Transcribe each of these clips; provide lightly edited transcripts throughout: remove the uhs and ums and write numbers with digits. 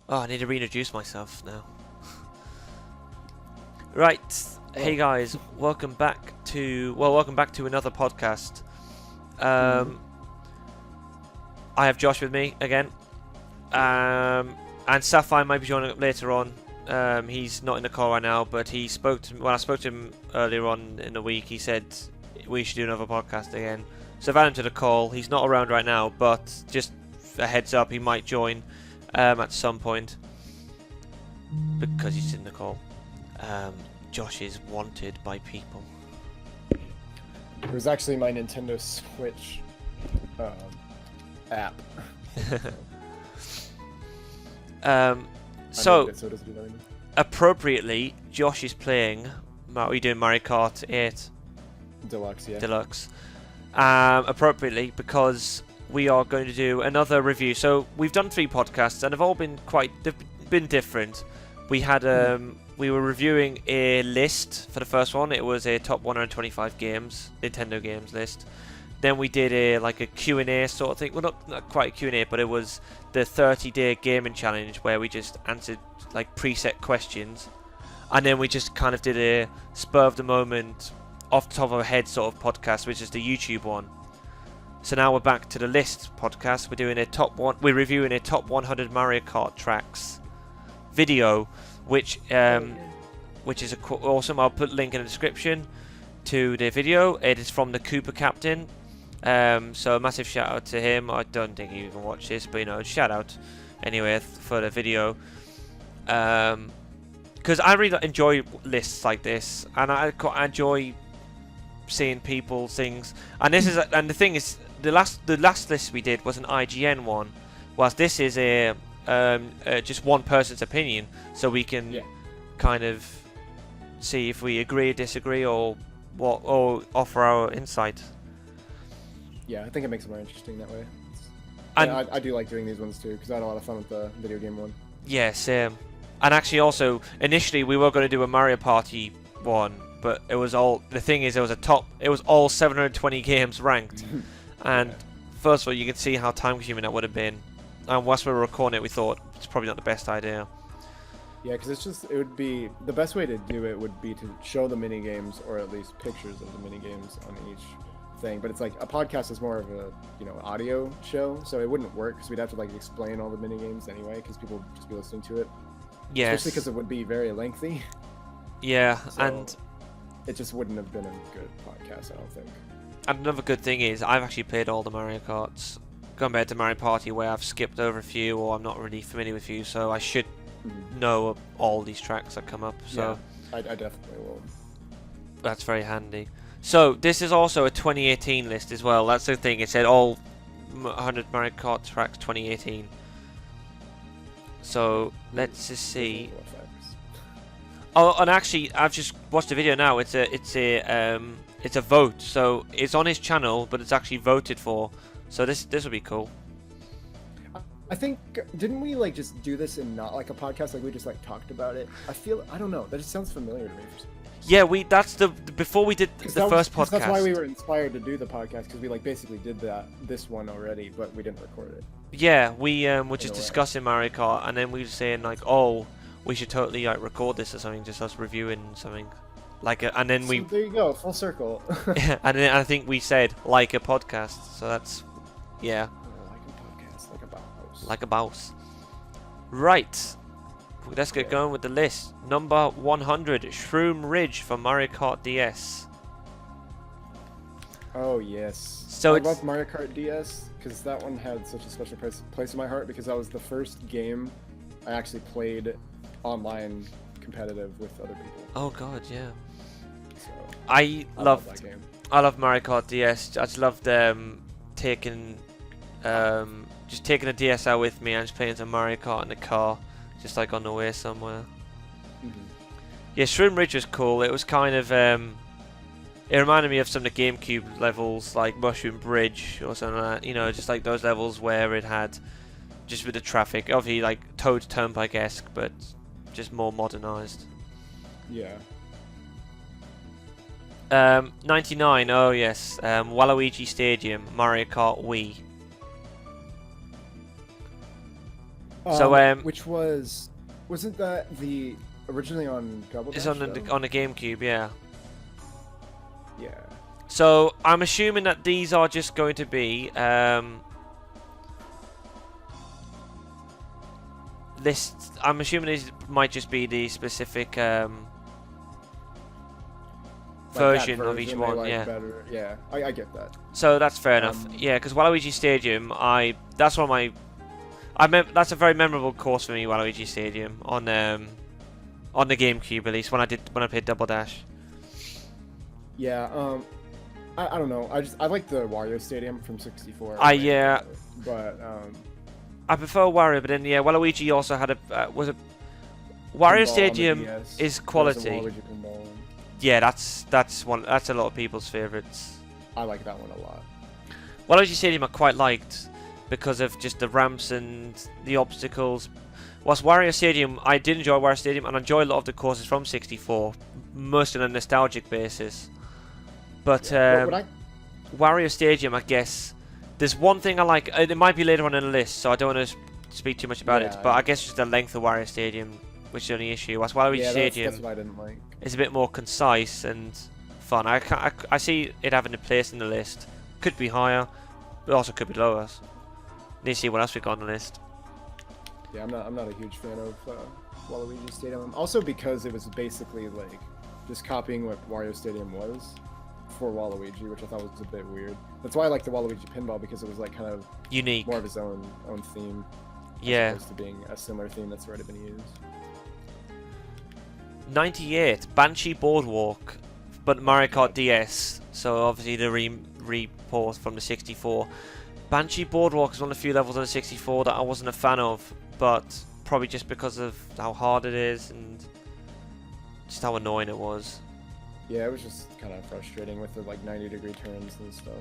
Oh, I need to reintroduce myself now. Right. Hey guys, welcome back to another podcast. I have Josh with me again. And Sapphire might be joining up later on. He's not in the call right now, but he spoke to me, when I spoke to him earlier on in the week, he said we should do another podcast again. So I've added him to the call. He's not around right now, but just a heads up, he might join at some point because he's in the call. Josh is wanted by people. It was actually my Nintendo Switch app. So appropriately, Josh is playing. We're doing Mario Kart 8 Deluxe, yeah. Deluxe. Appropriately because we are going to do another review. So we've done 3 podcasts and they've been different. We had we were reviewing a list for the first one. It was a top 125 games, Nintendo games list. Then we did a Q&A sort of thing. Well, not quite a Q&A, but it was the 30-day gaming challenge where we just answered like preset questions. And then we just kind of did a spur of the moment, off the top of our head sort of podcast, which is the YouTube one. So now we're back to the list podcast. We're doing we're reviewing a top 100 Mario Kart tracks video, which is awesome. I'll put a link in the description to the video. It is from the Cooper Captain. So a massive shout out to him. I don't think he even watched this, but shout out anyway for the video. Because I really enjoy lists like this, and I enjoy seeing people things. And the thing is, the last list we did was an IGN one, whilst this is a just one person's opinion, so we can kind of see if we agree or disagree or offer our insight. Yeah, I think it makes it more interesting that way. And I do like doing these ones too, because I had a lot of fun with the video game one. Yeah, same. And actually also, initially we were going to do a Mario Party one, but it was all 720 games ranked. And first of all, you can see how time consuming that would have been. And whilst we were recording it, we thought it's probably not the best idea. Yeah, because it would be, the best way to do it would be to show the mini games, or at least pictures of the mini games on each thing. But it's like a podcast is more of a audio show, so it wouldn't work because we'd have to explain all the mini games anyway, because people would just be listening to it. Yes. Especially because it would be very lengthy. Yeah, so and it just wouldn't have been a good podcast, I don't think. And another good thing is I've actually played all the Mario Karts compared to Mario Party, where I've skipped over a few or I'm not really familiar with a few, so I should know all these tracks that come up. So yeah, I definitely will. That's very handy. So this is also a 2018 list as well. That's the thing. It said all 100 Mario Kart tracks 2018. So let's just see. Oh, and actually, I've just watched the video now. It's a vote. So it's on his channel, but it's actually voted for. So this will be cool. I think, didn't we just do this in not like a podcast? We just talked about it. I don't know. That just sounds familiar to me. Yeah, before we did the first podcast. That's why we were inspired to do the podcast, because we basically did this one already, but we didn't record it. Yeah, we were just discussing Mario Kart, and then we were saying we should totally record this or something, just us reviewing something, and then so there you go, full circle. Yeah, and then I think we said a podcast, so that's yeah. Like a podcast, like a boss. Like a boss. Right. Let's get going with the list. Number 100, Shroom Ridge for Mario Kart DS. Oh yes. So I love Mario Kart DS because that one had such a special place in my heart, because that was the first game I actually played online competitive with other people. Oh god, yeah. So I love that game. I love Mario Kart DS. I just loved taking a DS out with me and just playing some Mario Kart in the car. Just on the way somewhere. Yeah, Shroom Ridge was cool. It was kind of it reminded me of some of the GameCube levels, like Mushroom Bridge or something like that. Just those levels where it had just with the traffic, obviously Toad's Turnpike-esque, but just more modernized. Yeah. 99. Oh yes, Waluigi Stadium, Mario Kart Wii. So which wasn't that the originally on Double Dash? it's on the GameCube, yeah. Yeah. So I'm assuming that these are just going to be lists. I'm assuming these might just be the specific version of each one. Like Yeah. better. Yeah, I get that. So that's fair enough. Yeah, because Waluigi Stadium, that's one of my that's a very memorable course for me, Waluigi Stadium on the GameCube, at least when I played Double Dash. Yeah. I don't know. I like the Wario Stadium from 64. Yeah. But I prefer Wario, but then yeah, Waluigi also had was a Wario Stadium is quality. Waluigi Pinball. Yeah, that's a lot of people's favorites. I like that one a lot. Waluigi Stadium I quite liked because of just the ramps and the obstacles. Whilst Wario Stadium, I did enjoy Wario Stadium and I enjoy a lot of the courses from 64, mostly on a nostalgic basis. But Wario Stadium, I guess, there's one thing I like. It might be later on in the list, so I don't want to speak too much about it. But I guess just the length of Wario Stadium, which is the only issue. Whilst Waluigi Stadium that's what I didn't like. Is a bit more concise and fun. I see it having a place in the list. Could be higher, but also could be lower. Need to see what else we got on the list. Yeah, I'm not a huge fan of Waluigi Stadium. Also because it was basically like just copying what Wario Stadium was for Waluigi, which I thought was a bit weird. That's why I like the Waluigi Pinball, because it was like kind of unique, more of his own theme. Yeah. As opposed to being a similar theme that's already been used. 98 Banshee Boardwalk, but Mario Kart DS. So obviously the report from the 64. Banshee Boardwalk is one of the few levels on the 64 that I wasn't a fan of, but probably just because of how hard it is and just how annoying it was. Yeah, it was just kind of frustrating with the like 90-degree turns and stuff.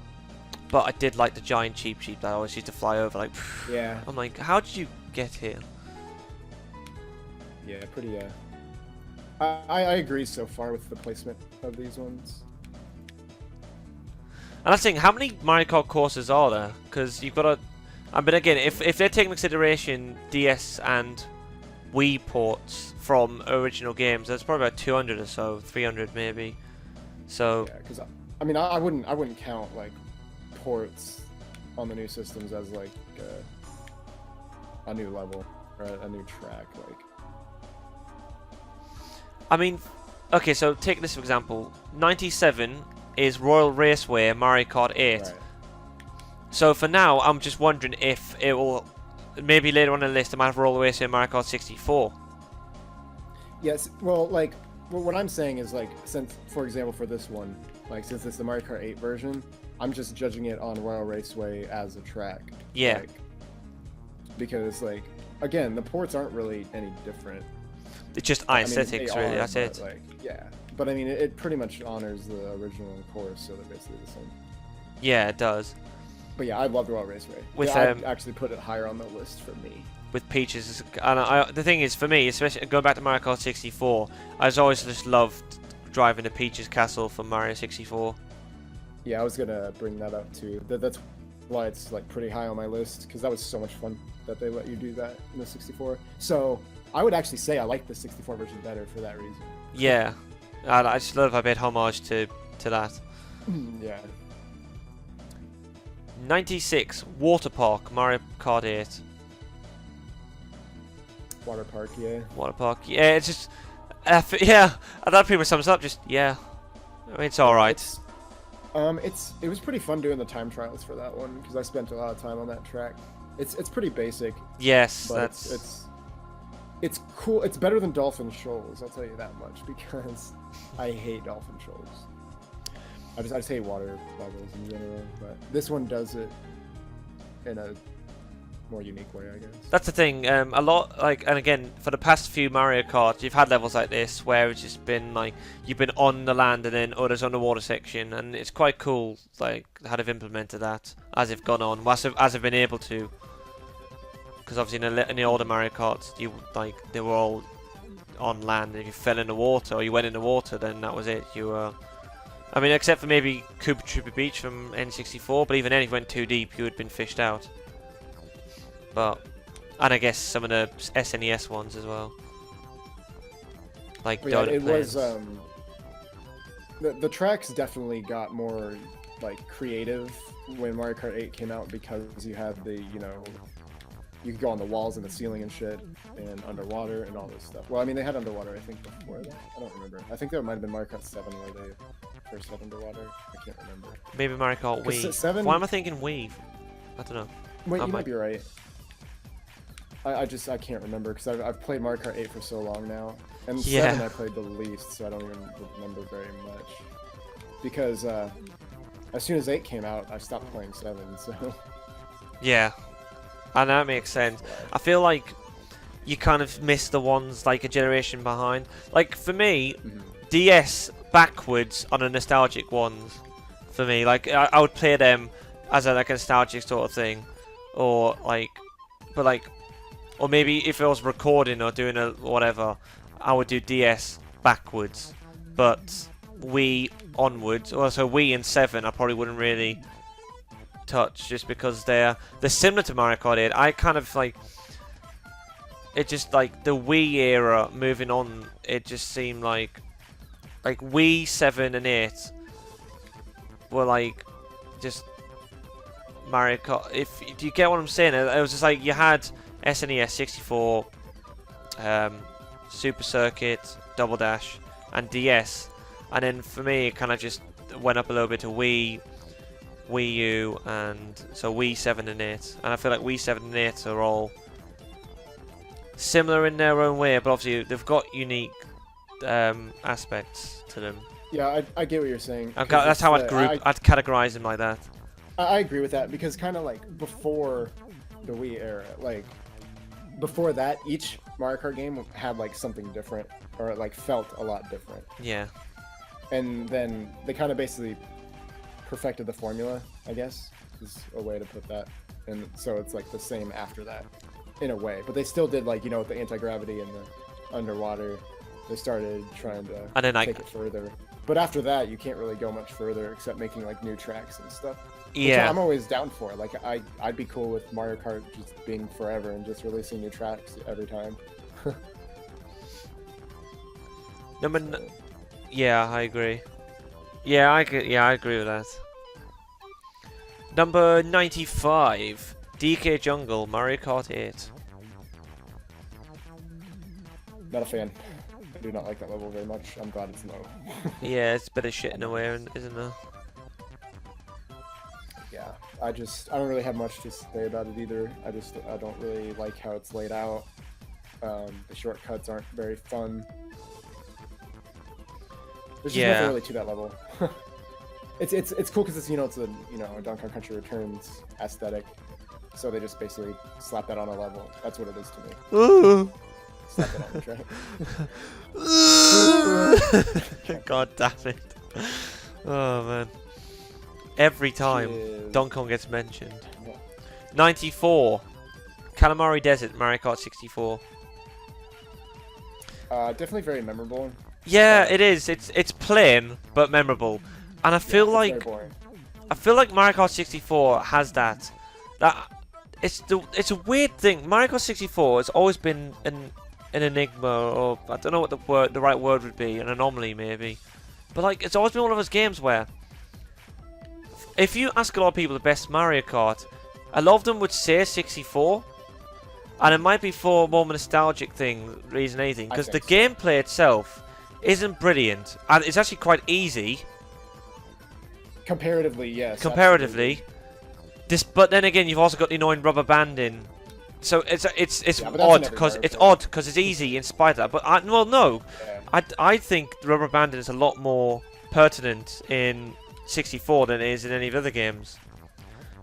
But I did like the giant cheap sheep that I always used to fly over. Like, yeah. I'm like, how did you get here? Yeah, pretty. I agree so far with the placement of these ones. And I was thinking, how many Mario Kart courses are there? Because you've got to. But again, if they're taking into consideration DS and Wii ports from original games, that's probably about 200 or so, 300 maybe. So. Yeah, because I mean, I wouldn't count like ports on the new systems as like a new level or a new track. Like, I mean, okay, so take this for example. 97 is Royal Raceway Mario Kart 8. right. So for now, I'm just wondering if it will, maybe later on in the list, it might have Royal Raceway Mario Kart 64. Yes, well, like, what I'm saying is, like, since, for example, for this one, like, since it's the Mario Kart 8 version, I'm just judging it on Royal Raceway as a track. Yeah. Like, because, like, again, the ports aren't really any different. It's just I mean, aesthetics, they really, are, that's but, it. Like, yeah, but I mean, it pretty much honors the original course, so they're basically the same. Yeah, it does. But yeah, I love Royal Raceway. With, I'd actually put it higher on the list for me. With Peaches, and the thing is, for me, especially going back to Mario Kart 64, I've always just loved driving the Peaches Castle from Mario 64. Yeah, I was gonna bring that up too. That's why it's like pretty high on my list, because that was so much fun that they let you do that in the 64. So I would actually say I like the 64 version better for that reason. Yeah, I just love how they paid homage to that. Yeah. 96 Water Park Mario Kart 8. Water Park, yeah. Water Park, yeah, it's just yeah, that pretty much sums up. Just yeah, I mean, it's all right. It was pretty fun doing the time trials for that one, because I spent a lot of time on that track. It's pretty basic. Yes, but it's cool. It's better than Dolphin Shoals, I'll tell you that much, because I hate Dolphin Shoals. I just hate water levels in general, but this one does it in a more unique way, I guess. That's the thing. A lot, like, and again, for the past few Mario Kart, you've had levels like this where it's just been like you've been on the land and then there's on the water section, and it's quite cool, like how they've implemented that as they've gone on, as they've been able to. Because obviously in the older Mario Karts, they were all on land, and if you fell in the water or you went in the water, then that was it. You were. I mean, except for maybe Koopa Troopa Beach from N64, but even then, if you went too deep, you would have been fished out. But And I guess some of the SNES ones as well. Like But yeah, Donut it was Plains. the tracks definitely got more like creative when Mario Kart 8 came out because you had the, you know, you could go on the walls and the ceiling and shit, and underwater and all this stuff. Well, I mean, they had underwater, I think, before that. I don't remember. I think there might have been Mario Kart 7 where they first had underwater. I can't remember. Maybe Mario Kart 'Cause Wii. 7 Why am I thinking Wii? I don't know. Wait, I you might- might be right. I can't remember because I've played Mario Kart 8 for so long now, and Yeah. 7 I played the least, so I don't even remember very much. Because as soon as 8 came out, I stopped playing 7. So Yeah. And that makes sense. I feel like you kind of miss the ones like a generation behind. Like for me, DS backwards are the nostalgic ones. For me, like I would play them as a like a nostalgic sort of thing, or like, but like, or maybe if I was recording or doing a whatever, I would do DS backwards. But Wii onwards, or so Wii and 7, I probably wouldn't really touch just because they're similar to Mario Kart 8. I kind of like it, just like the Wii era moving on, it just seemed like Wii 7 and 8 were like just Mario Kart. If do you get what I'm saying? It was just like you had SNES 64, Super Circuit, Double Dash, and DS, and then for me it kind of just went up a little bit to Wii U, and so Wii 7 and 8, and I feel like Wii 7 and 8 are all similar in their own way, but obviously they've got unique aspects to them. yeah, I get what you're saying. That's how I'd categorize them like that. I agree with that because kind of like before the Wii era, like before that, each Mario Kart game had like something different, or it like felt a lot different. Yeah. And then they kind of basically perfected the formula, I guess, is a way to put that. And so it's like the same after that, in a way. But they still did, like, you know, with the anti-gravity and the underwater, they started trying to And then, like, take it further. But after that, you can't really go much further except making like new tracks and stuff. Which Yeah. I'm always down for. Like I'd be cool with Mario Kart just being forever and just releasing new tracks every time. Yeah, I agree. Yeah, I agree with that. Number 95, DK Jungle, Mario Kart 8. Not a fan. I do not like that level very much. I'm glad it's low. Yeah, it's a bit of shit in a way, isn't there? Yeah, I don't really have much to say about it either. I don't really like how it's laid out. The shortcuts aren't very fun. There's just nothing really to that level. It's cool because it's it's a a Donkey Kong Country Returns aesthetic, so they just basically slap that on a level. That's what it is to me. Ooh. Slap it on the track. God damn it. Oh man. Every time Cheers. Donkey Kong gets mentioned. Yeah. 94, Calamari Desert, Mario Kart 64. Definitely very memorable. Yeah, it is. It's plain but memorable, and I feel It's very like boring. Mario Kart 64 has that. It's a weird thing. Mario Kart 64 has always been an enigma, or I don't know what the right word would be, an anomaly maybe. But like it's always been one of those games where if you ask a lot of people the best Mario Kart, a lot of them would say 64. And it might be for more nostalgic reason anything, because the so. gameplay itself isn't brilliant, and it's actually quite easy Comparatively, yes. comparatively. But then again, you've also got the annoying rubber banding, so it's Yeah, but that's in odd every because Mario it's easy in spite of that. But no, Yeah. I think the rubber banding is a lot more pertinent in 64 than it is in any of the other games.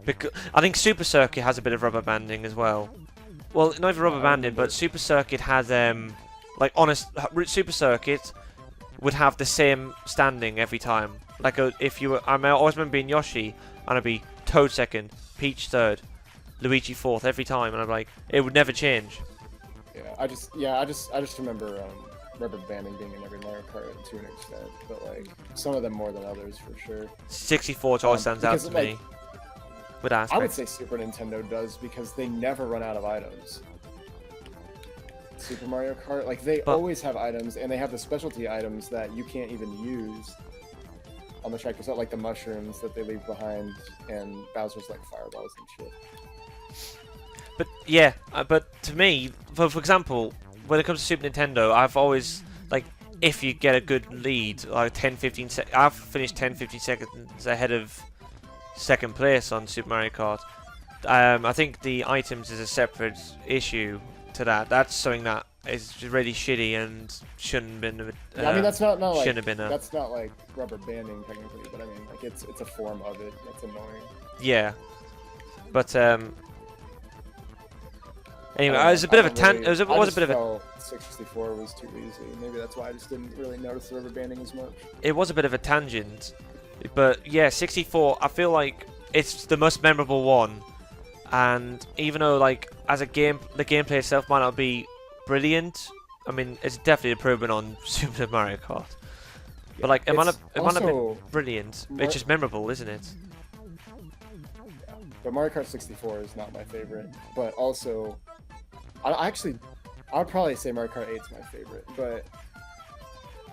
Because I think Super Circuit has a bit of rubber banding as well. Well, not even rubber banding, but Super Circuit has Super Circuit would have the same standing every time. Like I always remember being Yoshi, and I'd be Toad second, Peach third, Luigi fourth every time, and I'm like, it would never change. Yeah, I just remember rubber banding being in every Mario Kart to an extent, but like some of them more than others for sure. 64 always stands out because, to like, me. With aspects. I would say Super Nintendo does because they never run out of items. Super Mario Kart. Like they But- always have items, and they have the specialty items that you can't even use on the track. There's not like the mushrooms that they leave behind, and Bowser's like fireballs and shit. But yeah, but to me, for example, when it comes to Super Nintendo, I've always like if you get a good lead, like 10-15 seconds, I've finished 10-15 seconds ahead of second place on Super Mario Kart. I think the items is a separate issue to that. That's something that is really shitty and shouldn't have been. Yeah, I mean that's not like shouldn't have been that's not like rubber banding technically, but I mean like it's a form of it. That's annoying. Yeah, but anyway, it was a bit of a really, it was a bit of a. felt 64 was too easy. Maybe that's why I just didn't really notice the rubber banding as much. It was a bit of a tangent, but yeah, 64. I feel like it's the most memorable one, and even though like as a game, the gameplay itself might not be brilliant. I mean, it's definitely an improvement on Super Mario Kart. But like, it might not be brilliant. It's just memorable, isn't it? Yeah. But Mario Kart 64 is not my favorite. But also, I would probably say Mario Kart 8 is my favorite. But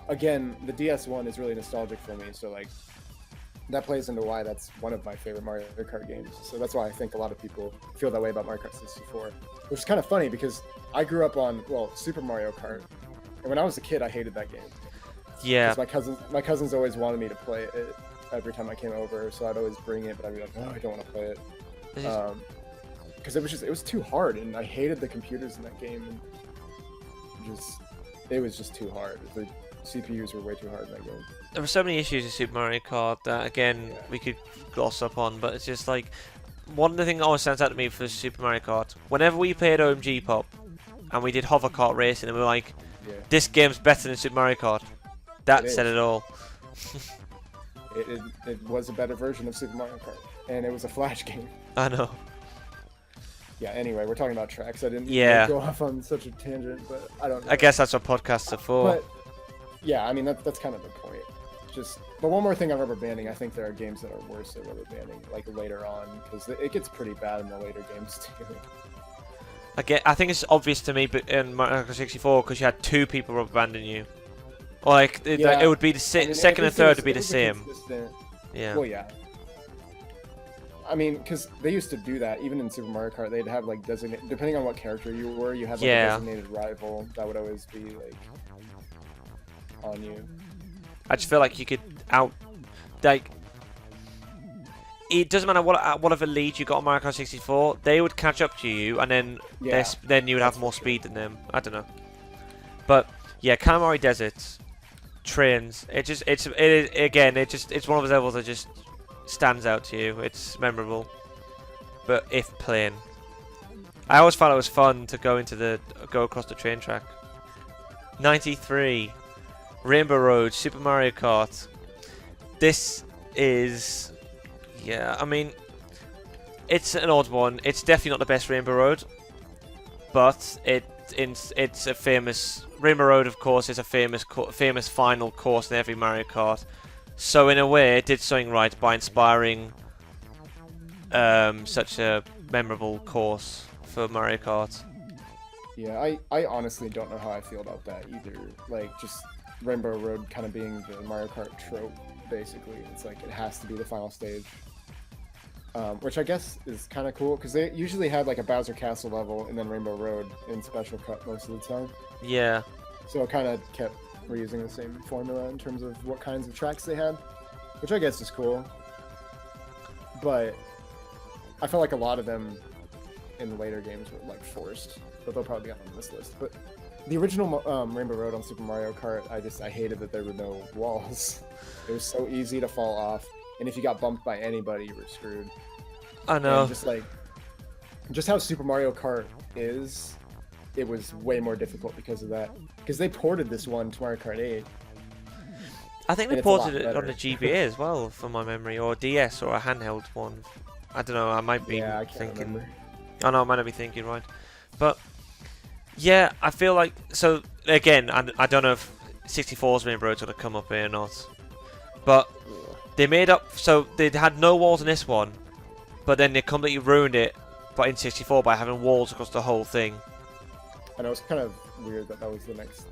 again, the DS one is really nostalgic for me. So like, that plays into why that's one of my favorite Mario Kart games. So that's why I think a lot of people feel that way about Mario Kart 64. Which is kind of funny because I grew up on, well, Super Mario Kart. And when I was a kid, I hated that game. Yeah. Because my cousins always wanted me to play it every time I came over. So I'd always bring it, but I'd be like, oh, I don't want to play it. Because it was too hard. And I hated the computers in that game. And it was just too hard. The CPUs were way too hard in that game. There were so many issues with Super Mario Kart that, again, we could gloss up on, but it's just like, one of the things that always stands out to me for Super Mario Kart, whenever we played OMG Pop, and we did hover kart racing, and we were like, this game's better than Super Mario Kart. That said it all. It was a better version of Super Mario Kart, and it was a Flash game. I know. Yeah, anyway, we're talking about tracks. I didn't go off on such a tangent, but I don't know. I guess that's what podcasts are for. But, yeah, I mean, that's kind of the point. But one more thing on rubber banding, I think there are games that are worse at rubber banding, like later on, because it gets pretty bad in the later games too. I think it's obvious to me in Mario Kart 64 because you had two people rubber banding you. Or like, it would be the second and third would be the same. Yeah. Well, yeah. I mean, because they used to do that, even in Super Mario Kart, they'd have like designated, depending on what character you were, you had like a designated rival that would always be like on you. I just feel like you could like, it doesn't matter what of a lead you got on Mario Kart 64, they would catch up to you, and then you would have more speed than them. I don't know, but yeah, Kalimari Desert, trains. It's one of those levels that just stands out to you. It's memorable, but if plain, I always thought it was fun to go across the train track. 93. Rainbow Road, Super Mario Kart. This is, I mean, it's an odd one. It's definitely not the best Rainbow Road, but it's a famous Rainbow Road. Of course, is a famous final course in every Mario Kart. So in a way, it did something right by inspiring such a memorable course for Mario Kart. Yeah, I honestly don't know how I feel about that either. Like, just Rainbow Road kind of being the Mario Kart trope, basically. It's like it has to be the final stage. Which I guess is kind of cool, because they usually had like a Bowser Castle level and then Rainbow Road in Special Cup most of the time. Yeah. So it kind of kept reusing the same formula in terms of what kinds of tracks they had, which I guess is cool. But I felt like a lot of them in the later games were like forced, but they'll probably be on this list. But the original Rainbow Road on Super Mario Kart, I hated that there were no walls. It was so easy to fall off, and if you got bumped by anybody, you were screwed. I know. And just how Super Mario Kart is, it was way more difficult because of that. Because they ported this one to Mario Kart 8. I think they ported it on the GBA as well, from my memory, or DS, or a handheld one. I don't know. I might be thinking. Remember. I know I might not be thinking right, but yeah, I feel like, so again, I don't know if 64's Rainbow Road's gonna come up here or not, but they made up. So they had no walls in this one, but then they completely ruined it, but in 64 by having walls across the whole thing. And it was kind of weird that that was the next.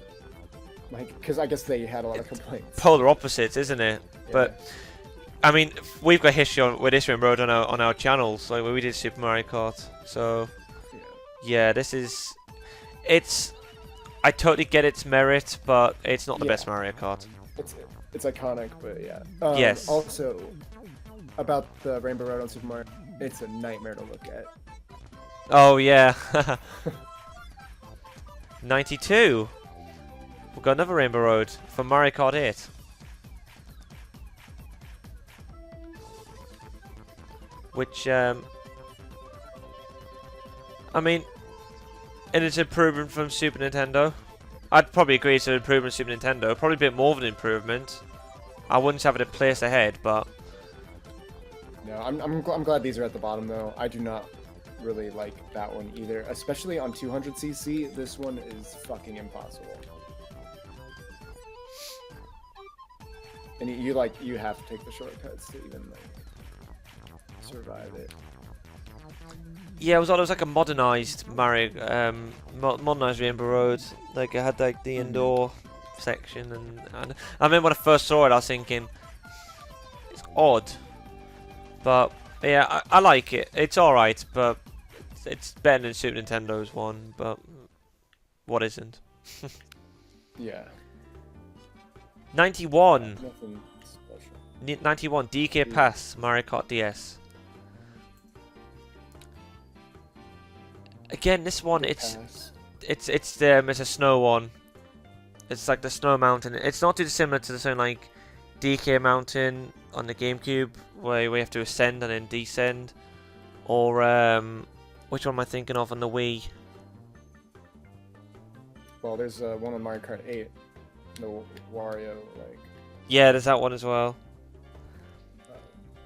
Like, because I guess they had a lot of complaints. Polar opposites, isn't it? Yeah. But I mean, we've got history with History and Road on our channels, like when we did Super Mario Kart. So yeah, this is it's. I totally get its merit, but it's not the best Mario Kart. It's iconic, but yeah. Yes. Also, about the Rainbow Road on Super Mario, it's a nightmare to look at. Oh yeah. 92. We've got another Rainbow Road for Mario Kart 8. Which, I mean, and it's an improvement from Super Nintendo. I'd probably agree it's an improvement from Super Nintendo. Probably a bit more of an improvement. I wouldn't have it a place ahead, but... No, I'm glad these are at the bottom, though. I do not really like that one either. Especially on 200cc, this one is fucking impossible. And you have to take the shortcuts to even, like, survive it. Yeah, it was like a modernized Mario, modernized Rainbow Road. Like it had like the indoor section, and I remember when I first saw it, I was thinking it's odd, but yeah, I like it. It's all right, but it's better than Super Nintendo's one. But what isn't? Yeah. 91. Nothing special. 91 DK Pass Mario Kart DS. Again, this one it's a snow one. It's like the snow mountain. It's not too dissimilar to the same like DK Mountain on the GameCube, where we have to ascend and then descend, or which one am I thinking of on the Wii? Well, there's one on Mario Kart 8, the Wario like. Yeah, there's that one as well.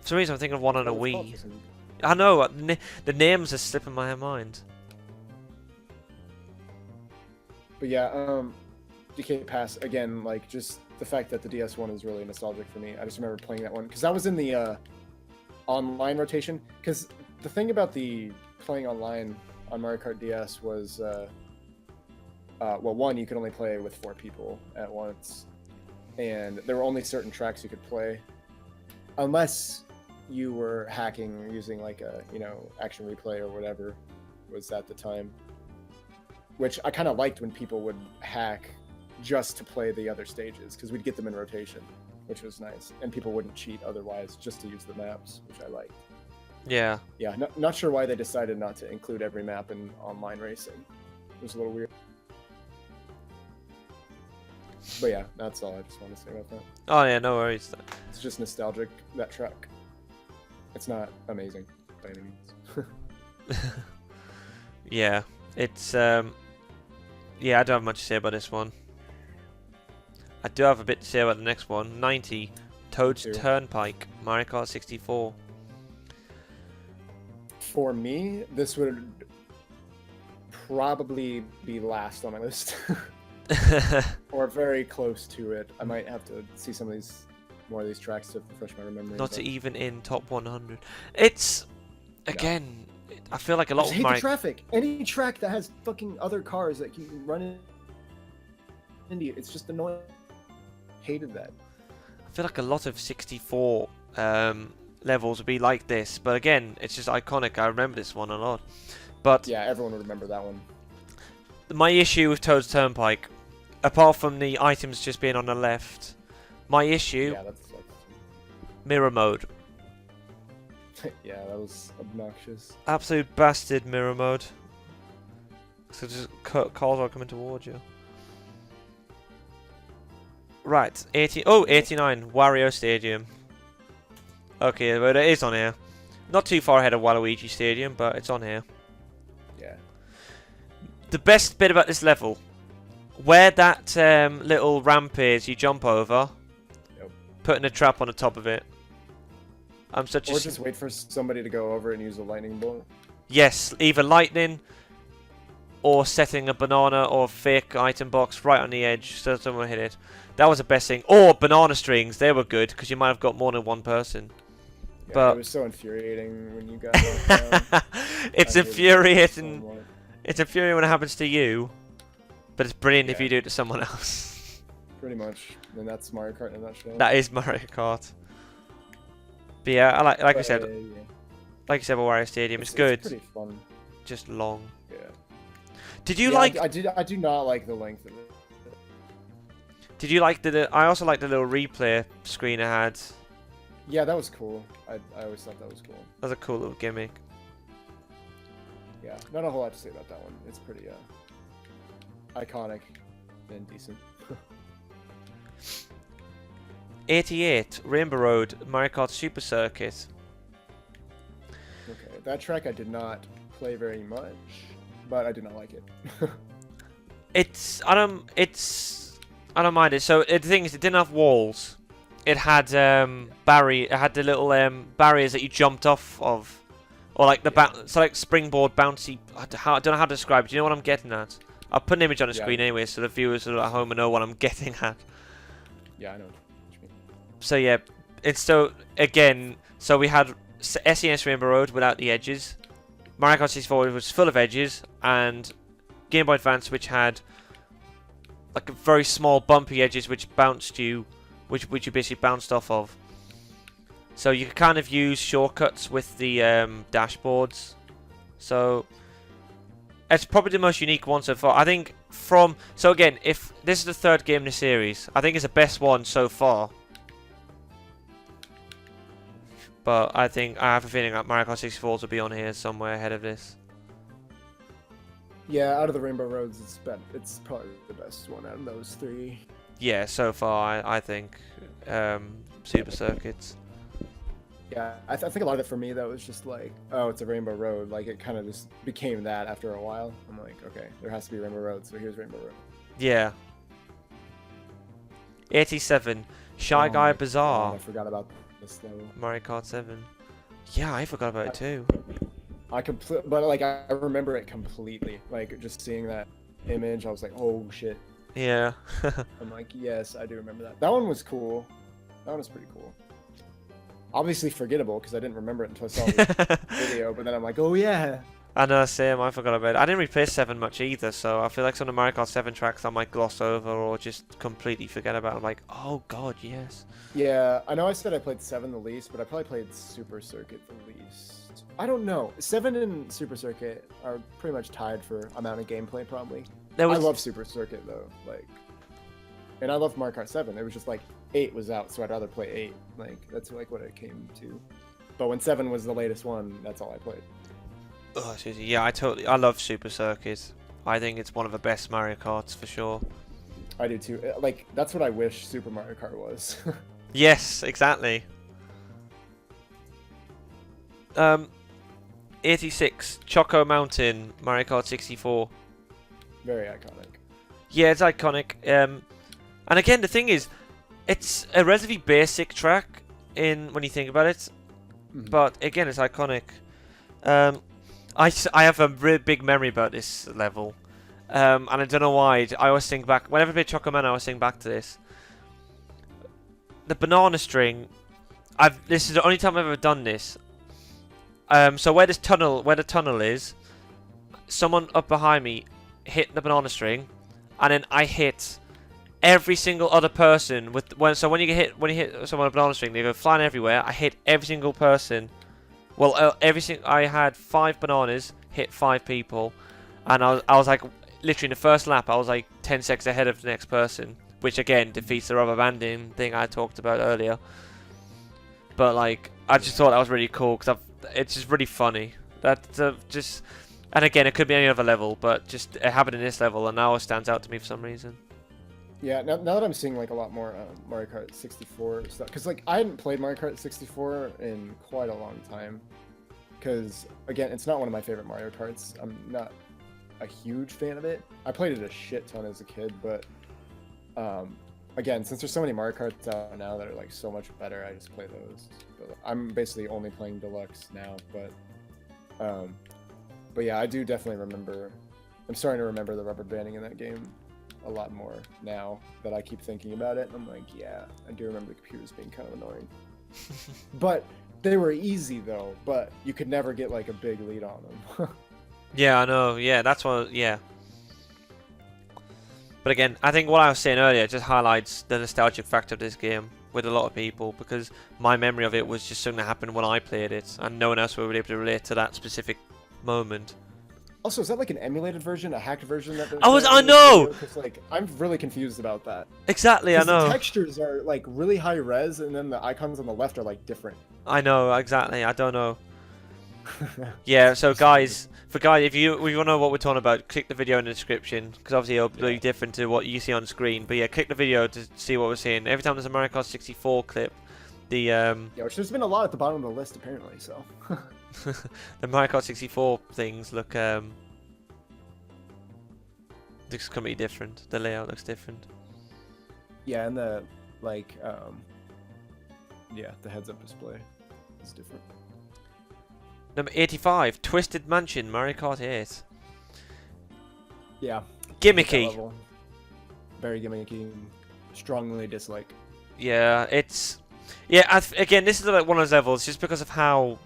For some reason, I'm thinking of one on a Wii. I know the names are slipping my mind. But yeah, DK Pass again, like just the fact that the DS one is really nostalgic for me. I just remember playing that one because that was in the online rotation. Because the thing about the playing online on Mario Kart DS was, well, one, you could only play with 4 people at once, and there were only certain tracks you could play, unless you were hacking or using like a action replay or whatever was at the time. Which I kind of liked when people would hack just to play the other stages, because we'd get them in rotation, which was nice. And people wouldn't cheat otherwise just to use the maps, which I liked. Yeah. Yeah, not sure why they decided not to include every map in online racing. It was a little weird. But yeah, that's all I just want to say about that. Oh yeah, no worries. It's just nostalgic, that track. It's not amazing by any means. Yeah, it's yeah, I don't have much to say about this one. I do have a bit to say about the next one. 90, Toad's Turnpike, Mario Kart 64. For me, this would probably be last on my list. Or very close to it. I might have to see some of more of these tracks to refresh my memory. Not even in top 100. It's again. I feel like a lot of the traffic. Any track that has fucking other cars that you can run into, it's just annoying. Hated that. I feel like a lot of 64 levels would be like this, but again, it's just iconic. I remember this one a lot. But yeah, everyone would remember that one. My issue with Toad's Turnpike, apart from the items just being on the left, my issue, mirror mode. Yeah, that was obnoxious. Absolute bastard mirror mode. So just cars are coming towards you. Right, 89, Wario Stadium. Okay, but it is on here. Not too far ahead of Waluigi Stadium, but it's on here. Yeah. The best bit about this level, where that little ramp is, you jump over, putting a trap on the top of it. Or just wait for somebody to go over and use a lightning bolt. Yes, either lightning or setting a banana or fake item box right on the edge so someone hit it. That was the best thing. Or banana strings, they were good because you might have got more than one person. Yeah, but it was so infuriating when you got knocked down. It's infuriating. It's infuriating when it happens to you. But it's brilliant if Yeah. you do it to someone else. Pretty much. And that's Mario Kart in a nutshell. That is Mario Kart. But yeah, I like we said, Yeah. like you said, with Wario Stadium, it's good. It's pretty fun. Just long. Yeah. Did you Yeah, like? I do not like the length of it. Did you like the? I also like the little replay screen it had. Yeah, that was cool. I always thought that was cool. That was a cool little gimmick. Yeah, not a whole lot to say about that one. It's pretty iconic and decent. 88 Rainbow Road Mario Kart Super Circuit. Okay, that track I did not play very much, but I did not like it. I don't mind it. So the thing is, it didn't have walls. It had It had the little barriers that you jumped off of, or like the so like springboard bouncy. I don't know how to describe it. Do you know what I'm getting at? I'll put an image on the screen anyway, so the viewers at home will know what I'm getting at. Yeah, I know what you mean. So yeah, so we had SNES Rainbow Road without the edges. Mario Kart 64 was full of edges, and Game Boy Advance, which had like a very small bumpy edges which bounced you, which you basically bounced off of. So you could kind of use shortcuts with the dashboards. So it's probably the most unique one so far. I think so again, if this is the third game in the series, I think it's the best one so far. But I have a feeling that Mario Kart 64 will be on here somewhere ahead of this. Yeah, out of the Rainbow Roads, it's probably the best one out of those three. Yeah, so far I think Super Circuits. Yeah, I think a lot of it for me though was just like, oh, it's a Rainbow Road. Like it kind of just became that after a while. I'm like, okay, there has to be Rainbow Road, so here's Rainbow Road. Yeah. 87 Shy Guy Bazaar. I forgot about this level. Mario Kart 7. Yeah, I forgot about it too. But like I remember it completely. Like just seeing that image, I was like, oh shit. Yeah. I'm like, yes, I do remember that. That one was cool. That one was pretty cool. Obviously forgettable because I didn't remember it until I saw the video. But then I'm like, oh yeah. I know, same. I forgot about it. I didn't replay 7 much either, so I feel like some of the Mario Kart 7 tracks I might gloss over or just completely forget about. I'm like, oh god, yes. Yeah, I know I said I played 7 the least, but I probably played Super Circuit the least. I don't know. 7 and Super Circuit are pretty much tied for amount of gameplay, probably. I love Super Circuit though, like, and I love Mario Kart 7. It was just like 8 was out, so I'd rather play 8. Like that's like what it came to. But when 7 was the latest one, that's all I played. Oh, seriously, yeah, I love Super Circuit. I think it's one of the best Mario Karts for sure. I do too. Like that's what I wish Super Mario Kart was. Yes, exactly. 86 Choco Mountain Mario Kart 64. Very iconic. Yeah, it's iconic. And again, the thing is, it's a relatively basic track when you think about it. Mm-hmm. But again, it's iconic. I have a really big memory about this level. And I don't know why. I always think back. Whenever I play Choco Mountain, I always think back to this. The banana string. This is the only time I've ever done this. So where the tunnel is, someone up behind me hit the banana string, and then I hit every single other person when you hit someone with a banana string, they go flying everywhere. I hit every single person. Well, I had 5 bananas, hit 5 people, and I was like, literally in the first lap, I was like 10 seconds ahead of the next person, which again defeats the rubber banding thing I talked about earlier. But like, I just thought that was really cool because it's just really funny. And again, it could be any other level, but just it happened in this level, and now it stands out to me for some reason. Yeah, now that I'm seeing like a lot more Mario Kart 64 stuff, because like I hadn't played Mario Kart 64 in quite a long time, because again, it's not one of my favorite Mario Karts. I'm not a huge fan of it. I played it a shit ton as a kid, but again, since there's so many Mario Karts out now that are like so much better, I just play those. But I'm basically only playing Deluxe now, but yeah, I do definitely remember. I'm starting to remember the rubber banding in that game a lot more now that I keep thinking about it. I'm like, yeah, I do remember the computers being kind of annoying. But they were easy though, but you could never get like a big lead on them. Yeah, I know. Yeah, that's what. Yeah. But again, I think what I was saying earlier just highlights the nostalgic factor of this game with a lot of people, because my memory of it was just something that happened when I played it, and no one else would be able to relate to that specific moment. Also, is that like an emulated version, a hacked version that? I know. Because like I'm really confused about that. Exactly, I know. The textures are like really high res, and then the icons on the left are like different. I know exactly. I don't know. Yeah. So guys, if you want to know what we're talking about, click the video in the description, because obviously it'll be different to what you see on screen. But yeah, click the video to see what we're seeing. Every time there's a Mario Kart 64 clip, the yeah, which there's been a lot at the bottom of the list apparently. So. the Mario Kart 64 things looks completely different. The layout looks different. Yeah, and the like the heads-up display is different. Number 85, Twisted Mansion, Mario Kart 8. Yeah. Gimmicky. Very gimmicky. Strongly dislike. Yeah, it's again, this is like one of those levels just because of how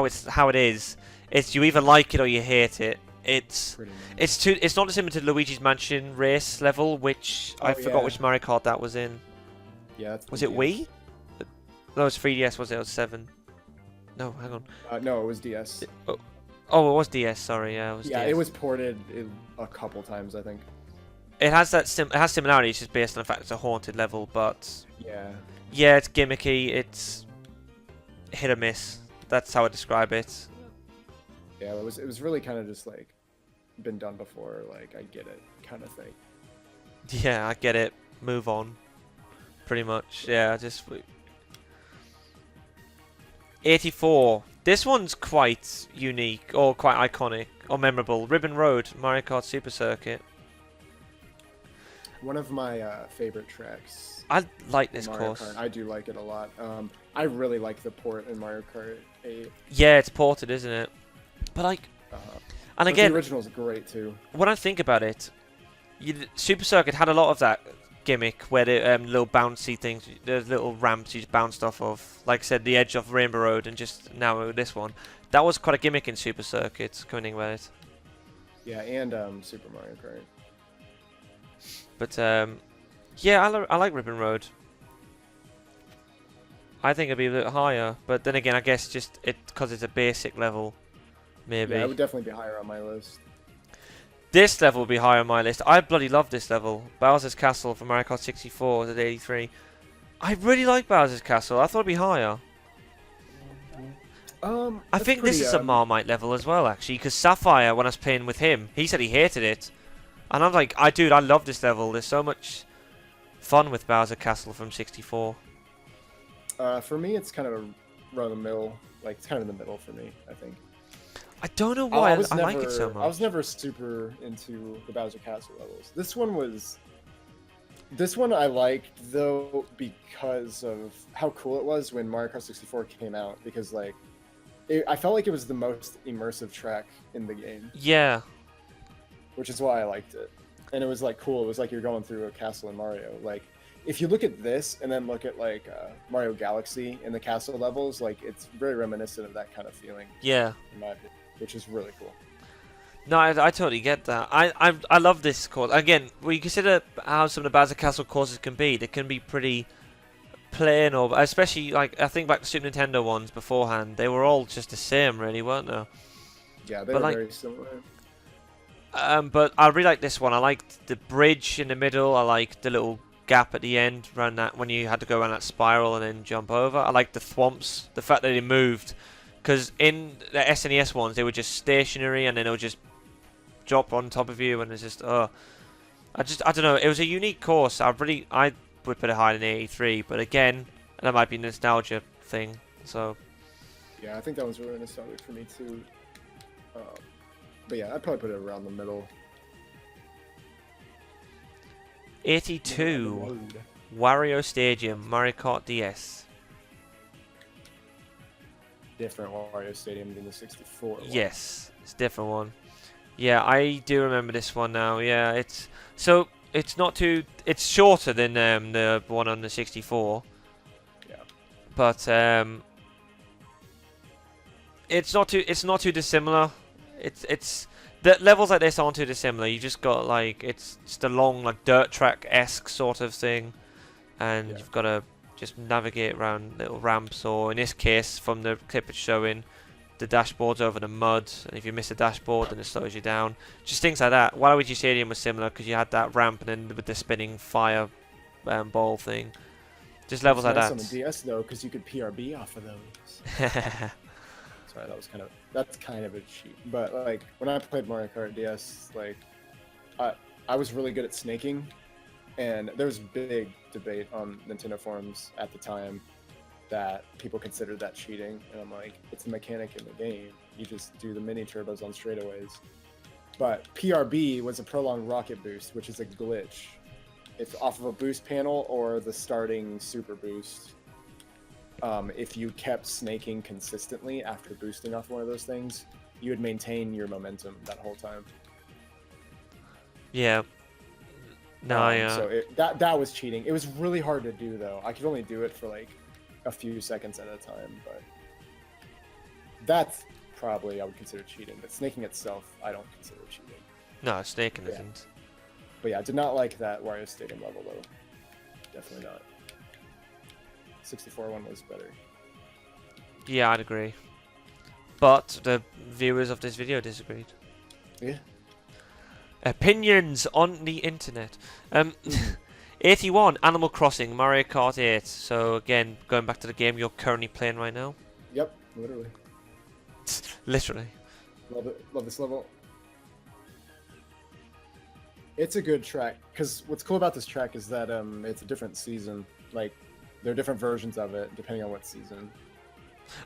it is. It's you either like it or you hate it. It's not dissimilar to Luigi's Mansion race level, which I forgot which Mario Kart that was in. Yeah, that's was it Wii? No, it was 3DS. Was it? It was 7. No, hang on. No, it was DS. Oh, it was DS. Sorry, yeah, it was. Yeah, DS. it was ported a couple times, I think. It has that it has similarities, just based on the fact it's a haunted level, but yeah, it's gimmicky. It's hit or miss. That's how I describe it. Yeah, it was really kind of just like been done before, like I get it kind of thing. Yeah, I get it. Move on. Pretty much. Yeah, just 84. This one's quite unique or quite iconic or memorable. Ribbon Road, Mario Kart Super Circuit. One of my favorite tracks. I like this Mario course. Kart. I do like it a lot. I really like the port in Mario Kart 8. Yeah, it's ported, isn't it? But like, and again, the original's great too. When I think about it, Super Circuit had a lot of that gimmick where the little bouncy things, the little ramps you just bounced off of. Like I said, the edge of Rainbow Road, and just now this one. That was quite a gimmick in Super Circuit. Coming about it. Yeah, and Super Mario Kart. But yeah, I like Ribbon Road. I think it'd be a bit higher, but then again, I guess just because it's a basic level, maybe. Yeah, it would definitely be higher on my list. This level would be higher on my list. I bloody love this level. Bowser's Castle from Mario Kart 64 at 83. I really like Bowser's Castle. I thought it'd be higher. I think this is a Marmite level as well, actually, because Sapphire, when I was playing with him, he said he hated it. And I'm like, dude, I love this level. There's so much fun with Bowser Castle from 64. For me, it's kind of around the middle. Like, it's kind of in the middle for me, I think. I don't know why I like it so much. I was never super into the Bowser Castle levels. This one I liked, though, because of how cool it was when Mario Kart 64 came out. Because, like, I felt like it was the most immersive track in the game. Yeah. Which is why I liked it. And it was, like, cool. It was like you're going through a castle in Mario. Like, if you look at this and then look at, like, Mario Galaxy in the castle levels, like, it's very reminiscent of that kind of feeling. Yeah. In my opinion, which is really cool. No, I totally get that. I love this course. Again, when you consider how some of the Bowser Castle courses can be, they can be pretty plain, or especially, like, I think back to Super Nintendo ones beforehand, they were all just the same, really, weren't they? Yeah, they were very similar. But I really like this one. I liked the bridge in the middle. I liked the little gap at the end around that when you had to go around that spiral and then jump over. I liked the thwomps, the fact that they moved, because in the SNES ones they were just stationary and then it would just drop on top of you, and it's just I don't know. It was a unique course. I would put it higher than 83, but again, that might be a nostalgia thing. So yeah, I think that was really nostalgic for me too. But yeah, I'd probably put it around the middle. 82, Wario Stadium, Mario Kart DS. Different Wario Stadium than the 64 one. Yes, it's a different one. Yeah, I do remember this one now. Yeah, it's not too. It's shorter than the one on the 64. Yeah. But it's not too dissimilar. It's The levels like this aren't too dissimilar. You just got like it's just a long like dirt track-esque sort of thing, and you've got to just navigate around little ramps, or in this case, from the clip it's showing, the dashboard's over the mud, and if you miss a dashboard, then it slows you down. Just things like that. Waluigi Stadium was similar because you had that ramp and then with the spinning fire ball thing. Just levels like that. On the DS though, because you could PRB off of those. Sorry, that's kind of a cheat. But like when I played Mario Kart DS, like I was really good at snaking, and there was big debate on Nintendo forums at the time that people considered that cheating, and I'm like, it's a mechanic in the game. You just do the mini turbos on straightaways. But PRB was a prolonged rocket boost, which is a glitch. It's off of a boost panel or the starting super boost. If you kept snaking consistently after boosting off one of those things, you would maintain your momentum that whole time. Yeah. No, yeah. So that was cheating. It was really hard to do though. I could only do it for like a few seconds at a time, but that's probably I would consider cheating. But snaking itself, I don't consider cheating. No, snaking isn't. But yeah, I did not like that Wario Stadium level though. Definitely not. 64 one was better. Yeah, I'd agree. But the viewers of this video disagreed. Yeah. Opinions on the internet. 81, Animal Crossing, Mario Kart 8. So again, going back to the game you're currently playing right now. Yep, literally. Literally. Love this level. It's a good track, because what's cool about this track is that it's a different season. Like, there are different versions of it, depending on what season.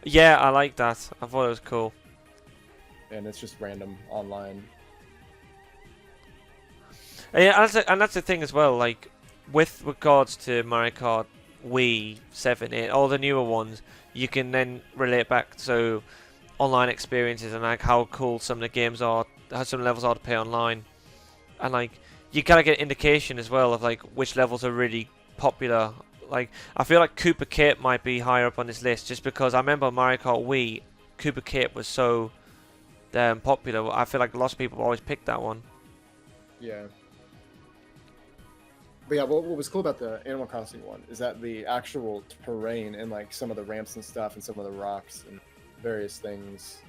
Yeah, I like that. I thought it was cool. And it's just random online. Yeah, and that's the thing as well, like, with regards to Mario Kart Wii, 7, 8, all the newer ones, you can then relate back to online experiences and like how cool some of the games are, how some levels are to play online. And like, you gotta get an indication as well of like which levels are really popular. Like, I feel like Cooper Cape might be higher up on this list just because I remember Mario Kart Wii, Cooper Cape was so popular. I feel like lots of people always picked that one. Yeah. But yeah, what was cool about the Animal Crossing one is that the actual terrain and like some of the ramps and stuff and some of the rocks and various things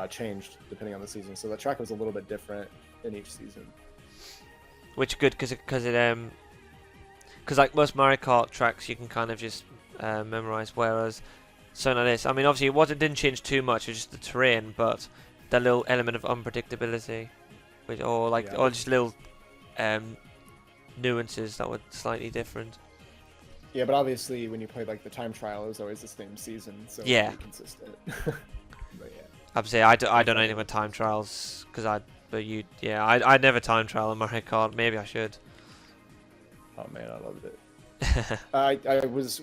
changed depending on the season. So the track was a little bit different in each season. Which is good because like most Mario Kart tracks you can kind of just memorize, whereas something like this, I mean obviously it didn't change too much, it was just the terrain, but that little element of unpredictability, or just little nuances that were slightly different. Yeah, but obviously when you played like the time trial, it was always the same season, so yeah, it's pretty consistent. But yeah, obviously I don't know anything about time trials I never time trial in Mario Kart. Maybe I should. Oh man, I loved it.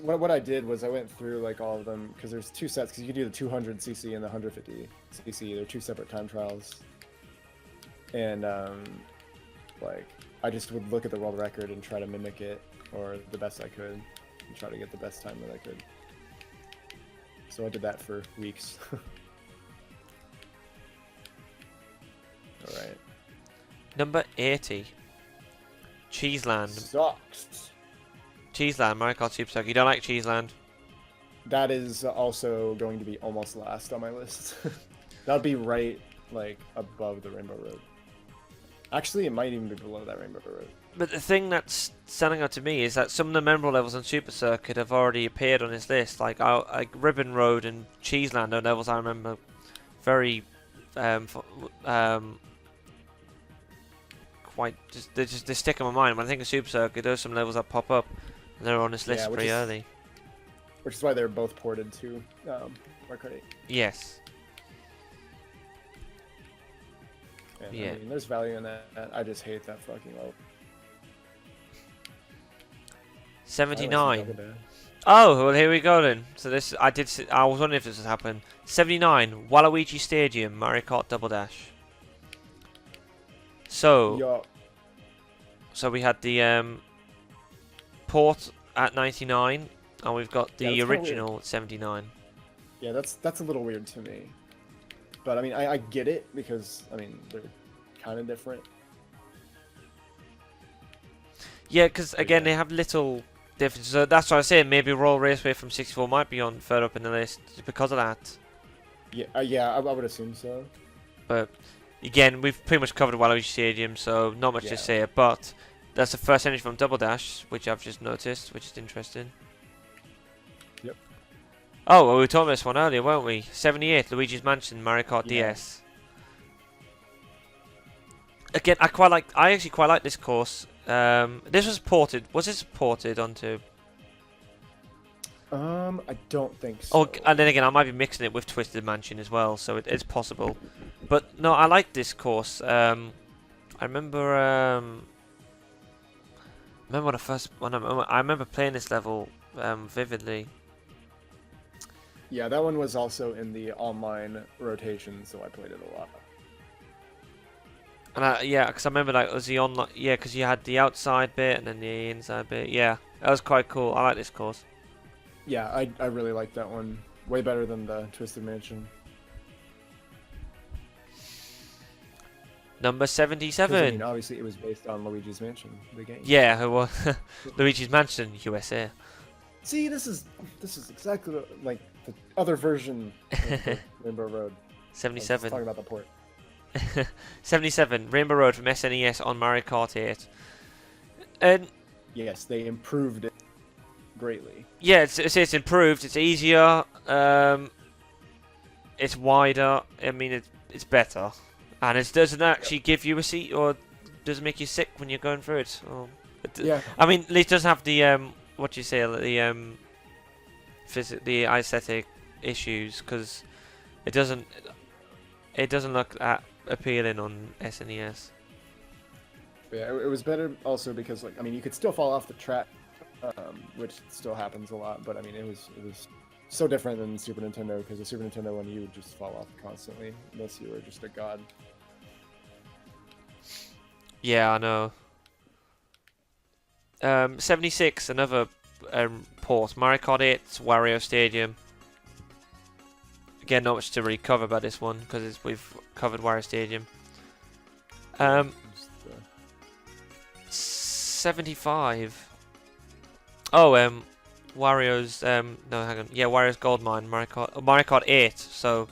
What I did was I went through like all of them because there's two sets, because you can do the 200cc and the 150cc. They're two separate time trials, and like I just would look at the world record and try to mimic it, or the best I could, and try to get the best time that I could. So I did that for weeks. All right. Number 80. Cheeseland. Sucks. Cheeseland, Mario Kart Super Circuit. You don't like Cheeseland? That is also going to be almost last on my list. That would be right, like, above the Rainbow Road. Actually, it might even be below that Rainbow Road. But the thing that's standing out to me is that some of the memorable levels on Super Circuit have already appeared on this list. Like Ribbon Road and Cheeseland are levels I remember very they stick in my mind. When I think of Super Circuit, there's some levels that pop up, and they're on this list pretty early. Which is why they're both ported to Mario Kart 8. Yes. Yeah. I mean, there's value in that. I just hate that fucking level. 79. Oh, well, here we go then. So this, I was wondering if this would happen. 79, Waluigi Stadium, Mario Kart Double Dash. So we had the port at 99, and we've got the original at 79. Yeah, that's a little weird to me. But I mean, I get it because I mean they're kind of different. Yeah, because again, they have little differences. So that's what I was saying. Maybe Royal Raceway from 64 might be on further up in the list because of that. Yeah, I would assume so. But again, we've pretty much covered Waluigi Stadium, so not much to say. But that's the first entry from Double Dash, which I've just noticed, which is interesting. Yep. Oh, well, we were talking about this one earlier, weren't we? 78, Luigi's Mansion, Mario Kart DS. Again, I actually quite like this course. This was ported. Was this ported onto? I don't think so. Oh, and then again, I might be mixing it with Twisted Mansion as well, so it's possible. But no, I like this course. I remember. I remember playing this level vividly. Yeah, that one was also in the online rotation, so I played it a lot. And yeah, because I remember like it was the online. Yeah, because you had the outside bit and then the inside bit. Yeah, that was quite cool. I like this course. Yeah, I really like that one. Way better than the Twisted Mansion. Number 77. I mean, obviously it was based on Luigi's Mansion, the game. Yeah, well, Luigi's Mansion, USA. See, this is exactly like the other version of Rainbow Road. 77. Talking about the port. 77. Rainbow Road from SNES on Mario Kart 8. And yes, they improved it greatly. yeah, it's improved. It's easier. It's wider. I mean, it's better. And it doesn't actually give you a seat, or does it make you sick when you're going through it? Yeah. I mean, at least it doesn't have the what do you say, the aesthetic issues, because it doesn't look that appealing on SNES. Yeah, it was better also because, like, I mean, you could still fall off the track, which still happens a lot. But I mean, it was so different than Super Nintendo, because the Super Nintendo one, you would just fall off constantly unless you were just a god. Yeah, I know. 76, another port. Mario Kart 8, Wario Stadium. Again, not much to really cover about this one, because we've covered Wario Stadium. 75. Oh, Wario's, no, hang on. Yeah, Wario's Gold Mine, Mario Kart 8, so...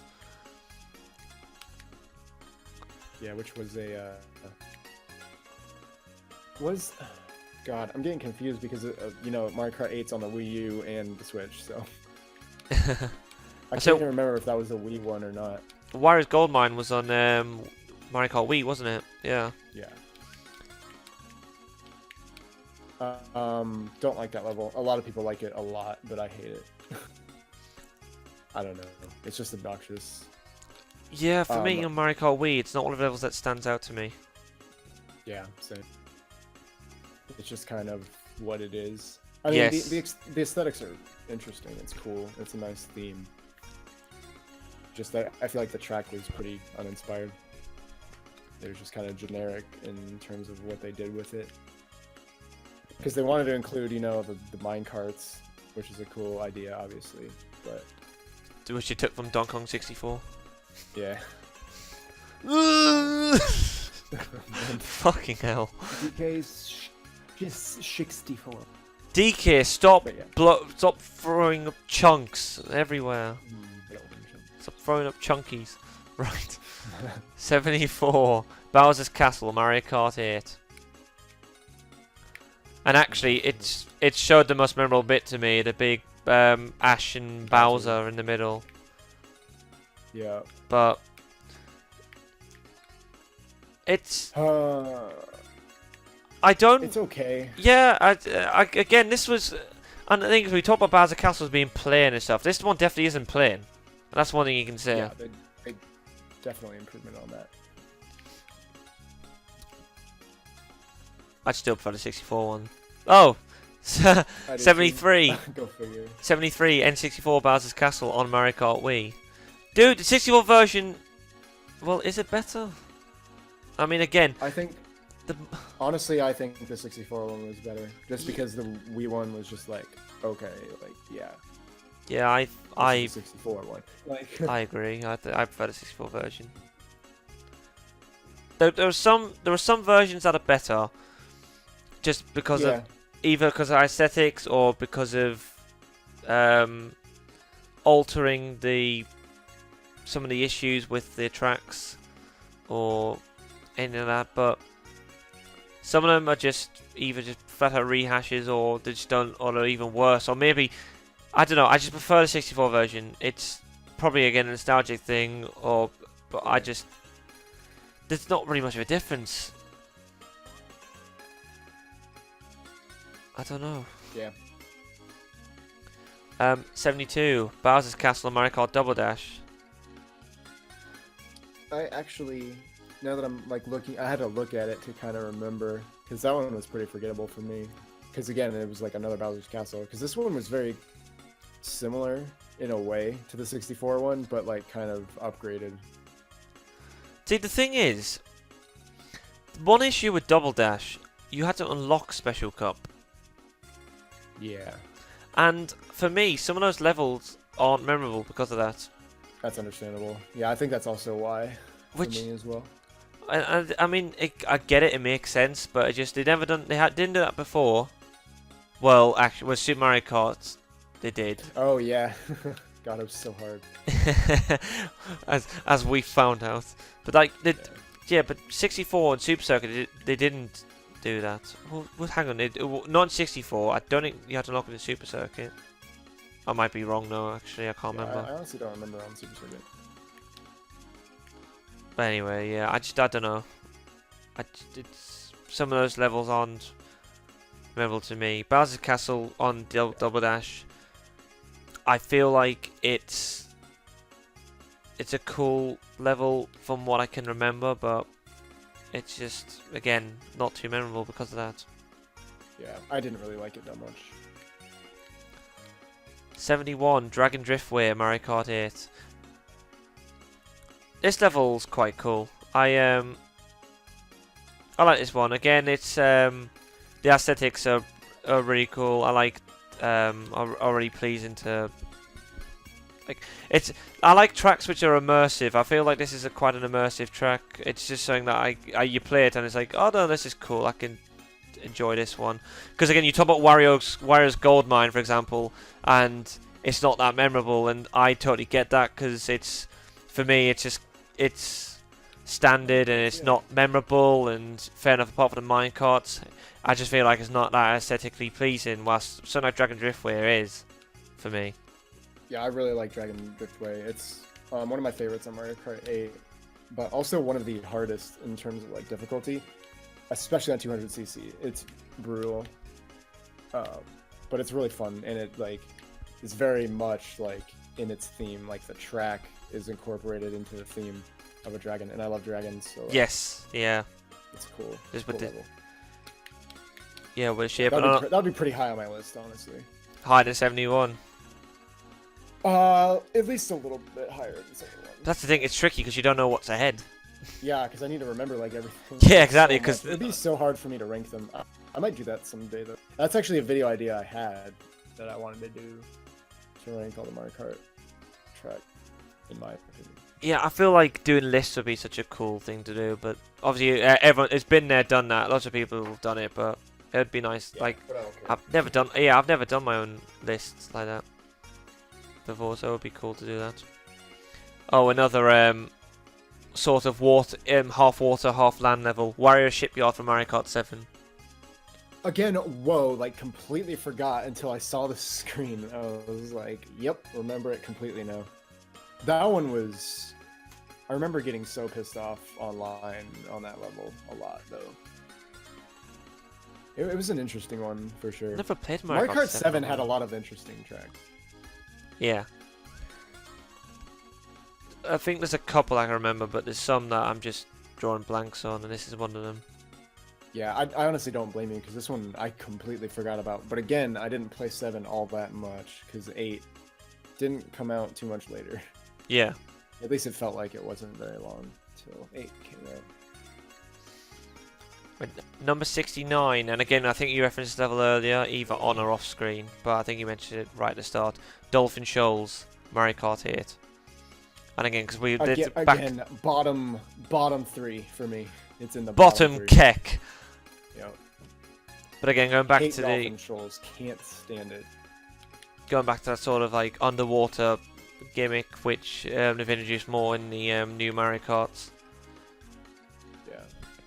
Yeah, which was God, I'm getting confused because Mario Kart 8's on the Wii U and the Switch, so I can't even remember if that was a Wii one or not. Wario's Gold Mine was on Mario Kart Wii, wasn't it? Yeah. Yeah. Don't like that level. A lot of people like it a lot, but I hate it. I don't know. It's just obnoxious. Yeah, for me on Mario Kart Wii, it's not one of the levels that stands out to me. Yeah, same. It's just kind of what it is. I mean, yes. the aesthetics are interesting. It's cool. It's a nice theme. Just that I feel like the track was pretty uninspired. They were just kind of generic in terms of what they did with it. Because they wanted to include, the mine carts, which is a cool idea, obviously. But which you took from Donkey Kong 64. Yeah. Fucking hell. DK's 64. DK, stop stop throwing up chunks everywhere. Stop throwing up chunkies. Right. 74. Bowser's Castle, Mario Kart 8. And actually, it showed the most memorable bit to me, the big Ash and Bowser in the middle. Yeah. But it's I don't. It's okay. Yeah. Again, this was. And I think we talked about Bowser Castle as being plain and stuff. This one definitely isn't plain. And that's one thing you can say. Yeah, they definitely improvement on that. I'd still prefer the 64 one. Oh, 73. Go figure. 73 N64 Bowser's Castle on Mario Kart Wii. Dude, the 64 version. Well, is it better? I mean, again. Honestly, I think the 64 one was better, just because the Wii one was just like, okay, like, yeah. Yeah, the 64 one. Like, I agree. I prefer the 64 version. there are some versions that are better, just because of either because of aesthetics or because of altering some of the issues with the tracks or any of that. But some of them are just either just flat out rehashes, or they just don't, or they're even worse, or maybe I don't know. I just prefer the 64 version. It's probably again a nostalgic thing, but I just there's not really much of a difference. I don't know. Yeah. 72 Bowser's Castle and Mario Kart Double Dash. I actually, now that I'm like looking, I had to look at it to kind of remember, because that one was pretty forgettable for me. Because again, it was like another Bowser's Castle. Because this one was very similar in a way to the 64 one, but like kind of upgraded. See, the thing is, one issue with Double Dash, you had to unlock Special Cup. Yeah. And for me, some of those levels aren't memorable because of that. That's understandable. Yeah, I think that's also why. For me as well. I mean, I get it. It makes sense, but they never done. Didn't do that before. Well, actually, with Super Mario Kart, they did. Oh yeah. God, it was so hard. as we found out, but like, but 64 and Super Circuit, they didn't do that. Well, hang on, not 64. I don't think you had to lock it in Super Circuit. I might be wrong though. Actually, I can't remember. I honestly don't remember on Super Circuit. But anyway, yeah, I don't know. Some of those levels aren't memorable to me. Bowser's Castle on Double Dash, I feel like it's a cool level from what I can remember, but it's just, again, not too memorable because of that. Yeah, I didn't really like it that much. 71 Dragon Driftway Mario Kart 8. This level's quite cool. I like this one. Again, it's the aesthetics are really cool. I like are really pleasing to like. I like tracks which are immersive. I feel like this is quite an immersive track. It's just something that you play it and it's like, oh no, this is cool. I can enjoy this one. Because again, you talk about Wario's Gold Mine, for example, and it's not that memorable, and I totally get that because for me, it's standard and it's not memorable, and fair enough, apart from the minecarts, I just feel like it's not that aesthetically pleasing, whilst something like Dragon Driftway is, for me. Yeah, I really like Dragon Driftway. It's one of my favorites on Mario Kart 8, but also one of the hardest in terms of like difficulty, especially on 200cc. It's brutal, but it's really fun, and it's very much like in its theme. Like the track is incorporated into the theme of a dragon, and I love dragons. So yes, yeah, it's cool. Just cool with level. Yeah, with the shape. That'd be pretty high on my list, honestly. Higher than 71. At least a little bit higher than 71. That's the thing. It's tricky because you don't know what's ahead. Yeah, because I need to remember like everything. Yeah, exactly. Because it'd be so hard for me to rank them. I might do that someday though. That's actually a video idea I had that I wanted to do, to rank all the Mario Kart track, in my opinion. Yeah, I feel like doing lists would be such a cool thing to do, but obviously everyone, it's been there, done that. Lots of people have done it, but it'd be nice. Yeah, like I've never done my own lists like that before, so it would be cool to do that. Oh, another sort of half water, half land level. Wario Shipyard from Mario Kart 7. Again, whoa, like completely forgot until I saw the screen. I was like, yep, remember it completely now. That one was... I remember getting so pissed off online on that level a lot, though. It was an interesting one, for sure. Never played Mario Kart 7 had a lot of interesting tracks. Yeah. I think there's a couple I can remember, but there's some that I'm just drawing blanks on, and this is one of them. Yeah, I honestly don't blame you, because this one I completely forgot about. But again, I didn't play 7 all that much, because 8 didn't come out too much later. Yeah. At least it felt like it wasn't very long until 8 came out. Number 69, and again, I think you referenced this level earlier, either on or off screen, but I think you mentioned it right at the start. Dolphin Shoals, Mario Kart 8. And again, because we did again, bottom 3 for me. It's in the bottom three. keck. Yep. But again, going back Hate to dolphin shoals. Can't stand it. going back to that sort of like underwater gimmick, which they've introduced more in the new Mario Karts. Yeah.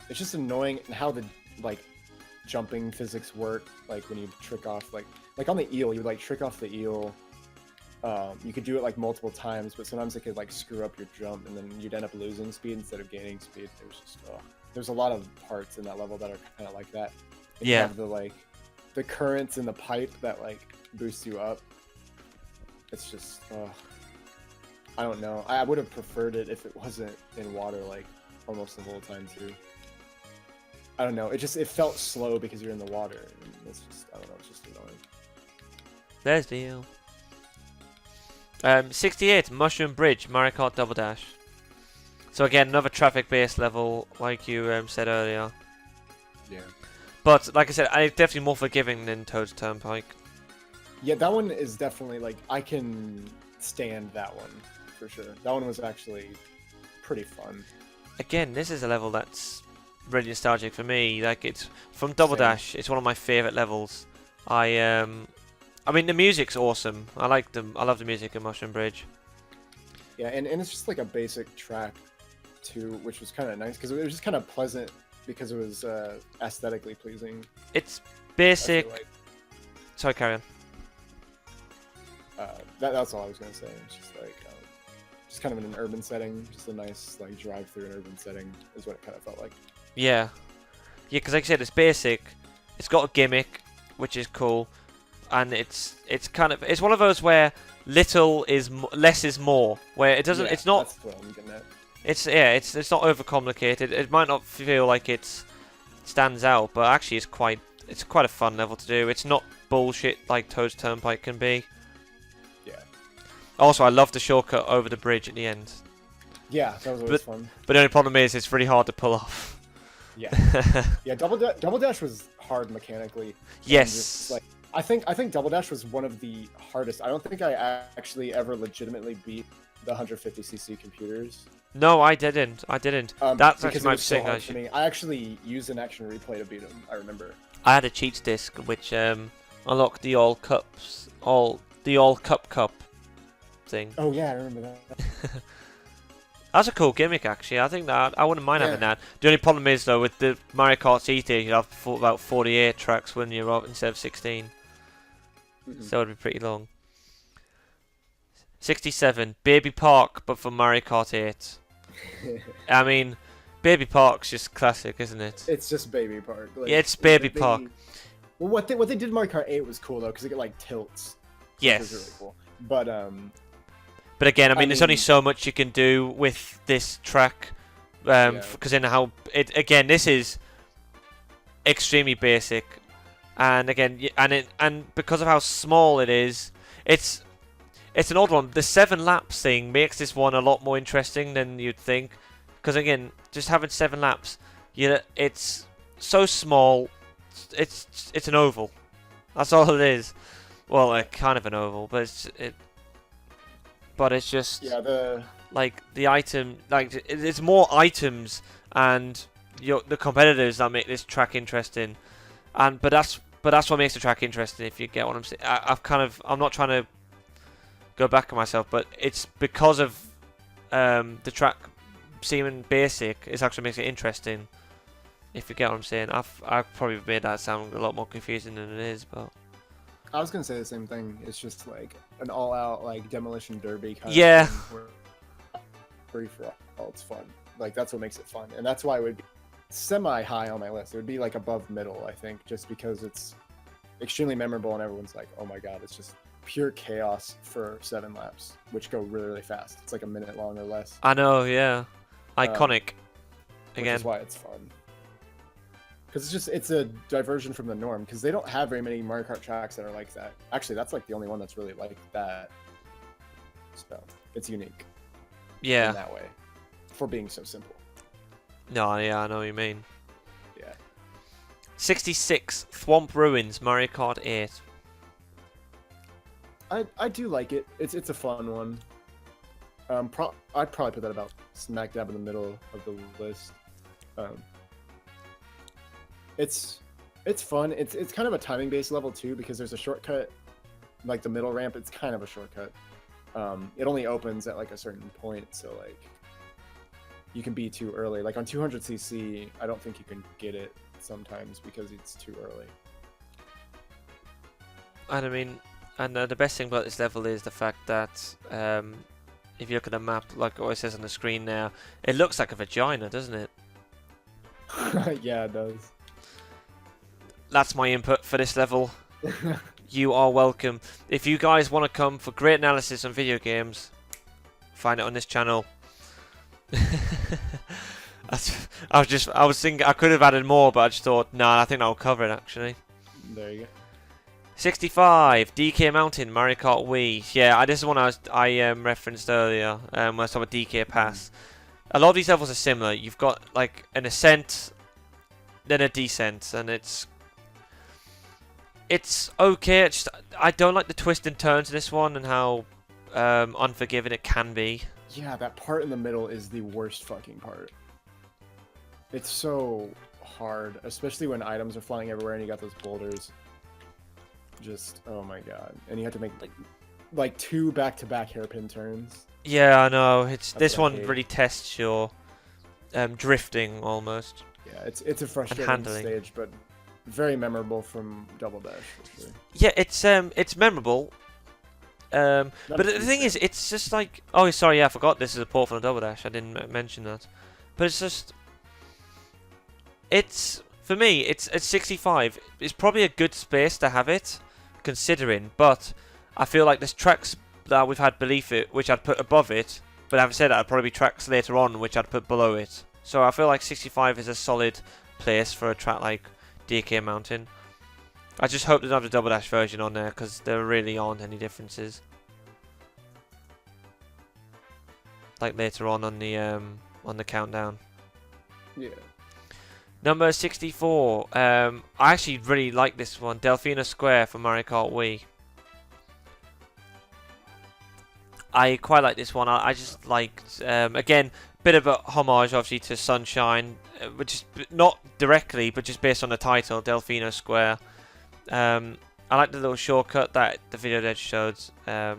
It's just annoying how the like jumping physics work. Like when you trick off like on the eel, you would like trick off the eel. You could do it like multiple times, but sometimes it could like screw up your jump, and then you'd end up losing speed instead of gaining speed. There's a lot of parts in that level that are kind of like that. And you Yeah. have the currents in the pipe that like boost you up. It's just, I don't know. I would have preferred it if it wasn't in water like almost the whole time too. I don't know. It felt slow because you're in the water. And it's just, I don't know. It's just annoying. There's the eel. 68 Mushroom Bridge Mario Kart Double Dash. So again, another traffic-based level, like you said earlier. Yeah. But like I said, it's definitely more forgiving than Toad's Turnpike. Yeah, that one is definitely like I can stand that one for sure. That one was actually pretty fun. Again, this is a level that's really nostalgic for me. Like it's from Double Same. Dash. It's one of my favorite levels. I mean the music's awesome. I love the music in Mushroom Bridge. Yeah, and it's just like a basic track too, which was kind of nice because it was just kind of pleasant because it was aesthetically pleasing. It's I basic. feel like. Sorry, carry on. That's all I was gonna say. It's just kind of in an urban setting, just a nice like drive through an urban setting is what it kind of felt like. Yeah, because like I said, it's basic. It's got a gimmick, which is cool, and it's one of those where little is less is more. Where it doesn't. Yeah, it's not. That's what I'm getting at. It's not overcomplicated. It might not feel like it stands out, but actually it's quite a fun level to do. It's not bullshit like Toad's Turnpike can be. Yeah. Also, I love the shortcut over the bridge at the end. Yeah, that was always fun. But the only problem is it's really hard to pull off. Yeah. Yeah, Double Dash was hard mechanically. Yes. Just, like, I think Double Dash was one of the hardest. I don't think I actually ever legitimately beat the 150cc computers. No, I didn't. That's actually my so thing. me. I actually used an action replay to beat him. I remember. I had a cheats disc which unlocked the all cup thing. Oh yeah, I remember that. That's a cool gimmick, actually. I think that I wouldn't mind having that. The only problem is though, with the Mario Kart GT, you have about 48 tracks when you're up instead of 16. So it would be pretty long. 67 Baby Park, but for Mario Kart 8. I mean, Baby Park's just classic, isn't it? It's just Baby Park. Like, Yeah, it's Baby Park. Well, what they did in Mario Kart 8 was cool though, because it like tilts. Yes. Which was really cool. But again, I mean, there's only so much you can do with this track, because in how it again, this is extremely basic, and again, and because of how small it is, it's an odd one. The 7 laps thing makes this one a lot more interesting than you'd think, because again, just having 7 laps, it's so small. It's an oval. That's all it is. Well, like kind of an oval, but it's just like the item, like it's more items and the competitors that make this track interesting, but that's what makes the track interesting. If you get what I'm saying, I'm not trying to go back on myself, but it's because of the track seeming basic, it actually makes it interesting. If you get what I'm saying, I've probably made that sound a lot more confusing than it is, but. I was gonna say the same thing. It's just like an all-out like demolition derby kind of thing where free for all. It's fun. Like that's what makes it fun, and that's why it would be semi-high on my list. It would be like above middle, I think, just because it's extremely memorable and everyone's like, "Oh my god!" It's just pure chaos for 7 laps, which go really, really fast. It's like a minute long or less. I know, yeah, iconic. Which is why it's fun. Because it's a diversion from the norm, because they don't have very many Mario Kart tracks that are like that. Actually, that's like the only one that's really like that. So, it's unique. Yeah. In that way. For being so simple. No, yeah, I know what you mean. Yeah. 66 Thwomp Ruins Mario Kart 8. I do like it. It's a fun one. I'd probably put that about smack dab in the middle of the list. it's fun. It's kind of a timing based level too because there's a shortcut, like the middle ramp. It's kind of a shortcut. It only opens at like a certain point, so like you can be too early. Like on 200cc, I don't think you can get it sometimes because it's too early. And I mean, and the best thing about this level is the fact that if you look at the map, like what it says on the screen now, it looks like a vagina, doesn't it? Yeah, it does. That's my input for this level. You are welcome. If you guys want to come for great analysis on video games, find it on this channel. I was thinking I could have added more, but I just thought, nah, I think I'll cover it actually. There you go. 65 DK Mountain Mario Kart Wii. Yeah, this is one I referenced earlier when I saw about DK Pass. A lot of these levels are similar. You've got like an ascent, then a descent, and it's okay. It's just, I don't like the twists and turns in this one and how unforgiving it can be. Yeah, that part in the middle is the worst fucking part. It's so hard, especially when items are flying everywhere and you got those boulders. Just, oh my god. And you have to make like 2 back-to-back hairpin turns. Yeah, I know. That's This what I one hate. really tests your drifting almost. Yeah, it's a frustrating handling. stage, but very memorable from Double Dash for sure. Yeah, it's memorable. But the thing is, it's just like, oh, sorry, yeah, I forgot this is a port from the Double Dash. I didn't mention that. But it's just, for me, it's at 65. It's probably a good space to have it, considering. But I feel like there's tracks that we've had beneath it, which I'd put above it. But having said that, I'd probably be tracks later on, which I'd put below it. So I feel like 65 is a solid place for a track like DK Mountain. I just hope they don't have the Double Dash version on there, because there really aren't any differences. Like later on the countdown. Yeah. Number 64. I actually really like this one. Delfino Square for Mario Kart Wii. I quite like this one. I just liked, again, bit of a homage obviously to Sunshine, which is not directly, but just based on the title, Delfino Square. I like the little shortcut that the video that showed. I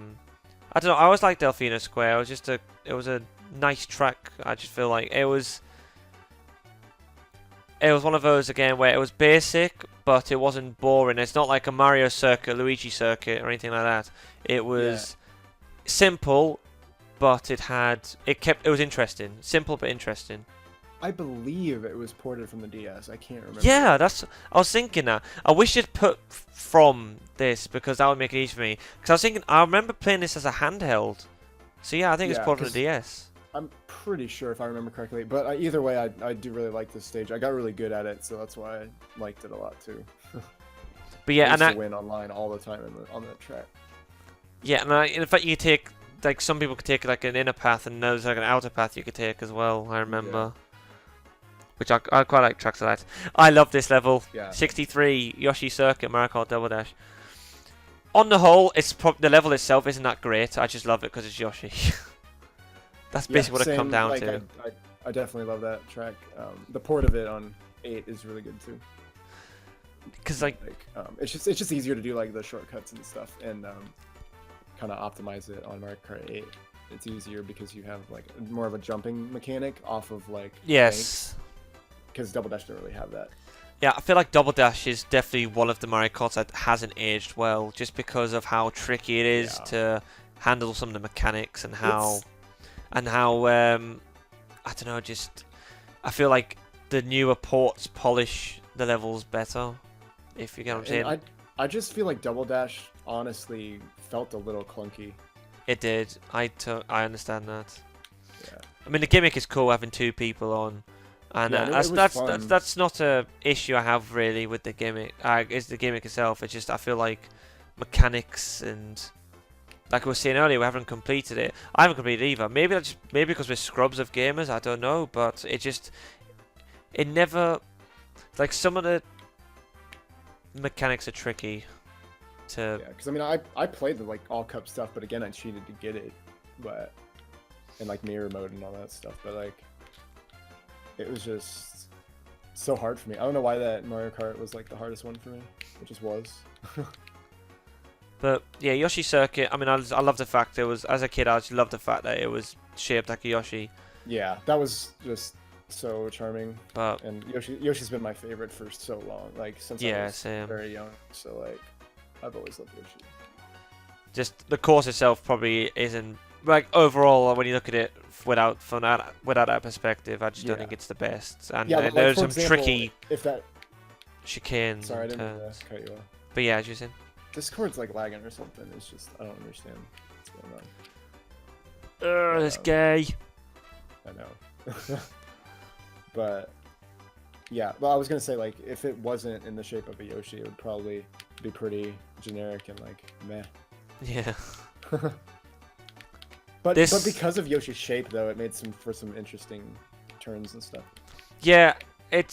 don't know. I always liked Delfino Square. It was a nice track. I just feel like it was one of those again where it was basic, but it wasn't boring. It's not like a Mario circuit, Luigi circuit, or anything like that. It was simple, but it was interesting. Simple but interesting. I believe it was ported from the DS. I can't remember. Yeah, I was thinking that. I wish you'd put from this, because that would make it easy for me. Because I was thinking, I remember playing this as a handheld. So yeah, I think it's ported from the DS. I'm pretty sure if I remember correctly. But either way, I do really like this stage. I got really good at it, so that's why I liked it a lot too. But yeah, I used and to win online all the time on that track. Yeah, and in fact, you could take, like, some people could take like an inner path, and there's like an outer path you could take as well. I remember. Which I quite like tracks like that. I love this level. Yeah. 63 Yoshi Circuit Mario Kart Double Dash. On the whole, the level itself isn't that great. I just love it because it's Yoshi. That's basically what it comes down to. I definitely love that track. The port of it on 8 is really good too. Because it's just easier to do like the shortcuts and stuff, and kind of optimize it on Mario Kart 8. It's easier because you have like more of a jumping mechanic off of like yes. Because Double Dash don't really have that. Yeah, I feel like Double Dash is definitely one of the Mario Karts that hasn't aged well, just because of how tricky it is to handle some of the mechanics and how I don't know, just I feel like the newer ports polish the levels better, if you get what I'm saying. I just feel like Double Dash honestly felt a little clunky. It did. I understand that. Yeah. I mean, the gimmick is cool, having 2 people on. And that's not a issue I have really with the gimmick. It's the gimmick itself. It's just I feel like mechanics and like we were saying earlier, we haven't completed it. I haven't completed it either. Maybe because we're scrubs of gamers. I don't know, but it never, like, some of the mechanics are tricky. Yeah, because I mean I played the like all cup stuff, but again I cheated to get it, and like mirror mode and all that stuff. But like it was just so hard for me. I don't know why that Mario Kart was like the hardest one for me. It just was. But yeah, Yoshi Circuit. I mean, I love the fact it was, as a kid, I just loved the fact that it was shaped like a Yoshi. Yeah, that was just so charming. But And Yoshi's been my favorite for so long, like since I was same. very young. So like, I've always loved Yoshi. Just the course itself probably isn't like overall when you look at it without that perspective. I just don't think it's the best. And Yeah, but, like, there's for some example, tricky if that. chicanes. Sorry, I and didn't mean turns. to cut you off. But yeah, as you said. Discord's like lagging or something. It's just I don't understand what's going on. That's gay. I know. But yeah, well, I was gonna say like if it wasn't in the shape of a Yoshi, it would probably be pretty generic and like meh. Yeah. But because of Yoshi's shape though, it made for some interesting turns and stuff. Yeah, I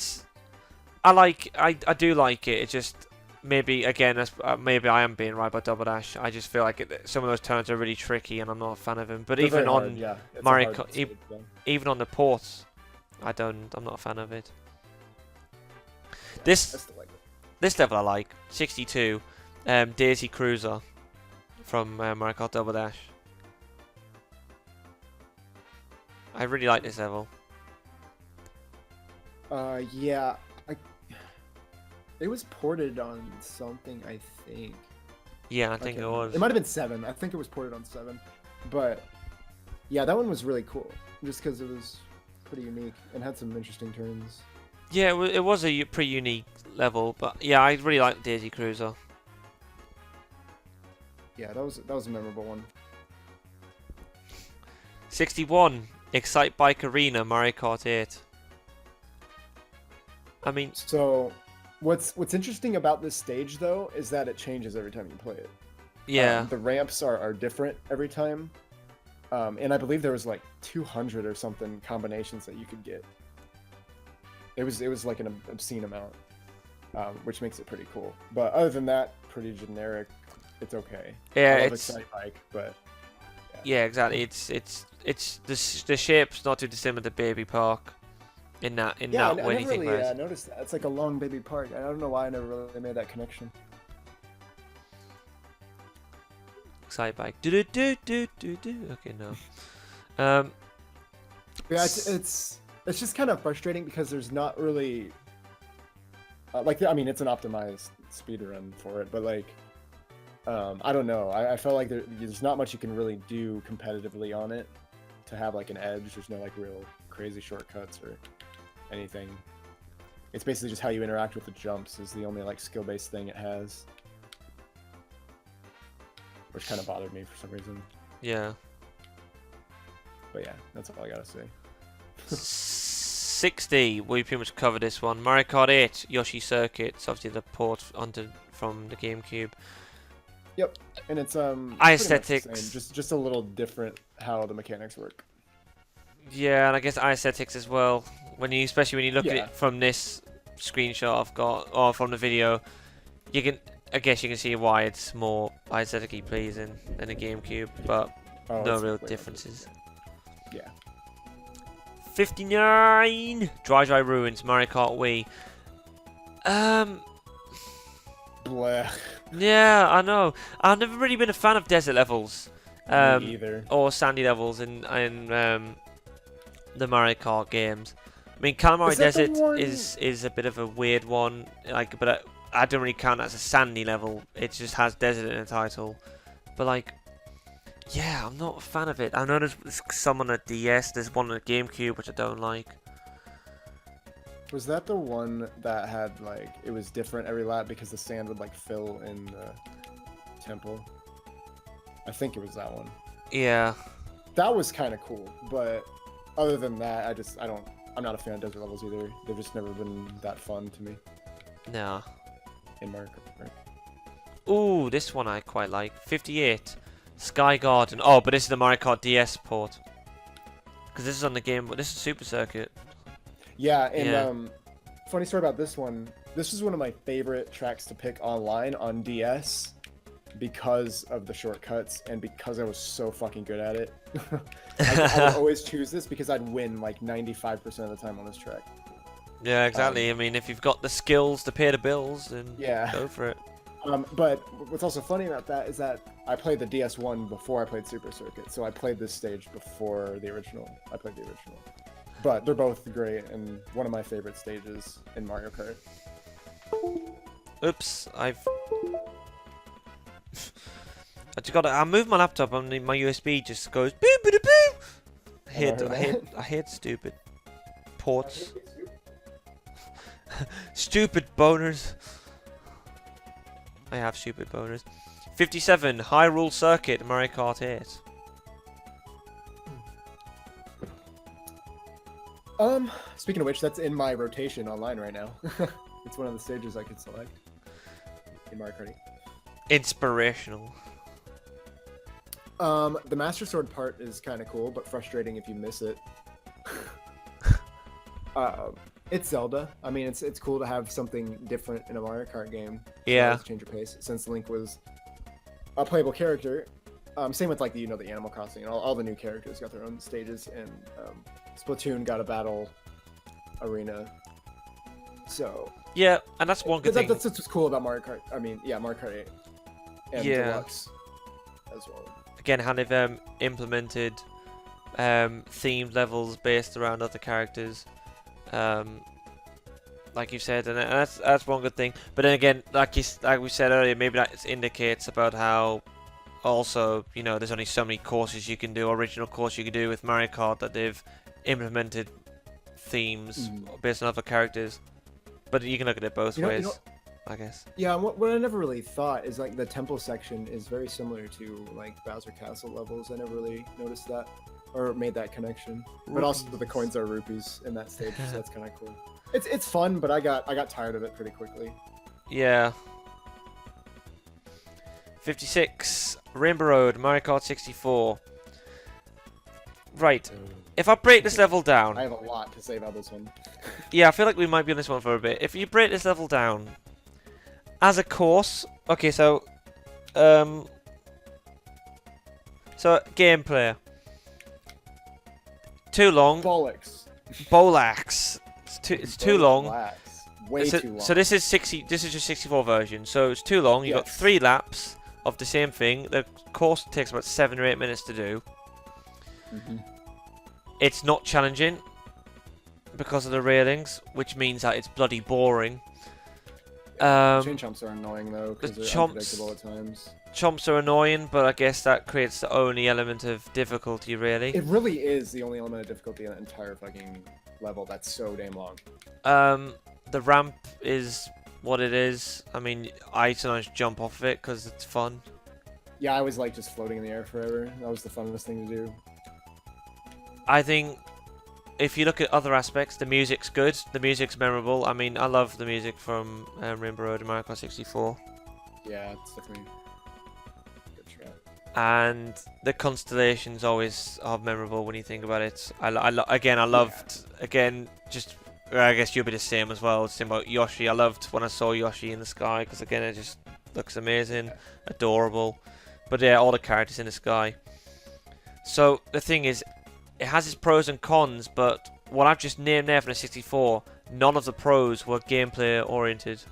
do like it. It just maybe again, maybe I am being right by Double Dash. I just feel like some of those turns are really tricky, and I'm not a fan of him. But They're even very on hard, yeah. It's a Mario hard Kart, stage, though. even on the ports, I'm not a fan of it. Yeah, This I still like it. This level I like 62, Daisy Cruiser from Mario Kart Double Dash. I really like this level. Yeah, it was ported on something, I think. Yeah, I think it was. It might have been 7. I think it was ported on 7. But yeah, that one was really cool, just because it was pretty unique and had some interesting turns. Yeah, it was a pretty unique level, but yeah, I really like Daisy Cruiser. Yeah, that was a memorable one. 61, Excite Bike Arena, Mario Kart 8. I mean, so what's interesting about this stage though is that it changes every time you play it. yeah, The ramps are different every time, and I believe there was like 200 or something combinations that you could get. It was like an obscene amount, which makes it pretty cool. But other than that, pretty generic. It's okay. yeah, I love it's Excite Bike, but yeah, exactly. It's the shape's not too dissimilar to Baby Park in that I way. never Anything really noticed that. It's like a long baby park. I don't know why I never really made that connection. Excite Bike. Do. Okay, no. Yeah, it's just kind of frustrating because there's not really like I mean it's an optimized speedrun for it, but like I don't know. I felt like there's not much you can really do competitively on it to have like an edge. There's no like real crazy shortcuts or anything. It's basically just how you interact with the jumps is the only like skill-based thing it has, which kind of bothered me for some reason. Yeah. But yeah, that's all I gotta say. 60. We pretty much covered this one. Mario Kart 8, Yoshi Circuit. It's obviously the port from the GameCube. Yep, and it's aesthetics. pretty much the same, just a little different how the mechanics work. Yeah, and I guess aesthetics as well. Especially when you look at Yeah. it from this screenshot I've got, or from the video, I guess you can see why it's more aesthetically pleasing than a GameCube, but no It's real way differences. Yeah. 59, Dry Ruins, Mario Kart Wii. Blech. Yeah, I know. I've never really been a fan of desert levels. Me either. Or sandy levels in the Mario Kart games. I mean, Calamari Is that the Desert one- is a bit of a weird one. Like, but I don't really count that as a sandy level. It just has desert in the title. But like, yeah, I'm not a fan of it. I know there's some on the DS. There's one on the GameCube which I don't like. Was that the one that had like it was different every lap because the sand would like fill in the temple? I think it was that one. Yeah. That was kind of cool, but other than that, I'm not a fan of desert levels either. They've just never been that fun to me No. in Mario Kart. Right? Ooh, this one I quite like. 58, Sky Garden. Oh, but this is the Mario Kart DS port. Because this is on the game, but this is Super Circuit. Yeah, and Yeah. Funny story about this one. This is one of my favorite tracks to pick online on DS because of the shortcuts and because I was so fucking good at it. I would always choose this because I'd win like 95% of the time on this track. Yeah, exactly. I mean, if you've got the skills to pay the bills, then Yeah. go for it. But what's also funny about that is that I played the DS1 before I played Super Circuit, so I played this stage before the original. I played the original. But they're both great, and one of my favorite stages in Mario Kart. Oops, I just got. I moved my laptop and my USB just goes boo boo boo. I hate stupid ports. Stupid boners. I have stupid boners. 57 Hyrule Circuit Mario Kart 8. Speaking of which, that's in my rotation online right now. It's one of the stages I could select in Mario Kart 8. Inspirational. The Master Sword part is kind of cool, but frustrating if you miss it. It's Zelda. I mean, it's cool to have something different in a Mario Kart game. Yeah. To change your pace, since Link was a playable character. Same with like the Animal Crossing. All the new characters got their own stages, and Splatoon got a battle arena. So Yeah, and that's one good thing. That's what's cool about Mario Kart. I mean, yeah, Mario Kart 8 and Deluxe as well. Again, how they've implemented themed levels based around other characters, like you said, and that's one good thing. But then again, like we said earlier, maybe that indicates about how also there's only so many courses you can do, original course you can do with Mario Kart, that they've implemented themes based on other characters. But you can look at it both ways, I guess. Yeah, what I never really thought is like the temple section is very similar to like Bowser Castle levels. I never really noticed that or made that connection. Rupees. But also the coins are rupees in that stage, so that's kind of cool. It's fun, but I got tired of it pretty quickly. Yeah. 56 Rainbow Road Mario Kart 64. Right. If I break this level down, I have a lot to say about this one. Yeah, I feel like we might be on this one for a bit. If you break this level down as a course, okay, so gameplay. Too long. Bollocks. It's too long. Way too long. So this is just 64 version. So it's too long. You've got 3 laps of the same thing. The course takes about 7 or 8 minutes to do. It's not challenging because of the railings, which means that it's bloody boring. Chain chomps are annoying though, because they're unpredictable at times. Chomps are annoying, but I guess that creates the only element of difficulty, really. It really is the only element of difficulty in the entire fucking level. That's so damn long. The ramp is what it is. I mean, I sometimes jump off of it because it's fun. Yeah, I was like just floating in the air forever. That was the funnest thing to do. I think if you look at other aspects, the music's good. The music's memorable. I mean, I love the music from Rainbow Road and Mario Kart 64. Yeah, it's definitely a good track. And the constellations always are memorable when you think about it. I loved just. I guess you'll be the same as well. Same about Yoshi. I loved when I saw Yoshi in the sky because again, it just looks amazing, adorable. But yeah, all the characters in the sky. So the thing is, it has its pros and cons, but what I've just named there for the 64, none of the pros were gameplay oriented.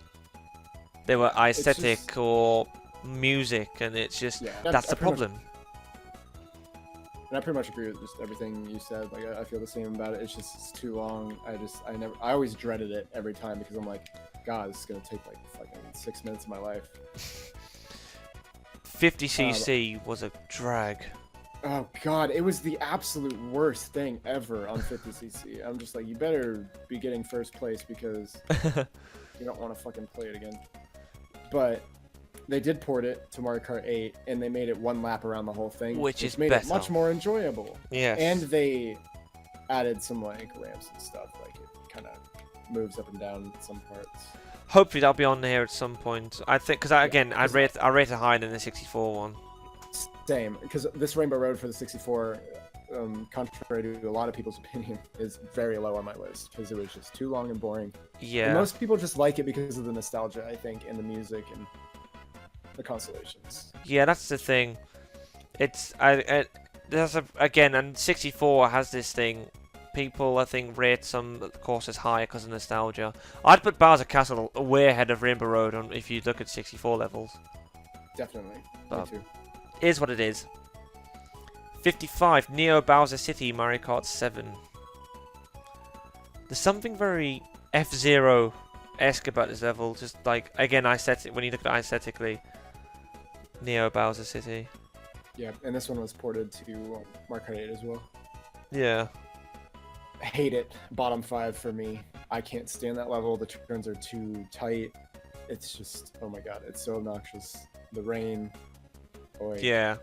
They were aesthetic or music, and it's just that's the problem. And I pretty much agree with just everything you said. Like I feel the same about it. It's too long. I always dreaded it every time because I'm like, God, this is gonna take like fucking 6 minutes of my life. 50cc was a drag. Oh God, it was the absolute worst thing ever on 50cc. I'm just like, you better be getting first place because you don't want to fucking play it again. But they did port it to Mario Kart 8, and they made it one lap around the whole thing, which made it much more enjoyable. Yeah. And they added some like ramps and stuff, like it kind of moves up and down some parts. Hopefully that'll be on here at some point. I think because I rate it higher than the 64 one. Same, because this Rainbow Road for the 64, contrary to a lot of people's opinion, is very low on my list because it was just too long and boring. Yeah. And most people just like it because of the nostalgia, I think, and the music and the constellations. Yeah, that's the thing. It's and 64 has this thing. people, I think, rate some courses higher because of nostalgia. I'd put Bowser Castle way ahead of Rainbow Road if you look at 64 levels. Definitely. Oh. Me too. Is what it is. 55, Neo Bowser City, Mario Kart 7. There's something very F-Zero-esque about this level. Just like, again, aesthetic. When you look at it aesthetically, Neo Bowser City. Yeah, and this one was ported to Mario Kart 8 as well. Yeah. Hate it. Bottom 5 for me. I can't stand that level. The turns are too tight. It's just, oh my god, it's so obnoxious. The rain. Boy. Yeah.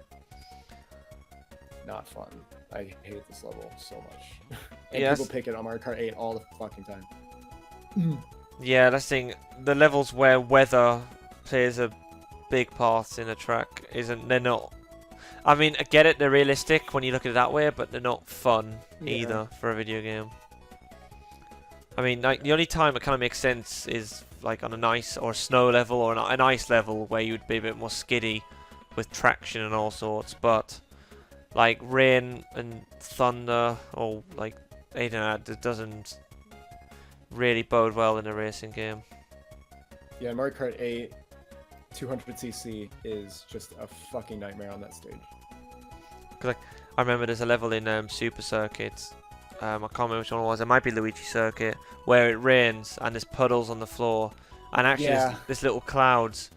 Not fun. I hate this level so much. And Yes. people pick it on Mario Kart 8 all the fucking time. Yeah, that's the thing. The levels where weather plays a big part in a track they're not. I mean, I get it, they're realistic when you look at it that way, but they're not fun either for a video game. I mean, like, the only time it kind of makes sense is like on an ice or snow level or an ice level where you'd be a bit more skiddy with traction and all sorts, but like rain and thunder or like, I don't know, it doesn't really bode well in a racing game. Yeah, Mario Kart 8 200cc is just a fucking nightmare on that stage. Cause I remember there's a level in Super Circuit. I can't remember which one it was. It might be Luigi Circuit, where it rains and there's puddles on the floor, and actually there's little clouds,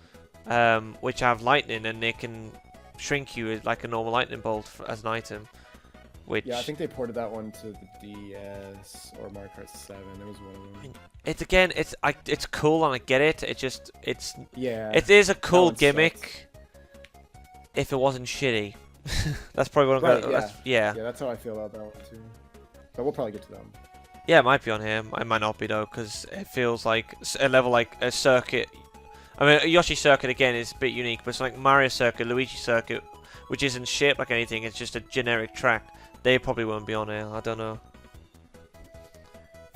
which have lightning, and they can shrink you like a normal lightning bolt as an item. Which Yeah, I think they ported that one to the DS or Mario Kart 7. It was one of them. It's cool and I get it. It is a cool gimmick. Sucks. If it wasn't shitty, that's probably what I'm gonna. Yeah, that's how I feel about that one too. But we'll probably get to them. Yeah, it might be on here. It might not be though, because it feels like a level like a circuit. I mean, Yoshi Circuit again is a bit unique, but it's like Mario Circuit, Luigi Circuit, which isn't shaped like anything. It's just a generic track. They probably won't be on here. I don't know.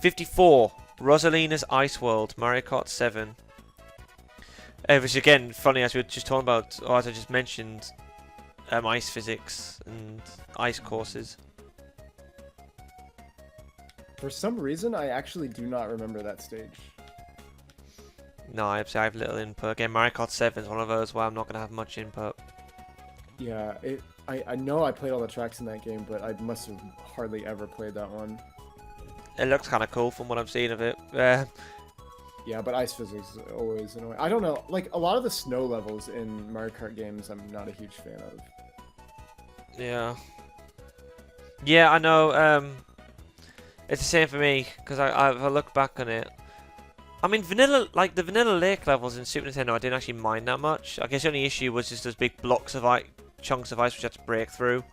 54, Rosalina's Ice World, Mario Kart 7. Which again, funny as we were just talking about, or as I just mentioned, ice physics and ice courses. For some reason, I actually do not remember that stage. No, I have little input. Again, Mario Kart 7 is one of those where I'm not going to have much input. Yeah, I know I played all the tracks in that game, but I must have hardly ever played that one. It looks kind of cool from what I've seen of it. Yeah, but ice physics is always annoying. I don't know, like a lot of the snow levels in Mario Kart games I'm not a huge fan of. Yeah. Yeah, I know. It's the same for me, because I look back on it. I mean, the Vanilla Lake levels in Super Nintendo, I didn't actually mind that much. I guess the only issue was just those big blocks of chunks of ice which you had to break through.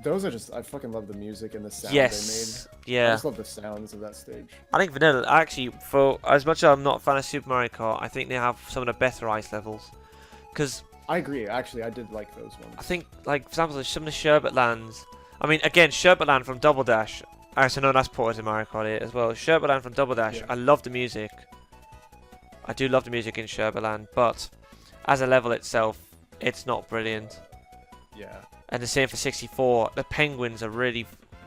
Those are just, I fucking love the music and the sound they made. Yeah. I just love the sounds of that stage. I think Vanilla, actually, for as much as I'm not a fan of Super Mario Kart, I think they have some of the better ice levels. Because I agree, actually, I did like those ones. I think, like, for example, some of the Sherbet lands. I mean, again, Sherbet Land from Double Dash. I know that's ported to Mario Kart 8 as well. Sherbet Land from Double Dash, I love the music. I do love the music in Sherbet Land, but as a level itself, it's not brilliant. Yeah. And the same for 64. The penguins are really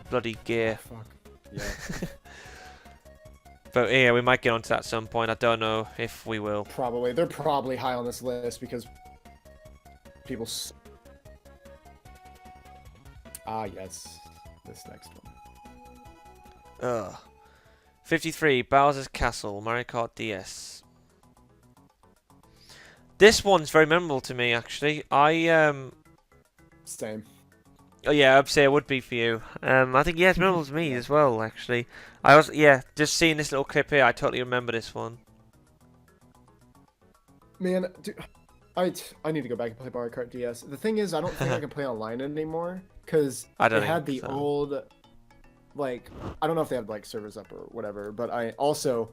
bloody gear. Oh, fuck. Yeah. But yeah, we might get onto that at some point. I don't know if we will. Probably. They're probably high on this list because people... Ah, yes. This next one. Ugh. 53, Bowser's Castle, Mario Kart DS. This one's very memorable to me, actually. Same. Oh yeah, I'd say it would be for you. I think it's memorable to me as well, actually. Just seeing this little clip here, I totally remember this one. Man, dude, I need to go back and play Mario Kart DS. The thing is, I don't think I can play online anymore because it had the old, like, I don't know if they had like servers up or whatever, but I also,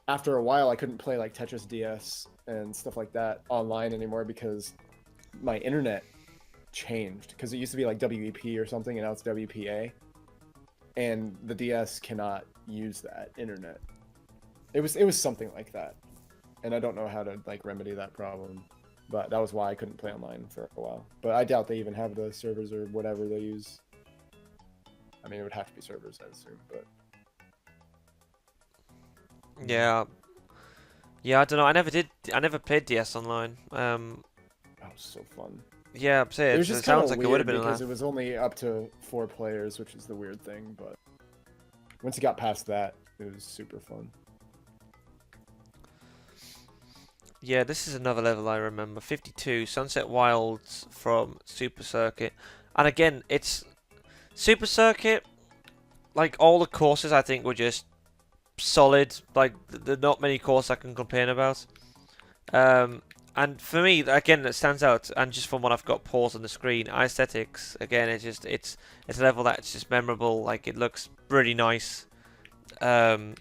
after a while, I couldn't play like Tetris DS and stuff like that online anymore because my internet changed, because it used to be like WEP or something and now it's WPA, and the DS cannot use that internet. It was something like that, and I don't know how to like remedy that problem, but that was why I couldn't play online for a while. But I doubt they even have the servers or whatever they use. I mean, it would have to be servers, I assume, but Yeah. Yeah, I don't know. I never played DS Online. that was so fun. Yeah, I'm saying It it was just kind sounds of like it would have weird been because that. it was only up to 4 players, which is the weird thing. But once you got past that, it was super fun. Yeah, this is another level I remember. 52, Sunset Wilds from Super Circuit. And again, it's Super Circuit, like all the courses I think were just solid. Like, there are not many courses I can complain about. And for me, again, it stands out. And just from what I've got paused on the screen, aesthetics, again, it's a level that's just memorable. Like, it looks really nice. It's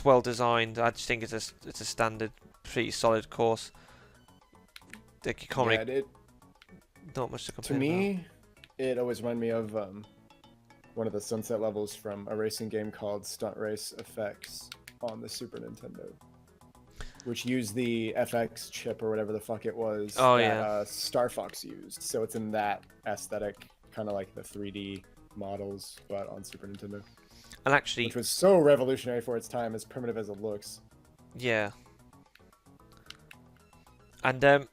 well designed. I just think it's a standard, pretty solid course. Like, you can't really, not much to To complain me, it always reminded me of one of the Sunset levels from a racing game called Stunt Race FX on the Super Nintendo, which used the FX chip or whatever the fuck it was that Star Fox used. So it's in that aesthetic, kind of like the 3D models, but on Super Nintendo. And actually, which was so revolutionary for its time, as primitive as it looks. Yeah. And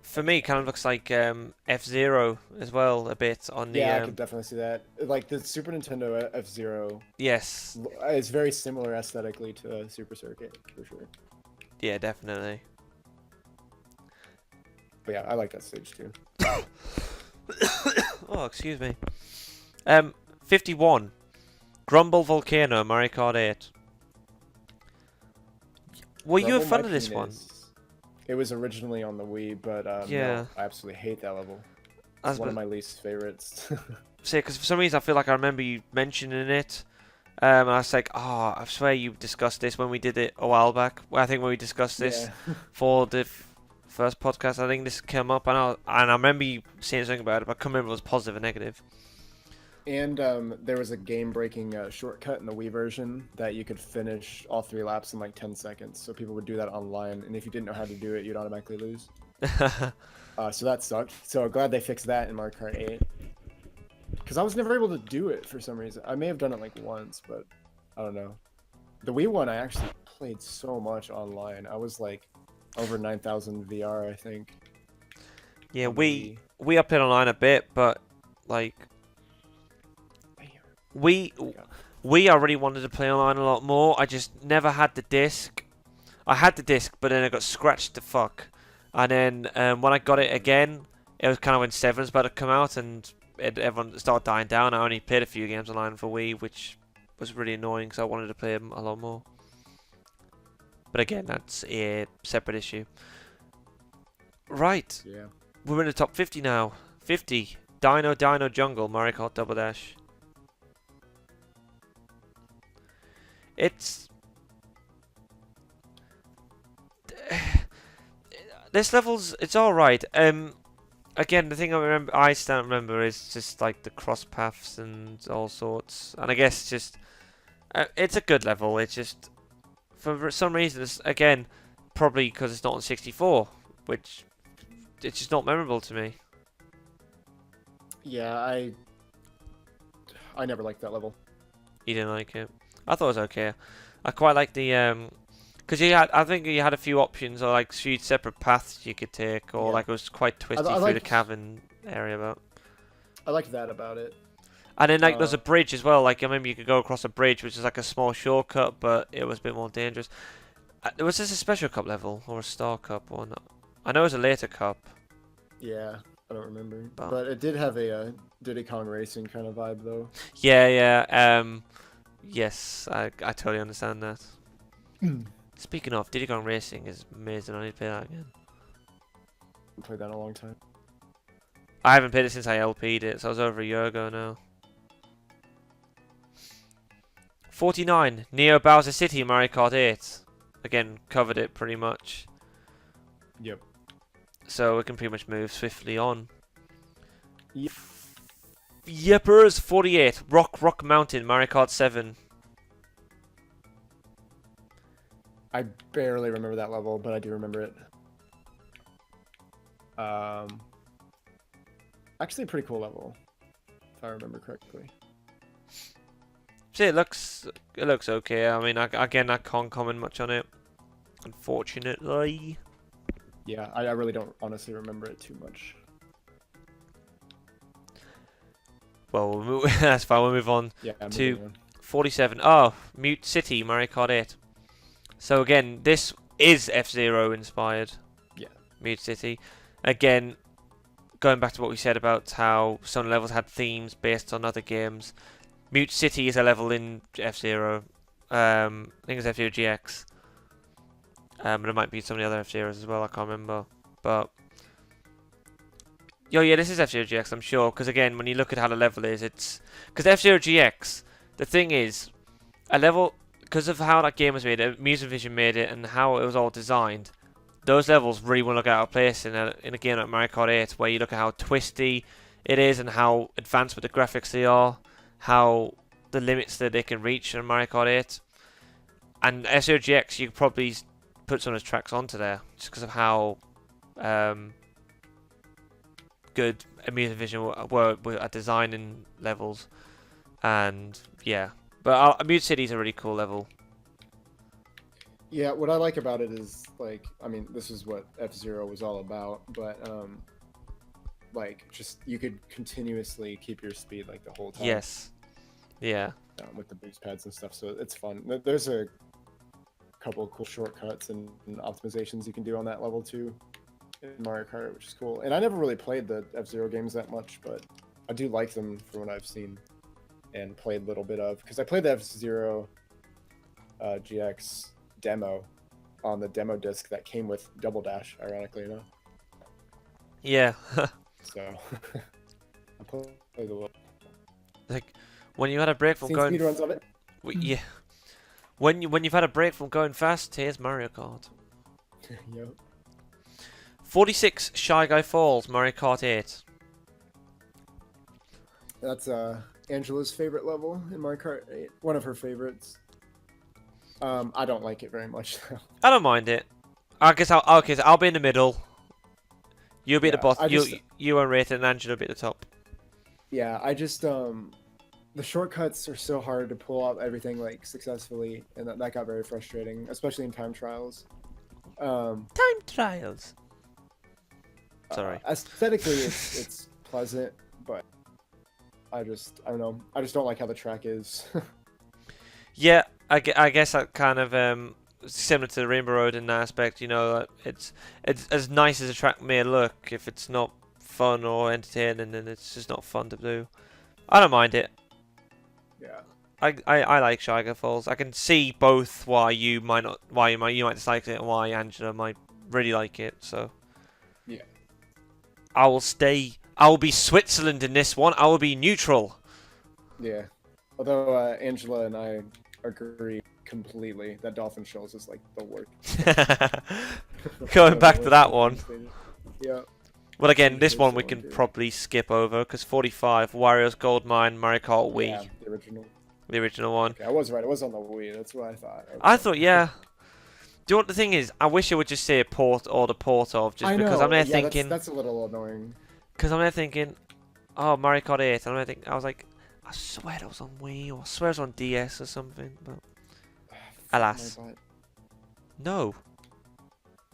for me, it kind of looks like F-Zero as well, a bit on the. Yeah, I could definitely see that. Like the Super Nintendo F-Zero. Yes. It's very similar aesthetically to Super Circuit for sure. Yeah, definitely. But yeah, I like that stage too. Oh, excuse me. 51. Grumble Volcano, Mario Kart 8. Were you a fan of this one? It was originally on the Wii, but yeah, no, I absolutely hate that level. It's one of my least favorites. See, because for some reason I feel like I remember you mentioning it. And I was like, oh, I swear you discussed this when we did it a while back. Well, I think when we discussed this for the first podcast, I think this came up, and I remember you saying something about it, but I can't remember if it was positive or negative. And there was a game-breaking shortcut in the Wii version that you could finish all 3 laps in like 10 seconds. So people would do that online, and if you didn't know how to do it, you'd automatically lose. So that sucked. So glad they fixed that in Mario Kart 8. Because I was never able to do it for some reason. I may have done it like once, but I don't know. The Wii one I actually played so much online. I was like over 9,000 VR, I think. Yeah, we upped it online a bit, but like we already wanted to play online a lot more. I just never had the disc. I had the disc, but then it got scratched to fuck. And then when I got it again, it was kind of when 7's about to come out, and everyone started dying down. I only played a few games online for Wii, which was really annoying because I wanted to play them a lot more. But again, that's a separate issue. Right. Yeah. We're in the top 50 now. 50. Dino Jungle, Mario Kart Double Dash. It's... This level's... It's alright. Again, the thing I still remember is just like the cross paths and all sorts. And I guess just... it's a good level. It's just... For some reason, it's, again, probably because it's not on 64, which... It's just not memorable to me. Yeah, I never liked that level. You didn't like it? I thought it was okay. I quite like the because I think you had a few options, or like few separate paths you could take, or like it was quite twisty through the cavern area. But I liked that about it. And then like there's a bridge as well. Like I remember you could go across a bridge, which is like a small shortcut, but it was a bit more dangerous. Was this a special cup level or a star cup or not? I know it was a later cup. Yeah, I don't remember, but it did have a Diddy Kong Racing kind of vibe though. Yeah, yeah. Yes, I totally understand that. Speaking of, Diddy Kong Racing is amazing. I need to play that again. I played that in a long time. I haven't played it since I LP'd it, so it was over a year ago now. 49. Neo Bowser City, Mario Kart 8. Again, covered it pretty much. Yep. So we can pretty much move swiftly on. Yep. Yepers 48. Rock Mountain, Mario Kart 7. I barely remember that level, but I do remember it. Actually a pretty cool level, if I remember correctly. See, it looks okay. I mean, again, I can't comment much on it, unfortunately. Yeah, I really don't honestly remember it too much. Well, that's fine. We'll move on Yeah, to moving on. 47. Oh, Mute City, Mario Kart 8. So again, this is F-Zero inspired. Yeah. Mute City. Again, going back to what we said about how some levels had themes based on other games. Mute City is a level in F-Zero. I think it's F-Zero GX. But it might be some of the other F-Zeros as well, I can't remember. But yeah, this is F-Zero GX, I'm sure, because again, when you look at how the level is, it's... Because F-Zero GX, the thing is, a level, because of how that game was made, Music Vision made it, and how it was all designed, those levels really won't look out of place in a game like Mario Kart 8, where you look at how twisty it is, and how advanced with the graphics they are, how the limits that they can reach in Mario Kart 8. And F-Zero GX, you could probably put some of those tracks onto there, just because of how... good Music Vision were at designing levels, and yeah, but Mute City is a really cool level. Yeah, what I like about it is, like, I mean, this is what F-Zero was all about, but like, just you could continuously keep your speed like the whole time. Yes. Yeah. With the boost pads and stuff, so it's fun. There's a couple of cool shortcuts and optimizations you can do on that level too. In Mario Kart, which is cool. And I never really played the F-Zero games that much, but I do like them from what I've seen and played a little bit of, because I played the F-Zero GX demo on the demo disc that came with Double Dash, ironically enough. Yeah. So I played a little. Like when you had a break from Seen going. speedruns of it. Yeah. When you've had a break from going fast, here's Mario Kart. Yep. 46 Shy Guy Falls, Mario Kart 8. That's Angela's favorite level in Mario Kart 8. One of her favorites. I don't like it very much though. I don't mind it. I guess I'll be in the middle. You'll be at the bottom. You won't rate it, and Angela will be at the top. Yeah, I just the shortcuts are so hard to pull out everything like successfully, and that got very frustrating, especially in time trials. Time trials. Sorry. Aesthetically, it's pleasant, but I don't know. I just don't like how the track is. Yeah, I guess that kind of similar to the Rainbow Road in that aspect. You know, it's as nice as a track may look. If it's not fun or entertaining, then it's just not fun to do. I don't mind it. Yeah. I like Shy Guy Falls. I can see both why you might dislike it and why Angela might really like it. So yeah, I will be Switzerland in this one. I will be neutral. Yeah, although Angela and I agree completely that Dolphin Shoals is like the worst. Going back to that one. Yeah. Well, again, this one we can probably skip over because 45 Wario's Gold Mine Mario Kart Wii. Yeah, the original. The original one. Okay, I was right. It was on the Wii. That's what I thought. Okay. I thought, yeah. Do you know what the thing is? I wish it would just say port or the port of, just because I'm there thinking. That's a little annoying. Because I'm there thinking, oh, Mario Kart 8. And I was like, I swear it was on Wii or I swear it was on DS or something. But alas, no,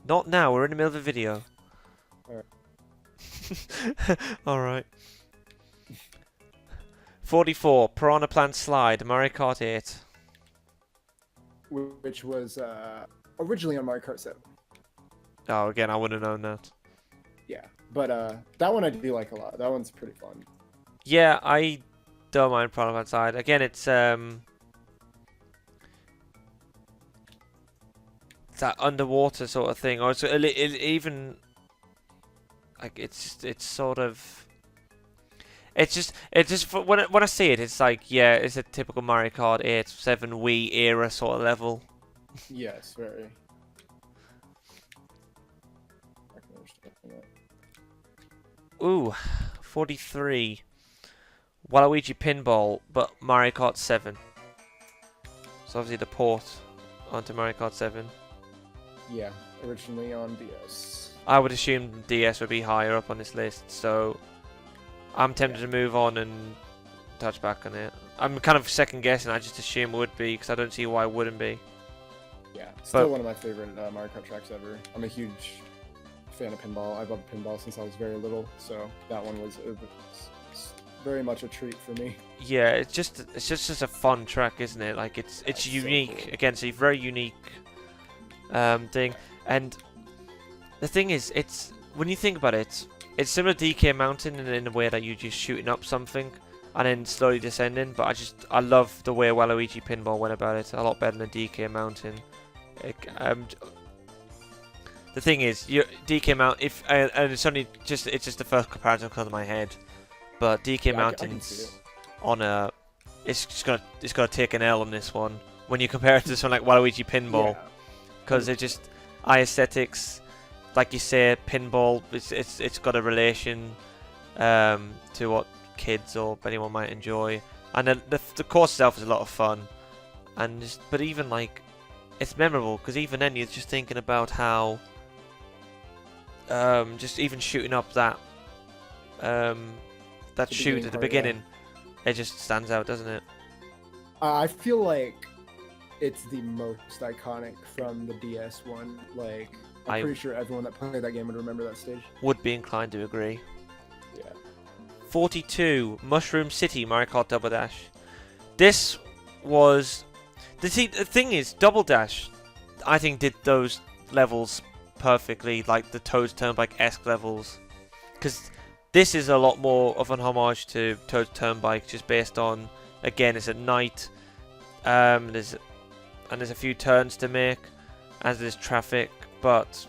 not now. We're in the middle of a video. All right. 44 Piranha Plant Slide Mario Kart 8, which was originally on Mario Kart 7. Oh, again, I wouldn't have known that. Yeah, but that one I do like a lot. That one's pretty fun. Yeah, I don't mind Piranha Plant Slide. Again, it's that underwater sort of thing, or it's even like it's sort of. It's just when I see it, it's like, yeah, it's a typical Mario Kart 8, 7 Wii era sort of level. Yes, very. I can understand that. Ooh, 43 Waluigi Pinball, but Mario Kart 7. So obviously the port onto Mario Kart 7. Yeah, originally on DS. I would assume DS would be higher up on this list, so I'm tempted to move on and touchback on it. I'm kind of second guessing. I just assume it would be because I don't see why it wouldn't be. Yeah, still one of my favorite Mario Kart tracks ever. I'm a huge fan of pinball. I've loved pinball since I was very little, so that one was very much a treat for me. Yeah, it's just a fun track, isn't it? Like it's unique. So cool. Again, it's a very unique thing. And the thing is, it's when you think about it, it's similar to DK Mountain in a way that you're just shooting up something and then slowly descending. But I love the way Waluigi Pinball went about it a lot better than DK Mountain. The thing is, DK Mountain, and it's just the first comparison comes to my head, but DK Mountain's on a, it's gonna take an L on this one when you compare it to something like Waluigi Pinball, because it just aesthetics, like you say, pinball. It's got a relation to what kids or anyone might enjoy, and then the course itself is a lot of fun, but even like it's memorable because even then you're just thinking about how. Just even shooting up that shoot at the beginning, it just stands out, doesn't it? I feel like it's the most iconic from the DS one. Like, I'm pretty sure everyone that played that game would remember that stage. Would be inclined to agree. Yeah. 42, Mushroom City, Mario Kart Double Dash. This was... The thing is, Double Dash, I think, did those levels perfectly, like the Toad's Turnpike-esque levels, because this is a lot more of an homage to Toad's Turnpike, just based on, again, it's at night, there's a few turns to make, as there's traffic, but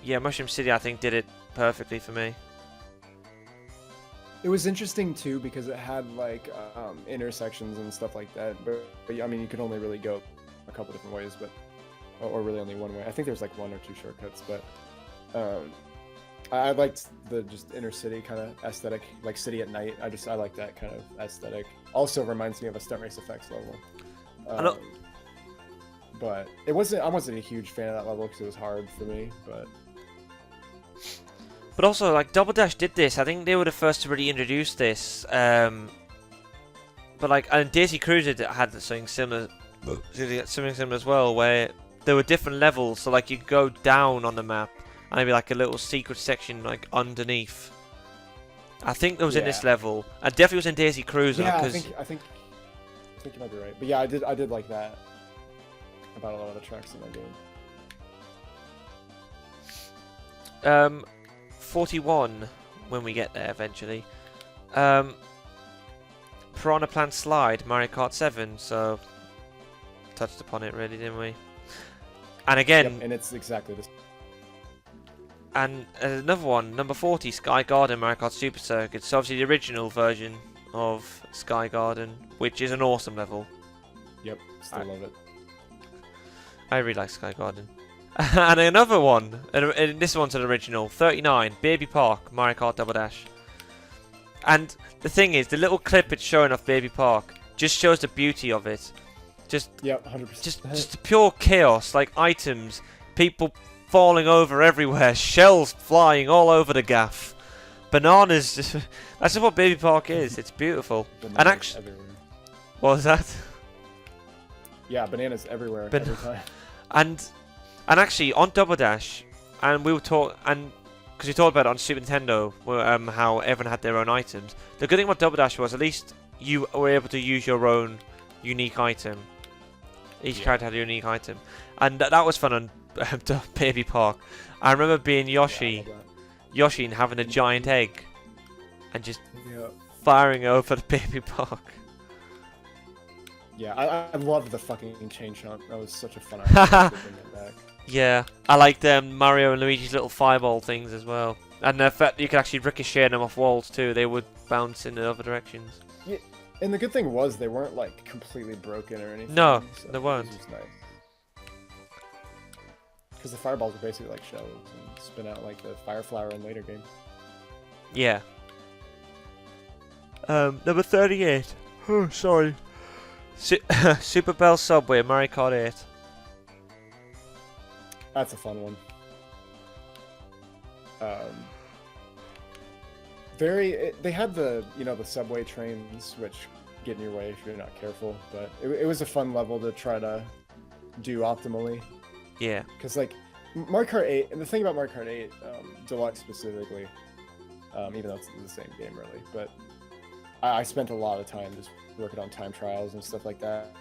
yeah, Mushroom City I think did it perfectly for me. It was interesting too because it had like intersections and stuff like that, but I mean you could only really go a couple different ways, but or really only one way. I think there's like one or two shortcuts, but I liked the just inner city kind of aesthetic, like city at night. I like that kind of aesthetic. Also reminds me of a Stunt Race Effects level. But I wasn't a huge fan of that level because it was hard for me. But also, like Double Dash did this. I think they were the first to really introduce this. But like, and Daisy Cruiser had something similar as well, where there were different levels, so like you go down on the map and there'd be like a little secret section like underneath. I think that was in this level, and definitely was in Daisy Cruiser. Yeah, I think you might be right. But yeah, I did like that about a lot of the tracks in that game. 41 when we get there eventually. Piranha Plant Slide, Mario Kart 7. So touched upon it really, didn't we? And again, yep, and it's exactly this. And another one, number 40, Sky Garden, Mario Kart Super Circuit. So obviously the original version of Sky Garden, which is an awesome level. Yep, still love it. I really like Sky Garden. And another one, and this one's an original, 39, Baby Park, Mario Kart Double Dash. And the thing is, the little clip it's showing of Baby Park just shows the beauty of it. Yep, 100%. Just pure chaos, like items, people falling over everywhere, shells flying all over the gaff, bananas. That's just what Baby Park is. It's beautiful. And actually, everywhere. What was that? Yeah, bananas everywhere every time. And actually on Double Dash, and we were because we talked about it on Super Nintendo, where, how everyone had their own items. The good thing about Double Dash was at least you were able to use your own unique item. Each character had a unique item, and that was fun on Baby Park. I remember being Yoshi, and having a giant egg, and just firing over the Baby Park. Yeah, I love the fucking chain chomp. That was such a fun idea to bring it back. Yeah, I liked Mario and Luigi's little fireball things as well, and the fact that you could actually ricochet them off walls too. They would bounce in the other directions. Yeah, and the good thing was they weren't like completely broken or anything. No, so they weren't. It was nice. Because the fireballs were basically like shells and spin out like the fire flower in later games. Yeah. Number 38. Oh, sorry. Super Bell Subway, Mario Kart 8. That's a fun one. They had the the subway trains which get in your way if you're not careful, but it was a fun level to try to do optimally. Yeah. Because like Mario Kart 8, and the thing about Mario Kart 8 Deluxe specifically, even though it's the same game really, but I spent a lot of time just working on time trials and stuff like that,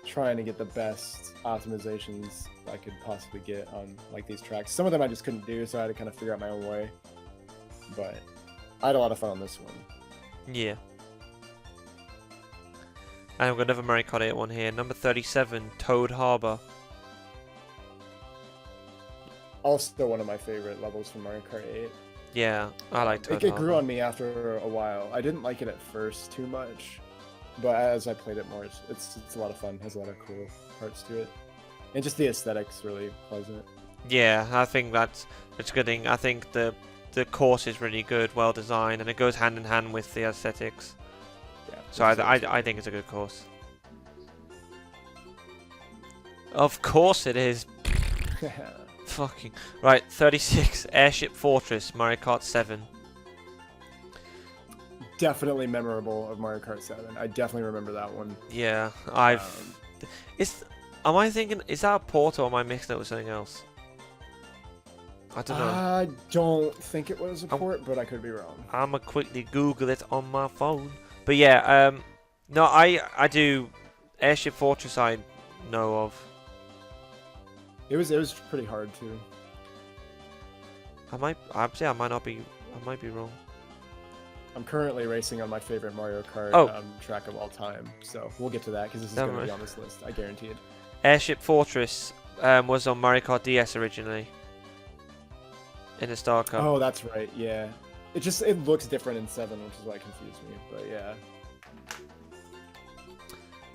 trying to get the best optimizations I could possibly get on like these tracks. Some of them I just couldn't do, so I had to kind of figure out my own way. But I had a lot of fun on this one. Yeah. And we've got another Mario Kart 8 one here. Number 37, Toad Harbor. Also one of my favorite levels from Mario Kart 8. Yeah, I like Toad Harbor. It grew on me after a while. I didn't like it at first too much, but as I played it more, it's a lot of fun. It has a lot of cool parts to it. And just the aesthetic's really pleasant. Yeah, I think that's a good thing. I think the course is really good, well designed, and it goes hand in hand with the aesthetics. Yeah. So I think it's a good course. Of course it is. Fucking right. 36, Airship Fortress, Mario Kart 7. Definitely memorable of Mario Kart 7. I definitely remember that one. Yeah, am I thinking? Is that a port or am I mixing it with something else? I don't know. I don't think it was a port, but I could be wrong. I'ma quickly Google it on my phone. But yeah, no, I do Airship Fortress. I know of. It was pretty hard too. I might not be. I might be wrong. I'm currently racing on my favorite Mario Kart track of all time, so we'll get to that because this is going to be on this list. I guarantee it. Airship Fortress was on Mario Kart DS originally. In the Star Cup. Oh, that's right. Yeah, it looks different in 7, which is why it confused me. But yeah.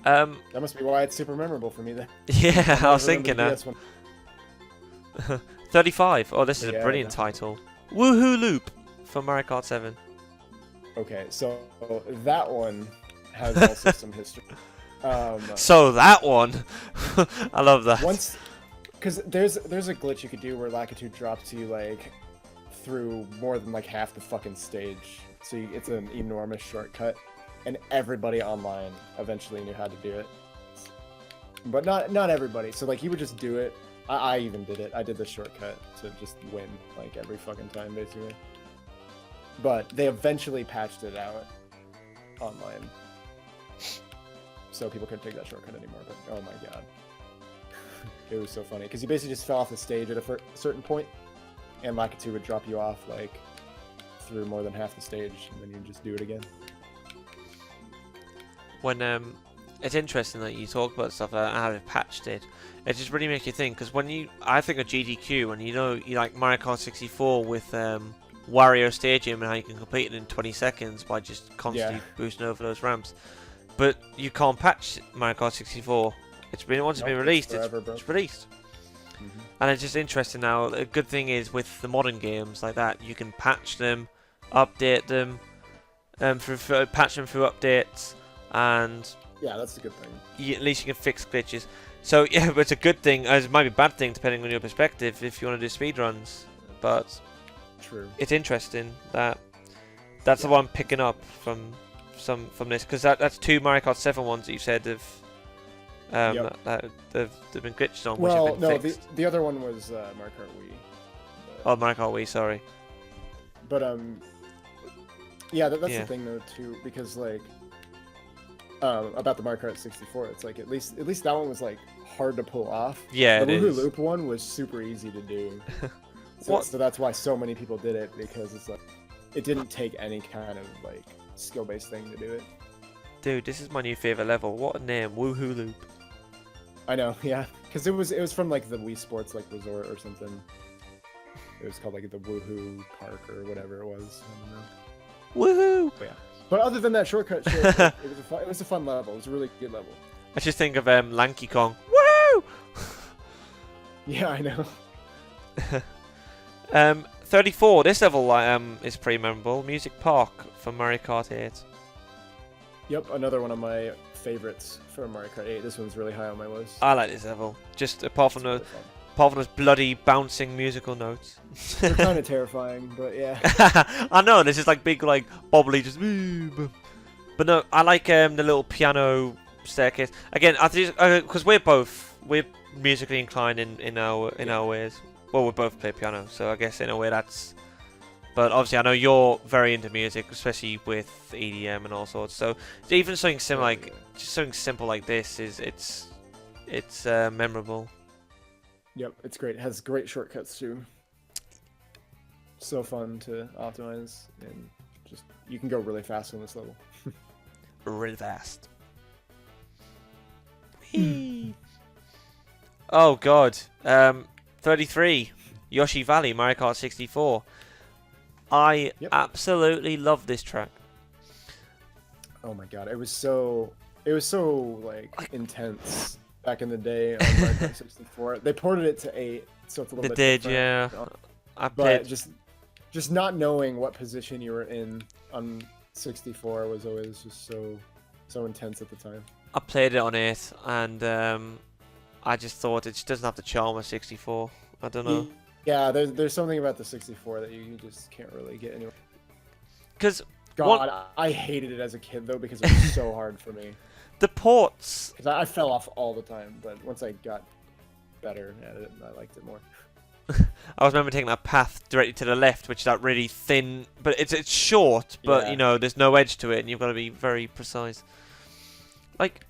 That must be why it's super memorable for me then. Yeah, I was thinking that. 35. Oh, this is a brilliant title. Woohoo Loop for Mario Kart 7. Okay, so that one has also some history. So that one, I love that. Because there's a glitch you could do where Lakitu drops you like through more than like half the fucking stage. So it's an enormous shortcut, and everybody online eventually knew how to do it. But not everybody. So like you would just do it. I even did it. I did the shortcut to just win like every fucking time basically. But they eventually patched it out online, so people couldn't take that shortcut anymore. But oh my god. It was so funny because you basically just fell off the stage at a certain point, and Lakitu would drop you off like through more than half the stage, and then you just do it again. When it's interesting that you talk about stuff like how they've patched it. It just really makes you think because I think of GDQ and you like Mario Kart 64 with Wario Stadium and how you can complete it in 20 seconds by just constantly boosting over those ramps, but you can't patch Mario Kart 64. Once it's been released, it's released. Mm-hmm. And it's just interesting now. A good thing is with the modern games like that, you can patch them, update them, patch them through updates, and yeah, that's a good thing. At least you can fix glitches. So yeah, but it's a good thing. It might be a bad thing depending on your perspective if you want to do speedruns. But true. It's interesting that's the one I'm picking up from this because that's 2 Mario Kart 7 ones that you said that they've been glitched on. Well, which have been fixed. The other one was Mario Kart Wii. Oh, Mario Kart Wii, sorry. But yeah, that's the thing though too, because like about the Mario Kart 64, it's like at least that one was like hard to pull off. Yeah, the Woohoo Loop one was super easy to do. So that's why so many people did it, because it's like it didn't take any kind of like skill-based thing to do it. Dude, this is my new favorite level. What a name, Woohoo Loop. I know, yeah, because it was from like the Wii Sports like resort or something. It was called like the Woohoo Park or whatever it was. I don't know. Woohoo! But yeah. But other than that shortcut shit, it was a fun level. It was a really good level. I just think of Lanky Kong. Woo! Yeah, I know. 34. This level is pretty memorable. Music Park from Mario Kart 8. Yep, another one of my favorites for Mario Kart 8. This one's really high on my list. I like this level. Just apart from apart from those bloody bouncing musical notes. They're kind of terrifying, but yeah. I know, this is like big, like bobbly, just. But no, I like the little piano staircase. Again, I think because we're musically inclined in our ways. Well, we both play piano, so I guess in a way that's. But obviously, I know you're very into music, especially with EDM and all sorts. So even something similar, like just something simple like this, it's memorable. Yep, it's great. It has great shortcuts too. So fun to optimize, and just you can go really fast on this level. Really fast. Oh god. 33. Yoshi Valley, Mario Kart 64. I absolutely love this track. Oh my god, it was so like intense back in the day on Mario Kart 64. They ported it to 8, so it's a little bit different. Yeah. But just not knowing what position you were in on 64 was always just so intense at the time. I played it on 8, and I just thought it just doesn't have the charm of 64. I don't know. Yeah, there's something about the 64 that you just can't really get anywhere. Because I hated it as a kid though because it was so hard for me. The ports. Because I fell off all the time, but once I got better at it, I liked it more. I remember taking that path directly to the left, which is that really thin, but it's short, but you know there's no edge to it, and you've got to be very precise. Like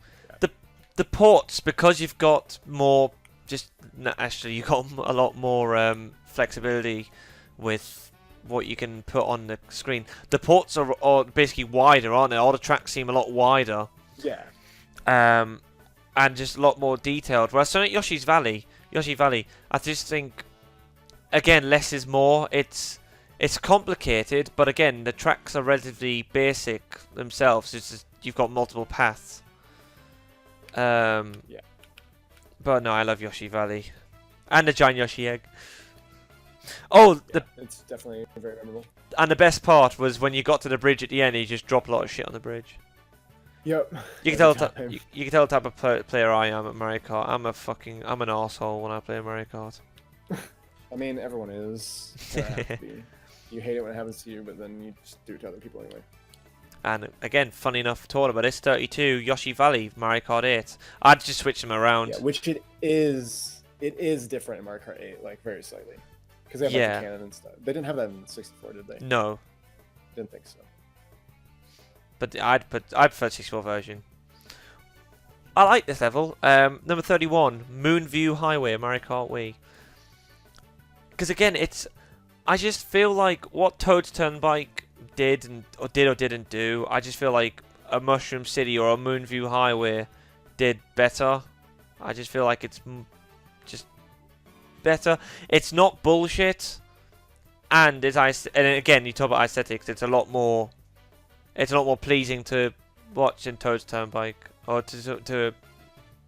the ports, because you've got more. Actually, you got a lot more flexibility with what you can put on the screen. The ports are basically wider, aren't they? All the tracks seem a lot wider. Yeah. And just a lot more detailed. Whereas so at Yoshi Valley, I just think, again, less is more. It's complicated, but again, the tracks are relatively basic themselves. It's just, you've got multiple paths. Yeah. But no, I love Yoshi Valley. And the giant Yoshi egg. Oh, it's definitely very memorable. And the best part was when you got to the bridge at the end, you just dropped a lot of shit on the bridge. Yep. You can tell the type of player I am at Mario Kart. I'm an arsehole when I play Mario Kart. I mean, everyone is. You hate it when it happens to you, but then you just do it to other people anyway. And again, funny enough, talking about this, 32, Yoshi Valley, Mario Kart 8. I'd just switch them around. Yeah, which it is different in Mario Kart 8, like very slightly. Because they have like the cannon and stuff. They didn't have that in 64, did they? No. Didn't think so. But I'd prefer 64 version. I like this level. Number 31, Moonview Highway, Mario Kart Wii. Because again, I just feel like what Toad's Turnpike did or didn't do, I just feel like a Mushroom City or a Moonview Highway did better. I just feel like it's just better. It's not bullshit, and again, you talk about aesthetics. It's a lot more pleasing to watch in Toad's Turnpike, or to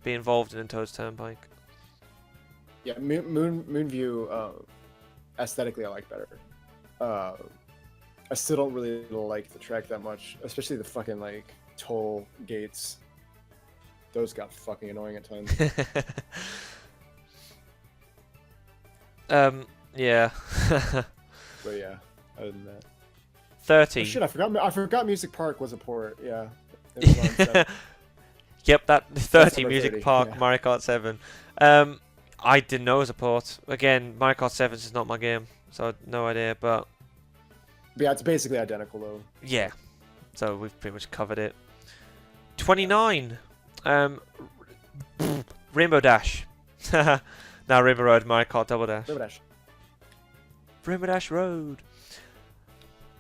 be involved in Toad's Turnpike. Yeah, Moonview aesthetically I like better. I still don't really like the track that much, especially the fucking like toll gates. Those got fucking annoying at times. Yeah. But yeah, other than that. 30. Oh, shit, I forgot Music Park was a port. Yeah. It was on 7. Yep, that 30 Music 30, Park, yeah. Mario Kart 7. I didn't know it was a port. Again, Mario Kart 7 is not my game, so no idea, but yeah, it's basically identical though. yeah. So we've pretty much covered it. 29. Rainbow Dash. Now Rainbow Road, Mario Kart Double Dash. Rainbow Dash Road.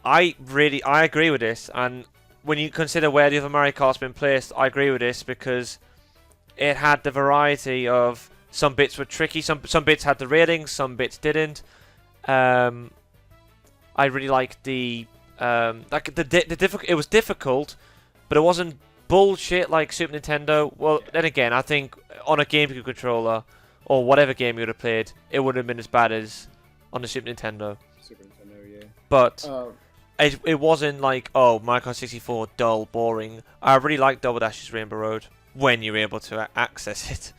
I agree with this, and when you consider where the other Mario Kart's been placed, I agree with this because it had the variety of some bits were tricky, some bits had the railings, some bits didn't. I really liked the difficult. It was difficult, but it wasn't bullshit like Super Nintendo. Well, then again, I think on a GameCube controller or whatever game you would have played, it wouldn't have been as bad as on the Super Nintendo. Super Nintendo, yeah. But it wasn't like, oh, Mario Kart 64, dull, boring. I really liked Double Dash's Rainbow Road when you're able to access it.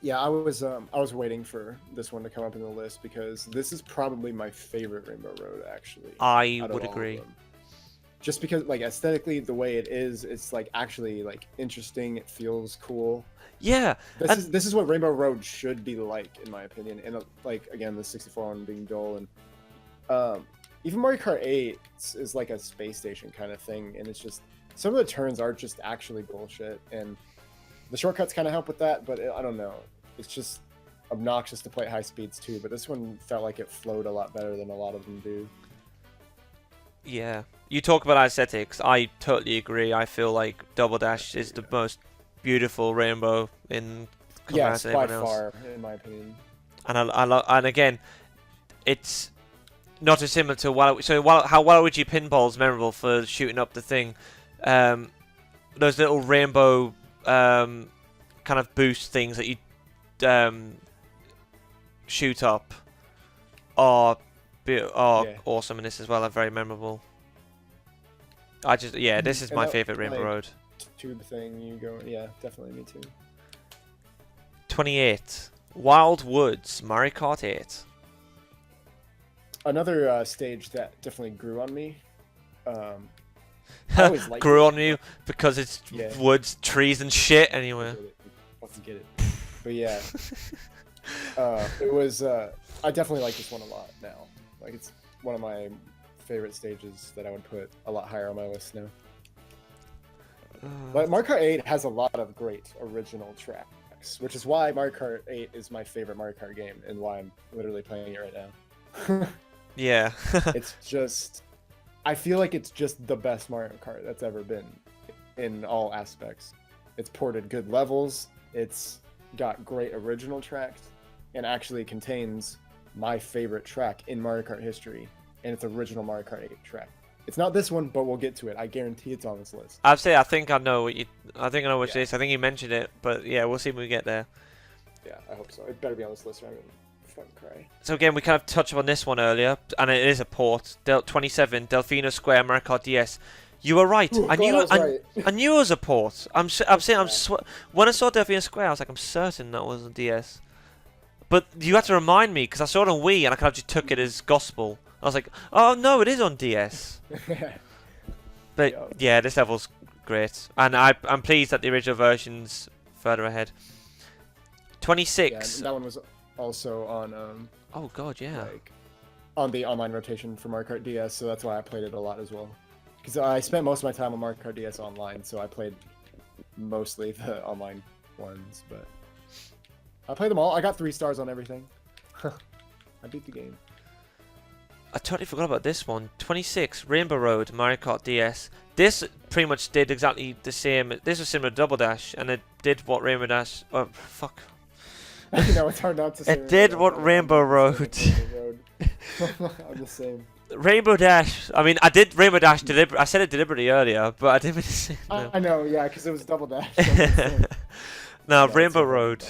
Yeah, I was waiting for this one to come up in the list because this is probably my favorite Rainbow Road actually. I Out of would all of agree. them. Just because like aesthetically the way it is, it's like actually like interesting, it feels cool. Yeah, This is what Rainbow Road should be like in my opinion. And like again the 64 one being dull and even Mario Kart 8 is like a space station kind of thing, and it's just some of the turns are just actually bullshit, and the shortcuts kind of help with that, but I don't know. It's just obnoxious to play at high speeds too, but this one felt like it flowed a lot better than a lot of them do. yeah. You talk about aesthetics. I totally agree. I feel like Double Dash is the most beautiful rainbow in Yes, comparison to by everyone else. far, in my opinion. And and again, it's not as similar to how Waluigi Pinball's memorable for shooting up the thing. Those little rainbow kind of boost things that you shoot up are awesome, and this as well are very memorable. This is my favorite Rainbow Road. Tube thing you go, yeah, definitely me too. 28 Wild Woods Mario Kart 8. Another stage that definitely grew on me. I always liked Grew it. on you because it's Yeah. woods, trees, and shit anywhere. Fucking get it. But yeah, it was. I definitely like this one a lot now. Like it's one of my favorite stages that I would put a lot higher on my list now. But Mario Kart 8 has a lot of great original tracks, which is why Mario Kart 8 is my favorite Mario Kart game and why I'm literally playing it right now. Yeah. It's just, I feel like it's just the best Mario Kart that's ever been in all aspects. It's ported good levels, it's got great original tracks, and actually contains my favorite track in Mario Kart history, and it's original Mario Kart 8 track. It's not this one, but we'll get to it. I guarantee it's on this list. I think I know what I know which it is. I think you mentioned it, but yeah, we'll see when we get there. Yeah, I hope so. It better be on this list or I'm gonna fucking cry. So again, we kind of touched on this one earlier, and it is a port. 27 Delfino Square Mario Kart DS. You were right. Ooh, I God, knew. I was right. I knew it was a port. I'm saying. When I saw Delfino Square, I was like, I'm certain that was a DS. But you had to remind me because I saw it on Wii, and I kind of just took it as gospel. I was like, oh no, it is on DS. But yeah, this level's great, and I'm pleased that the original version's further ahead. 26. Yeah, that one was also on. Oh god, yeah. Like, on the online rotation for Mario Kart DS, so that's why I played it a lot as well. Because I spent most of my time on Mario Kart DS online, so I played mostly the online ones, but I played them all. I got 3 stars on everything. I beat the game. I totally forgot about this one. 26 Rainbow Road Mario Kart DS. This pretty much did exactly the same. This was similar to Double Dash, and it did what Rainbow Dash. Oh fuck! You know, it's hard not to say. It did what Rainbow Road. I'm the same. Rainbow Dash. I mean, I did Rainbow Dash deliberately. I said it deliberately earlier, but I didn't really say. No. I know, yeah, because it was Double Dash. No, Yeah, Rainbow it's Road.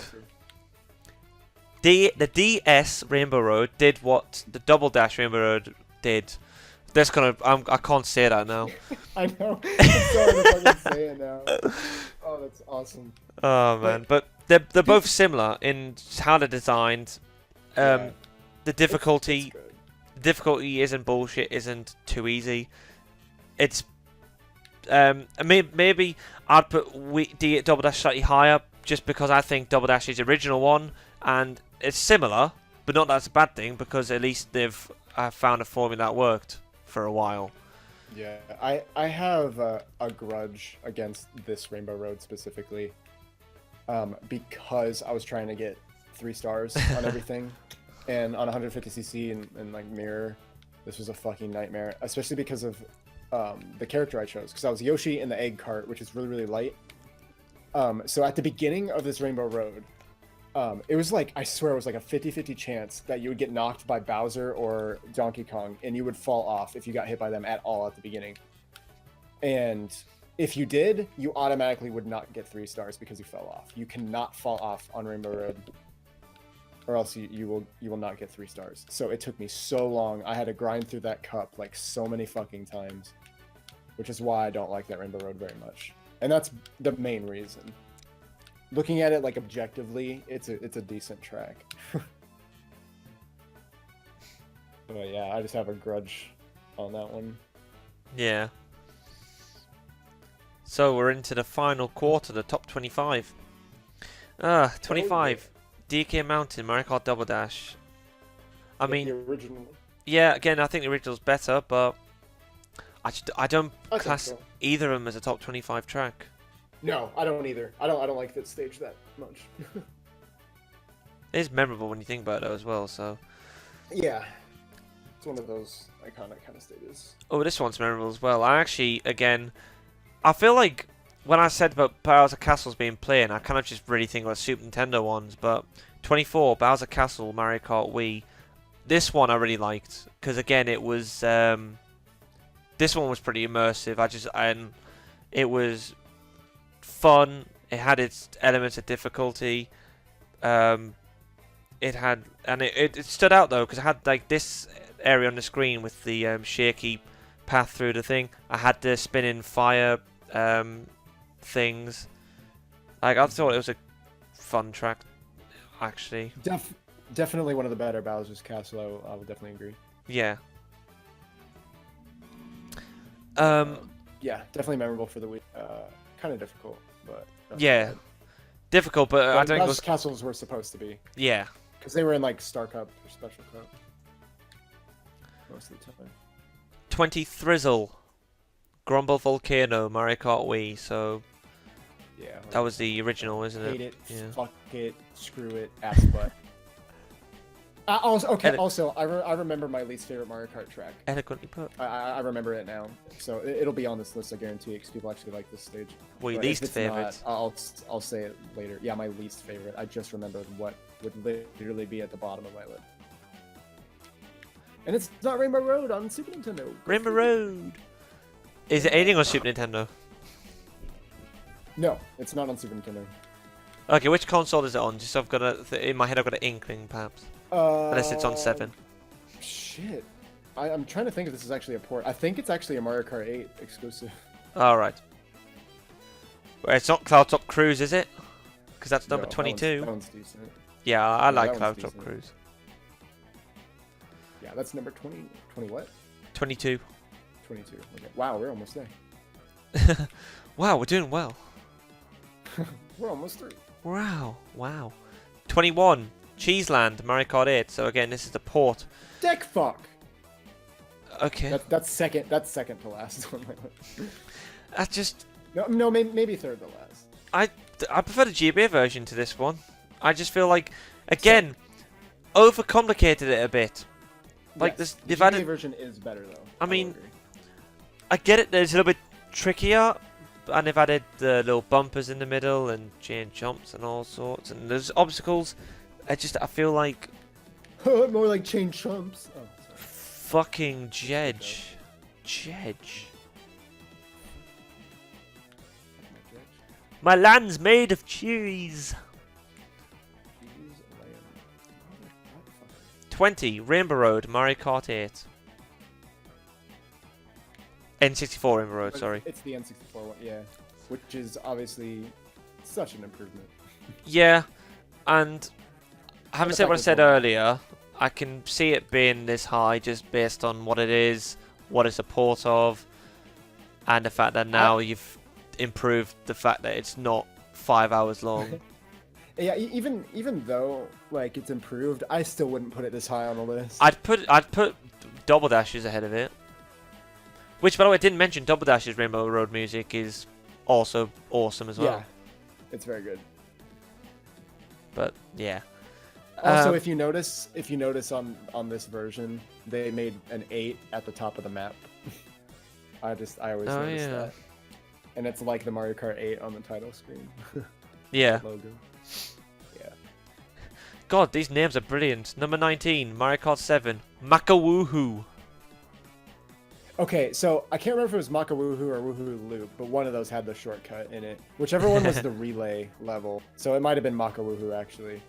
The DS Rainbow Road did what the Double Dash Rainbow Road did. That's kind of I can't say that now. I know. It's so hard to fucking say it now. Oh, that's awesome. Oh man, but they're both similar in how they're designed. Yeah. The difficulty. It's good. Difficulty isn't bullshit, isn't too easy. It's maybe I'd put Double Dash slightly higher just because I think Double Dash is the original one and it's similar, but not that's a bad thing because at least they've found a formula that worked for a while. Yeah, I have a grudge against this Rainbow Road specifically, because I was trying to get 3 stars on everything, and on 150cc and like mirror, this was a fucking nightmare, especially because of the character I chose, because I was Yoshi in the egg cart, which is really light. So at the beginning of this Rainbow Road, it was like, I swear it was like a 50-50 chance that you would get knocked by Bowser or Donkey Kong and you would fall off if you got hit by them at all at the beginning. And if you did, you automatically would not get 3 stars because you fell off. You cannot fall off on Rainbow Road or else you will not get 3 stars. So it took me so long. I had to grind through that cup like so many fucking times, which is why I don't like that Rainbow Road very much. And that's the main reason. looking at it like objectively, it's a decent track. But yeah, I just have a grudge on that one. Yeah. So we're into the final quarter, the top 25. 25. DK Mountain, Mario Kart Double Dash. I mean, the original. Yeah, again, I think the original's better, but I don't I class so. either of them as a top 25 track. No, I don't either. I don't like that stage that much. It is memorable when you think about it as well, so. Yeah. It's one of those iconic kind of stages. Oh, this one's memorable as well. I actually, again, I feel like when I said about Bowser Castle's being playing, I kind of just really think about Super Nintendo ones, but 24, Bowser Castle, Mario Kart Wii. This one I really liked, because again, it was, this one was pretty immersive. It was fun. It had its elements of difficulty. It stood out though, because it had like this area on the screen with the shaky path through the thing. I had the spinning fire things. Like, I thought it was a fun track, actually. Definitely one of the better Bowser's Castle. I would definitely agree. Yeah. Yeah, definitely memorable for the Wii. Kind of difficult, but yeah, difficult, but I think Bowser's Castles were supposed to be. Yeah. Because they were in like Star Cup or Special Cup most of the time. 20 Thrizzle, Grumble Volcano, Mario Kart Wii. So yeah, that was the original, isn't it? Hate it, yeah. fuck it, screw it, ass butt. Also, I remember my least favorite Mario Kart track. Eloquently put. I remember it now, so it'll be on this list, I guarantee it, because people actually like this stage. Well, your But if least it's favorite? not, I'll say it later. Yeah, my least favorite. I just remembered what would literally be at the bottom of my list. And it's not Rainbow Road on Super Nintendo. Rainbow Road. Is it anything on Super Nintendo? No, it's not on Super Nintendo. Okay, which console is it on? Just so I've got in my head, I've got an inkling, perhaps. Unless it's on 7. Shit. I'm trying to think if this is actually a port. I think it's actually a Mario Kart 8 exclusive. Alright. Well, it's not Cloud Top Cruise, is it? Because that's number No, 22. That one's decent. Yeah, I like that Cloud one's Top decent. Cruise. Yeah, that's number 20. 20 what? 22. 22. Okay. Wow, we're almost there. Wow, we're doing well. We're almost through. Wow, wow. 21. Cheeseland, Mario Kart 8. So again, this is the port. Deck fuck. Okay. That's second. That's second to last on my list. I just No, maybe third to last. I prefer the GBA version to this one. I just feel like, again, overcomplicated it a bit. Like Yes, they've the GBA added. version is better though. I will mean, agree. I get it. There's a little bit trickier, and they've added the little bumpers in the middle and chain jumps and all sorts. And there's obstacles. I feel like More like chain chumps. Oh, sorry. fucking Jedge. Jedge. My land's made of cheese. 20. Rainbow Road, Mario Kart 8. N64 Rainbow Road, sorry. It's the N64 one, yeah. Which is obviously such an improvement. Yeah, and having the said fact what I it's said more- earlier, I can see it being this high just based on what it is, what it's a port of, and the fact that now you've improved the fact that it's not 5 hours long. Yeah, even though like it's improved, I still wouldn't put it this high on the list. I'd put Double Dashes ahead of it. Which, by the way, I didn't mention Double Dash's Rainbow Road music is also awesome as well. Yeah, it's very good. But yeah. Also, if you notice on this version, they made an 8 at the top of the map. I always notice that. And it's like the Mario Kart 8 on the title screen. Yeah. Logo. Yeah. God, these names are brilliant. Number 19, Mario Kart 7, Makawoohoo. Okay, so I can't remember if it was Makawoohoo or Woohoo Loop, but one of those had the shortcut in it. Whichever one was the relay level. So it might have been Makawoohoo, actually.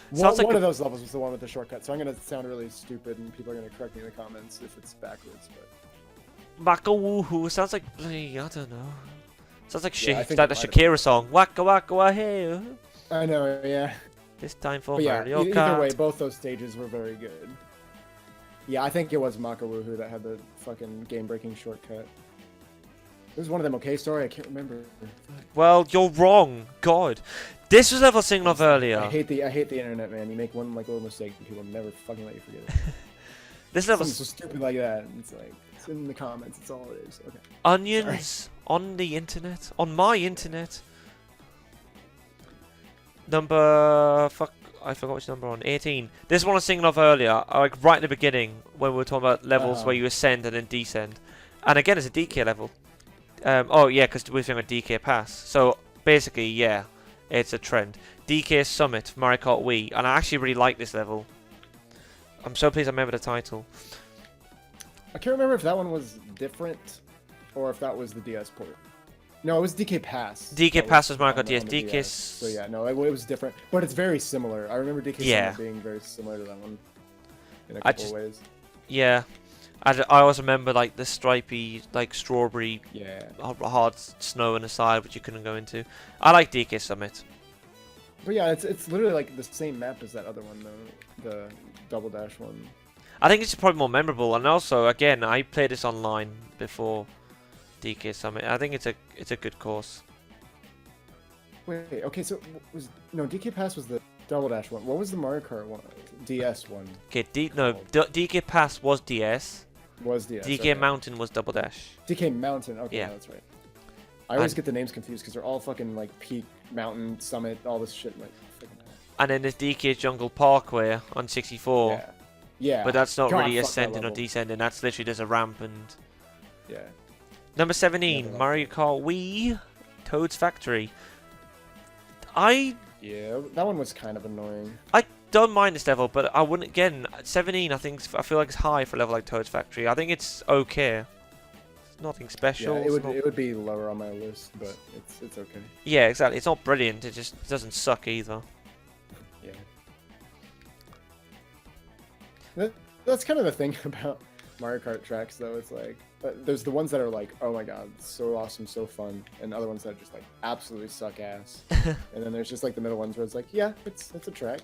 One of those levels was the one with the shortcut. So I'm going to sound really stupid, and people are going to correct me in the comments if it's backwards. But Makawoohoo sounds like bloody, I don't know. Sounds like Yeah, I think like it the might have been. Shakira song. Waka waka wa hey. I know, yeah. This time for But yeah, Mario either Kart. way, both those stages were very good. Yeah, I think it was Makawoohoo that had the fucking game-breaking shortcut. Was one of them okay? Sorry, I can't remember. Well, you're wrong. God, this was level singing of earlier. I hate the internet, man. You make one like little mistake, and people never fucking let you forget it. This level Something so stupid like that. And it's like it's in the comments. It's all it is. Okay. onions on the internet, on my internet. Number I forgot which number on 18. This one I was singing of earlier, like right in the beginning when we were talking about levels where you ascend and then descend, and again it's a DK level. Oh yeah, because we're talking about DK Pass. So basically, yeah, it's a trend. DK Summit, Mario Kart Wii, and I actually really like this level. I'm so pleased I remember the title. I can't remember if that one was different or if that was the DS port. No, it was DK Pass. DK Pass was Mario Kart DS. on the DK. DS. So yeah, no, it was different, but it's very similar. I remember DK Summit being very similar to that one in a couple of ways. Yeah, I always remember like the stripy, like strawberry, hard snow on the side, which you couldn't go into. I like DK Summit. But yeah, it's literally like the same map as that other one though, the Double Dash one. I think it's probably more memorable, and also again, I played this online before DK Summit. I think it's a good course. Wait, okay, so DK Pass was the Double Dash one. What was the Mario Kart one? DS one. Okay, DK Pass was DS. Was DS. DK okay. Mountain was Double Dash. DK Mountain. Okay, yeah, that's right. I always get the names confused because they're all fucking like Peak, Mountain, Summit, all this shit. Like, and then there's DK Jungle Parkway on 64. Yeah. Yeah. But that's not God, really fuck ascending that or level. descending. That's literally just a ramp and. Yeah. Number 17, Yeah, Mario Kart Wii, Toad's Factory. Yeah, that one was kind of annoying. I don't mind this level, but I wouldn't. Again, 17. I feel like it's high for a level like Toad's Factory. I think it's okay. It's nothing special. Yeah, it would be lower on my list, but it's okay. Yeah, exactly. It's not brilliant. It just doesn't suck either. Yeah. That's kind of the thing about Mario Kart tracks, though. It's like there's the ones that are like, oh my god, so awesome, so fun, and other ones that just like absolutely suck ass. And then there's just like the middle ones where it's like, yeah, it's a track.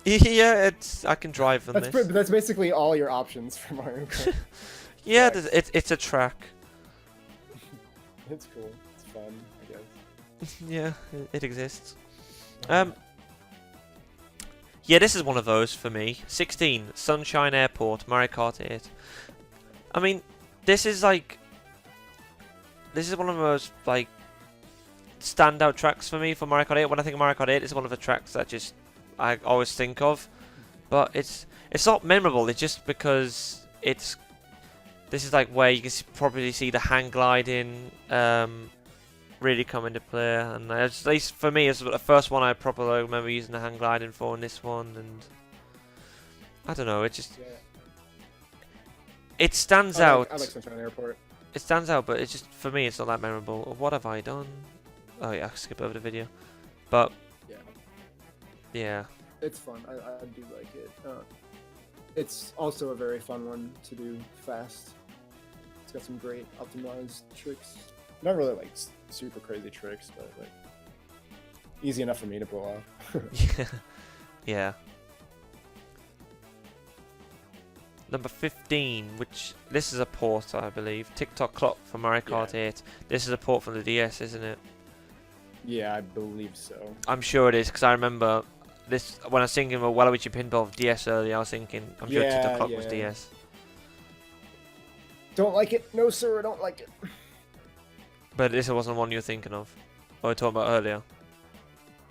Yeah, I can drive on this. That's basically all your options for Mario Kart. Yeah, it's a track. It's cool. It's fun, I guess. Yeah, it exists. Yeah, this is one of those for me. 16, Sunshine Airport, Mario Kart 8. I mean, this is one of the most like standout tracks for me for Mario Kart 8. When I think of Mario Kart 8, it's one of the tracks that just I always think of. But it's not memorable. It's just because this is like where you can probably see the hang gliding really come into play, and at least for me, it's the first one I properly remember using the hang gliding for in this one, and I don't know, it just it stands out. I like Sunshine Airport. It stands out, but it's just for me, it's not that memorable. What have I done? Oh yeah, I'll skip over the video, but yeah, it's fun. I do like it. It's also a very fun one to do fast. It's got some great optimized tricks. Not really like super crazy tricks, but like easy enough for me to pull off. Yeah. Number 15, which this is a port, I believe. TikTok Clock for Mario Kart 8. This is a port from the DS, isn't it? Yeah, I believe so. I'm sure it is, because I remember this when I was thinking of Waluigi Pinball DS earlier. I was thinking, I'm sure TikTok Clock was DS. Don't like it. No, sir, I don't like it. But this wasn't one you were thinking of, or talking about earlier.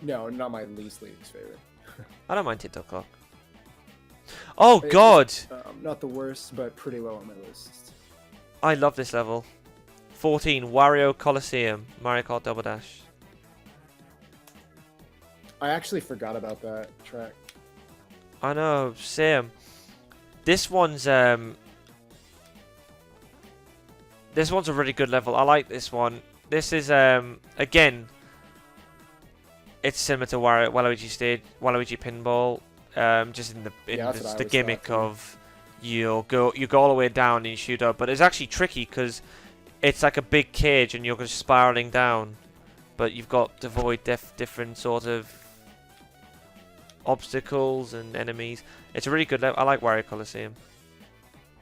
No, not my least favorite. I don't mind TikTok Clock. Oh God! Not the worst, but pretty low on my list. I love this level. 14, Wario Coliseum, Mario Kart Double Dash. I actually forgot about that track. I know, same. This one's a really good level. I like this one. This is again, it's similar to Waluigi stage, Waluigi Pinball. Just in the gimmick of you go all the way down and you shoot up, but it's actually tricky because it's like a big cage and you're just spiraling down, but you've got to avoid different sort of obstacles and enemies. It's a really good level. I like Wario Coliseum.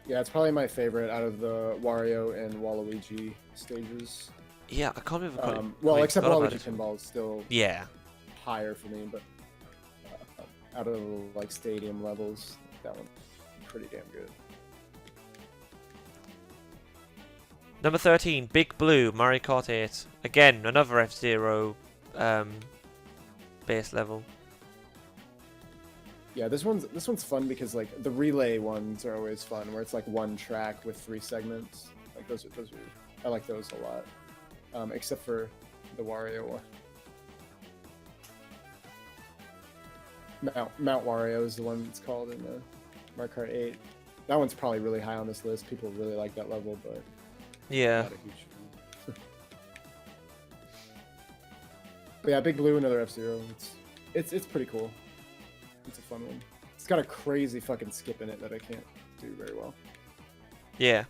Yeah, it's probably my favorite out of the Wario and Waluigi stages. Yeah, I can't believe I well, I except forgot about Waluigi it. Pinball is still Yeah. higher for me, but out of like stadium levels, that one's pretty damn good. Number 13, Big Blue, Mario Kart 8. Again, another F-Zero base level. Yeah, this one's fun because like the relay ones are always fun, where it's like one track with 3 segments. Like those are I like those a lot. Except for the Wario one. Mount Wario is the one it's called in the Mario Kart 8. That one's probably really high on this list. People really like that level, but Yeah. not a huge fan. But yeah, Big Blue, another F-Zero. It's pretty cool. It's a fun one. It's got a crazy fucking skip in it that I can't do very well. Yeah.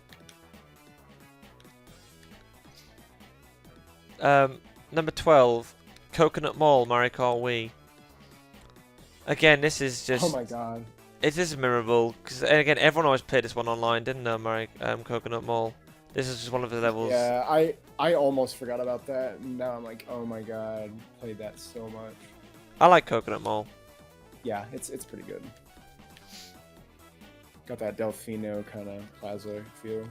Number 12, Coconut Mall, Mario Kart Wii. Again, this is just... Oh my god. It is memorable, because again, everyone always played this one online, didn't they, Mario, Coconut Mall? This is just one of the levels. Yeah, I almost forgot about that. And now I'm like, oh my god, played that so much. I like Coconut Mall. Yeah, it's pretty good. Got that Delfino kind of plaza feel.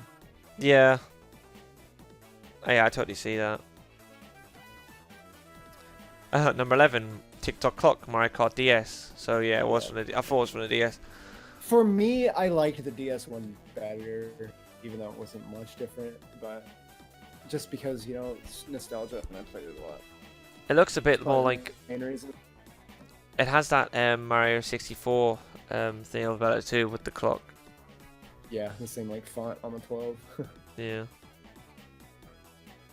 Yeah. Oh, yeah, I totally see that. Number 11, TikTok Clock, Mario Kart DS. So yeah, it was from the, I thought it was from the DS. For me, I liked the DS one better, even though it wasn't much different. But just because, you know, it's nostalgia, and I played it a lot. It looks a bit more Probably like... the main reason. It has that Mario 64 thing about it too, with the clock. Yeah, the same like font on the 12. Yeah.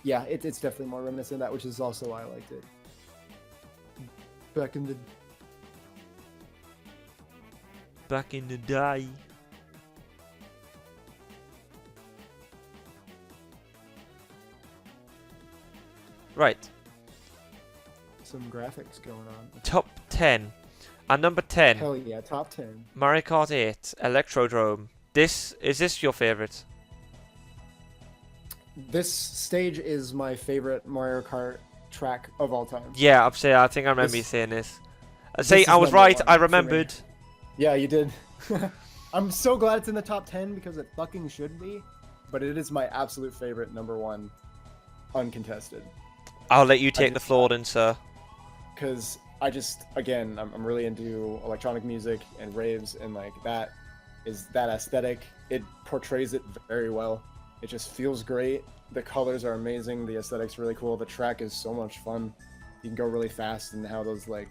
Yeah, it's definitely more reminiscent of that, which is also why I liked it. Back in the day. Right. some graphics going on. Top 10. At number 10, Hell yeah, top 10. Mario Kart 8, Electrodrome. Is this your favorite? This stage is my favorite Mario Kart track of all time. Yeah, I think I remember This- you saying this. this See, is I was number right. one I for me. remembered. Yeah, you did. I'm so glad it's in the top 10 because it fucking should be. But it is my absolute favorite, number 1, uncontested. I'll let you take the just- floor then, sir. Because again, I'm really into electronic music and raves, and like that aesthetic. It portrays it very well. It just feels great. The colors are amazing. The aesthetic's really cool. The track is so much fun. You can go really fast, and how those like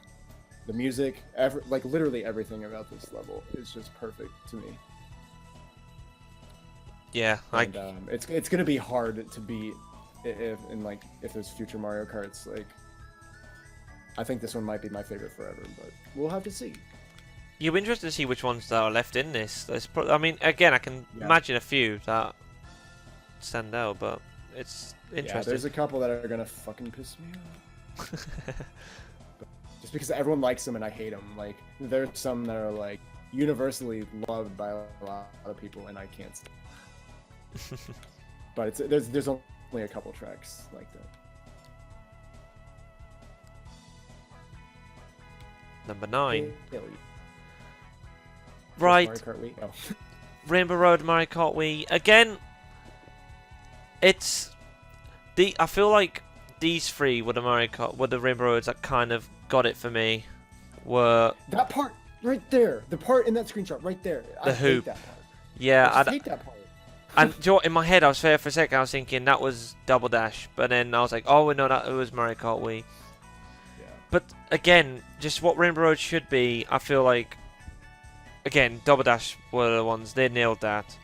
the music, literally everything about this level is just perfect to me. Yeah, And it's gonna be hard to beat if there's future Mario Karts. Like, I think this one might be my favorite forever, but we'll have to see. you're interested to see which ones that are left in this. I mean, again, I can imagine a few that stand out, but it's Yeah, interesting. there's a couple that are gonna fucking piss me off. Just because everyone likes them and I hate them. Like, there's some that are like universally loved by a lot of people, and I can't. But there's only a couple tracks like that. Number 9. Hell yeah. Right, Mario Kart Wii? Oh. Rainbow Road, Mario Kart Wii. Again, I feel like these three were the Rainbow Roads that kind of got it for me. Were That part right there, the part in that screenshot right there. I hoop. hate that part. yeah, I just hate that part. and do you know what, in my head I was there for a second. I was thinking that was Double Dash, but then I was like, oh no, it was Mario Kart Wii. Yeah. But again, just what Rainbow Road should be, I feel like. Again, Double Dash were the ones they nailed that.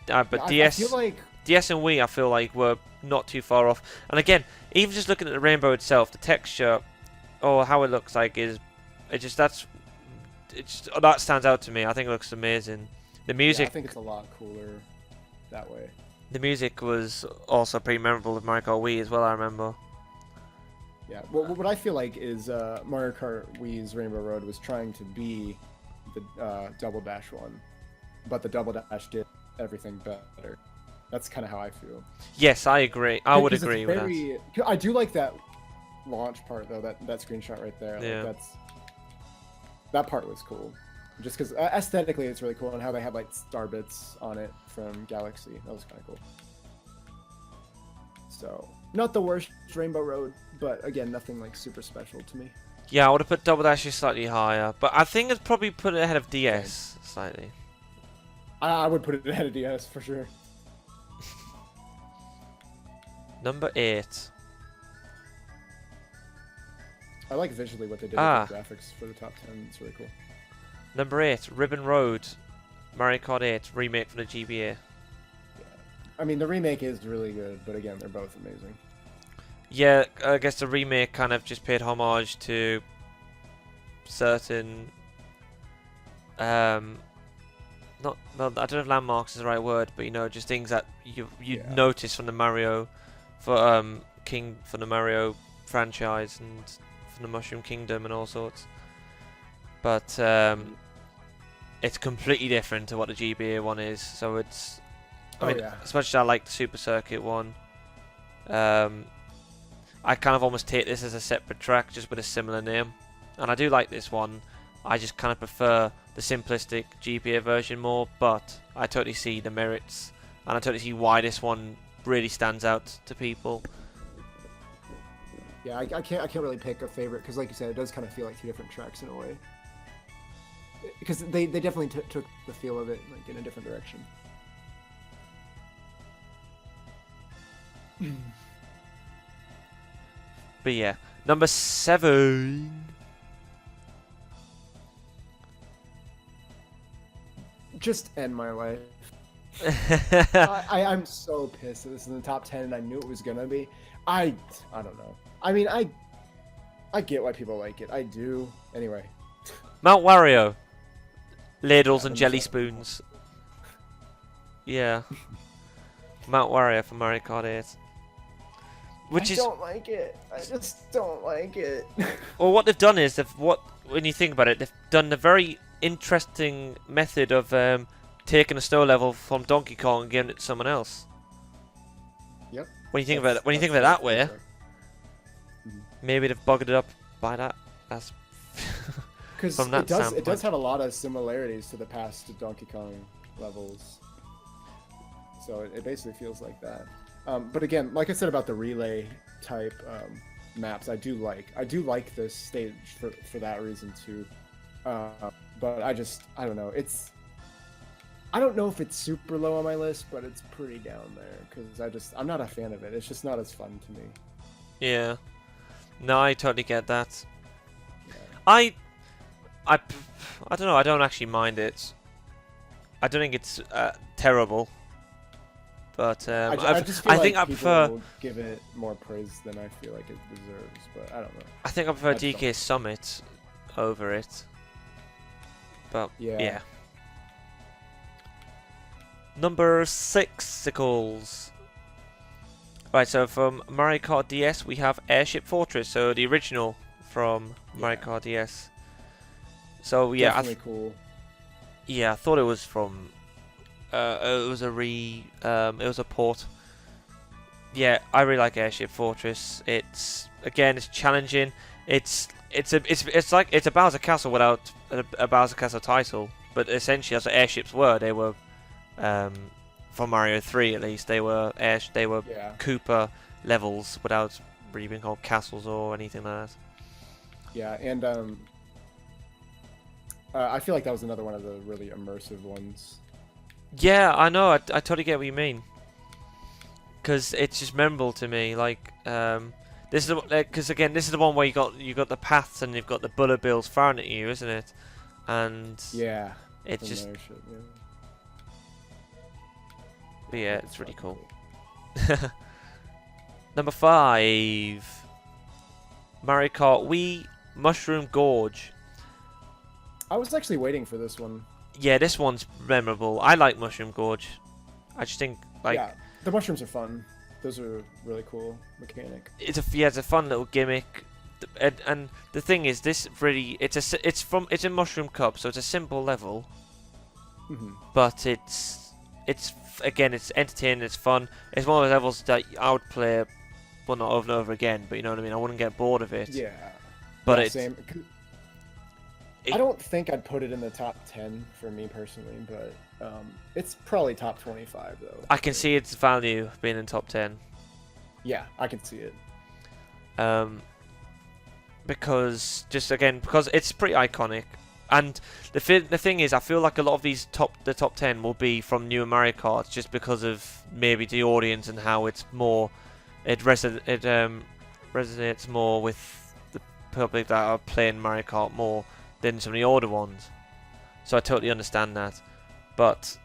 But I feel like DS and Wii, I feel like were not too far off. And again, even just looking at the rainbow itself, the texture, or how it looks like that stands out to me. I think it looks amazing. The yeah, music, I think it's a lot cooler that way. The music was also pretty memorable with Mario Kart Wii as well, I remember. Yeah, well, what I feel like is Mario Kart Wii's Rainbow Road was trying to be the Double Dash one, but the Double Dash did everything better. That's kind of how I feel. Yes, I agree. I would agree with that. I do like that launch part though. That screenshot right there. Yeah. Like, that part was cool. Just because aesthetically it's really cool, and how they had like star bits on it from Galaxy. That was kind of cool. So, not the worst Rainbow Road, but again, nothing like super special to me. Yeah, I would have put Double Dash slightly higher, but I think I'd probably put it ahead of DS slightly. I would put it ahead of DS for sure. Number 8. I like visually what they did with the graphics for the top 10. It's really cool. Number 8, Ribbon Road, Mario Kart 8 remake from the GBA. Yeah. I mean, the remake is really good, but again, they're both amazing. Yeah, I guess the remake kind of just paid homage to certain, I don't know if landmarks is the right word, but you know, just things that you notice from the Mario, from the Mario franchise and from the Mushroom Kingdom and all sorts. But it's completely different to what the GBA one is. So it's, I mean, as much as I like the Super Circuit one, I kind of almost take this as a separate track, just with a similar name. And I do like this one. I just kind of prefer the simplistic GBA version more, but I totally see the merits, and I totally see why this one really stands out to people. Yeah, I can't really pick a favorite, because like you said, it does kind of feel like two different tracks in a way. Because they definitely took the feel of it like in a different direction. But yeah, number 7. Just end my life. I'm so pissed that this is in the top 10 and I knew it was gonna be. I don't know. I mean, I get why people like it. I do. Anyway. Mount Wario. Ladles and jelly spoons. Yeah. Mount Wario for Mario Kart 8. I don't like it. I just don't like it. Well, what they've done is, when you think about it, they've done a very interesting method of taking a snow level from Donkey Kong and giving it to someone else. Yep. When you think about it, that way, maybe they've bugged it up by that. That's because it does have a lot of similarities to the past Donkey Kong levels. So it basically feels like that. But again, like I said about the relay type maps, I do like this stage for that reason too. But I don't know. I don't know if it's super low on my list, but it's pretty down there because I'm not a fan of it. It's just not as fun to me. Yeah. No, I totally get that. Yeah. I don't know. I don't actually mind it. I don't think it's terrible. But I just feel think like I prefer will give it more praise than I feel like it deserves. But I don't know. I think I prefer DK Summit over it. But yeah. Number 6 sickles. Right, so from Mario Kart DS we have Airship Fortress, so the original from Mario Kart DS. So yeah, definitely cool. Yeah, I thought it was from. It was a port. Yeah, I really like Airship Fortress. It's challenging. It's a Bowser Castle without a Bowser Castle title, but essentially as the airships were, they were from Mario 3 at least. They were Koopa levels without really being called castles or anything like that. Yeah, and I feel like that was another one of the really immersive ones. Yeah, I know. I totally get what you mean. Because it's just memorable to me. Like, this is because again, this is the one where you got the paths and you've got the bullet bills firing at you, isn't it? And yeah, it's just yeah, it's really cool. Number 5, Mario Kart Wii Mushroom Gorge. I was actually waiting for this one. Yeah, this one's memorable. I like Mushroom Gorge. I just think, like... Yeah, The mushrooms are fun. Those are really cool mechanic. It's a fun little gimmick. And the thing is, this really it's a mushroom cup, so it's a simple level, but it's again it's entertaining, it's fun. It's one of those levels that I would play, well, not over and over again, but you know what I mean. I wouldn't get bored of it. Yeah. But yeah, it's same. I don't think I'd put it in the top 10 for me personally, but it's probably top 25 though. I can see its value being in top 10. Yeah, I can see it. Because it's pretty iconic, and the thing is, I feel like a lot of these top 10 will be from newer Mario Kart, just because of maybe the audience and how it's more, it resonates more with the public that are playing Mario Kart more than some of the older ones. So I totally understand that, but